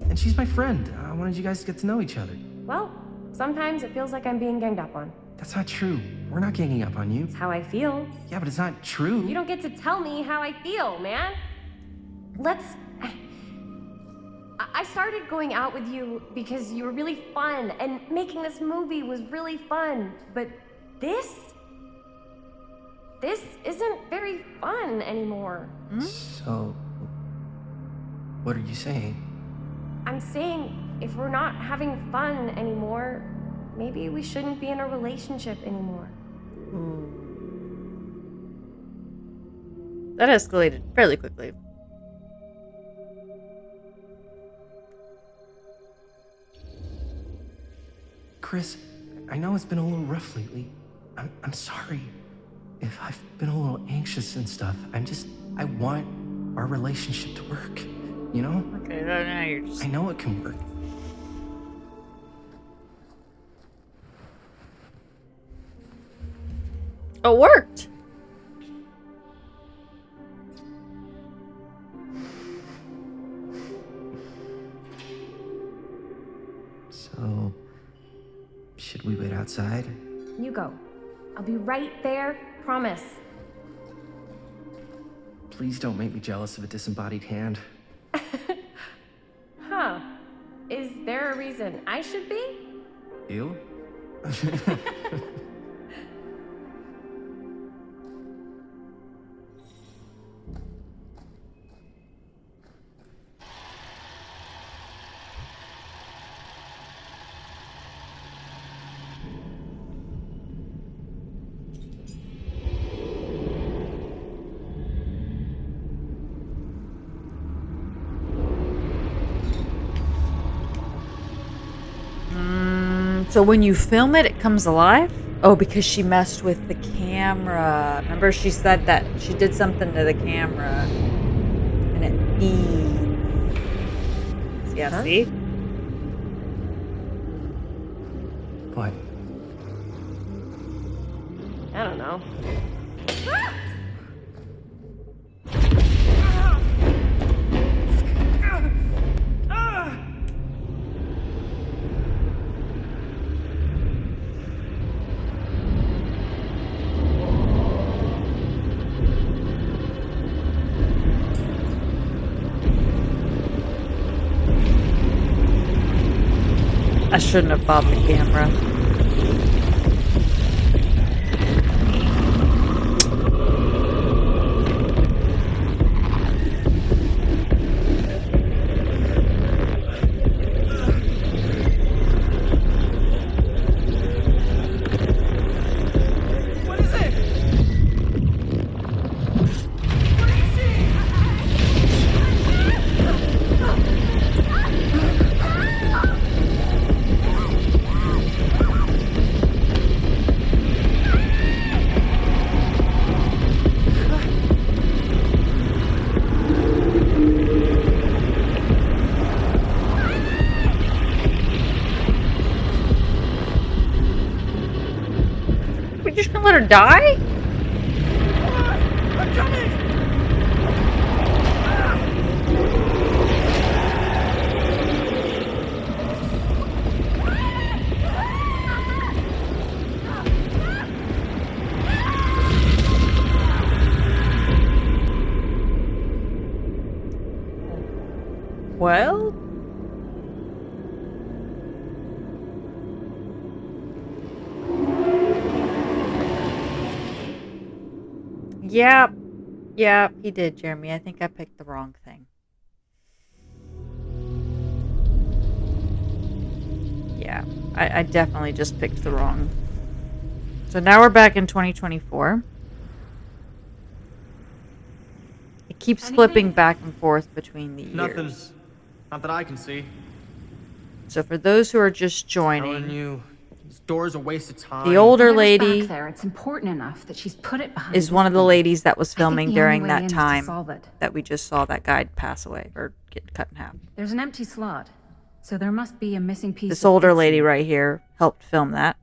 And she's my friend. I wanted you guys to get to know each other. Well, sometimes it feels like I'm being ganged up on. That's not true. We're not ganging up on you. It's how I feel. Yeah, but it's not true. You don't get to tell me how I feel, man. I started going out with you because you were really fun, and making this movie was really fun. But this isn't very fun anymore. So, what are you saying? I'm saying if we're not having fun anymore, maybe we shouldn't be in a relationship anymore. That escalated fairly quickly. Chris, I know it's been a little rough lately. I'm sorry if I've been a little anxious and stuff. I want our relationship to work, you know? Okay, now you're just... I know it can work. Oh, it worked! So, should we wait outside? You go. I'll be right there, promise. Please don't make me jealous of a disembodied hand. Huh. Is there a reason I should be? You? So when you film it, it comes alive? Oh, because she messed with the camera. Remember she said that she did something to the camera. And it beeped. Yeah, see? What? I don't know. I shouldn't have bought the camera. We're just gonna let her die? I'm coming! Well? Yep. Yep, he did, Jeremy. I think I picked the wrong thing. Yeah, I definitely just picked the wrong. So now we're back in 2024. It keeps flipping back and forth between the years. Nothing. Not that I can see. So for those who are just Telling joining, you, this door's a waste of time. the older Whatever's lady back there, it's important enough that she's put it behind is this one of the thing. ladies that was I think filming the during only way that in is to time solve it. that we just saw that guy pass away or get cut in half. There's an empty slot, so there must be a missing piece. This of older fixing. lady right here helped film that.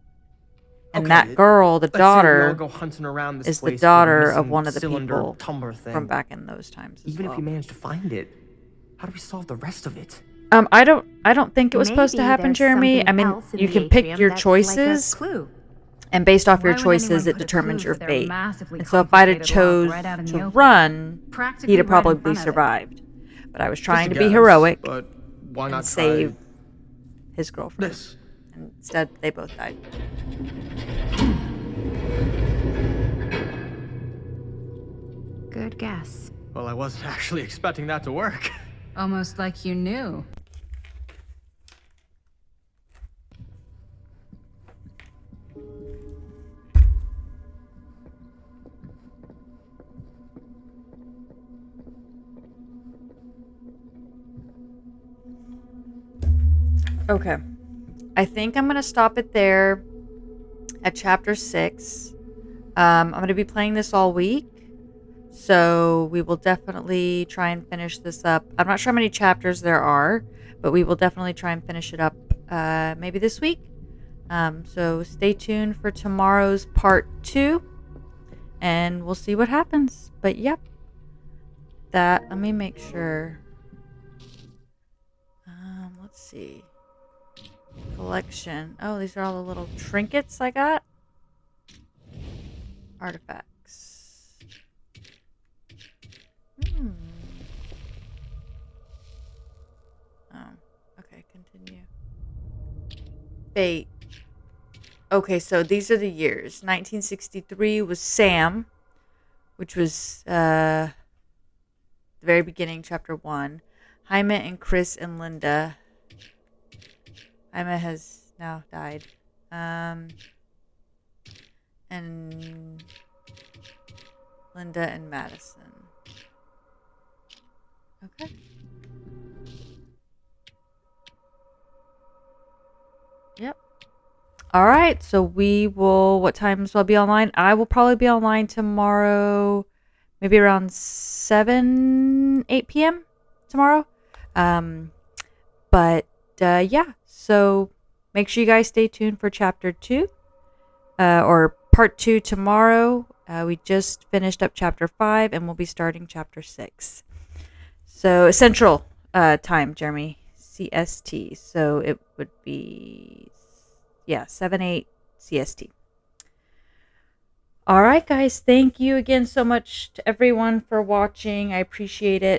And Okay, that girl, the let's say we all daughter, go hunting around this is the place for daughter missing of one of the cylinder people tumbler thing. from back in those times as Even well. if we manage to find it, how do we solve the rest of it? I don't think it was supposed to Maybe happen, there's Jeremy. something I mean, else in you the can pick atrium your that's like a choices, clue. and based off your Why would anyone choices, it put a determines clue your for their fate. massively And so if I'd have complicated chose log right out in the to open? run, Practically he'd have right in probably front of it. survived. But I was trying to Just be a guess, heroic but why not and try save his girlfriend. this? And instead, they both died. Good guess. Well, I wasn't actually expecting that to work. Almost like you knew. Okay. I think I'm going to stop it there at chapter 6. I'm going to be playing this all week. So we will definitely try and finish this up. I'm not sure how many chapters there are, but we will definitely try and finish it up maybe this week. So stay tuned for tomorrow's part 2 and we'll see what happens. But yep, let me make sure. Let's see. Collection. Oh, these are all the little trinkets I got. Artifacts. Oh, okay, continue. Fate. Okay, so these are the years. 1963 was Sam, which was the very beginning, chapter 1. Jaime and Chris and Linda. Jaime has now died. And Linda and Madison. Okay. Yep. All right, so we will. What times will I be online? I will probably be online tomorrow, maybe around 8 p.m. tomorrow. Yeah. So make sure you guys stay tuned for chapter 2, or part 2 tomorrow. We just finished up chapter 5, and we'll be starting chapter 6. So Central time, Jeremy, CST. So it would be 7/8 CST. All right, guys. Thank you again so much to everyone for watching. I appreciate it.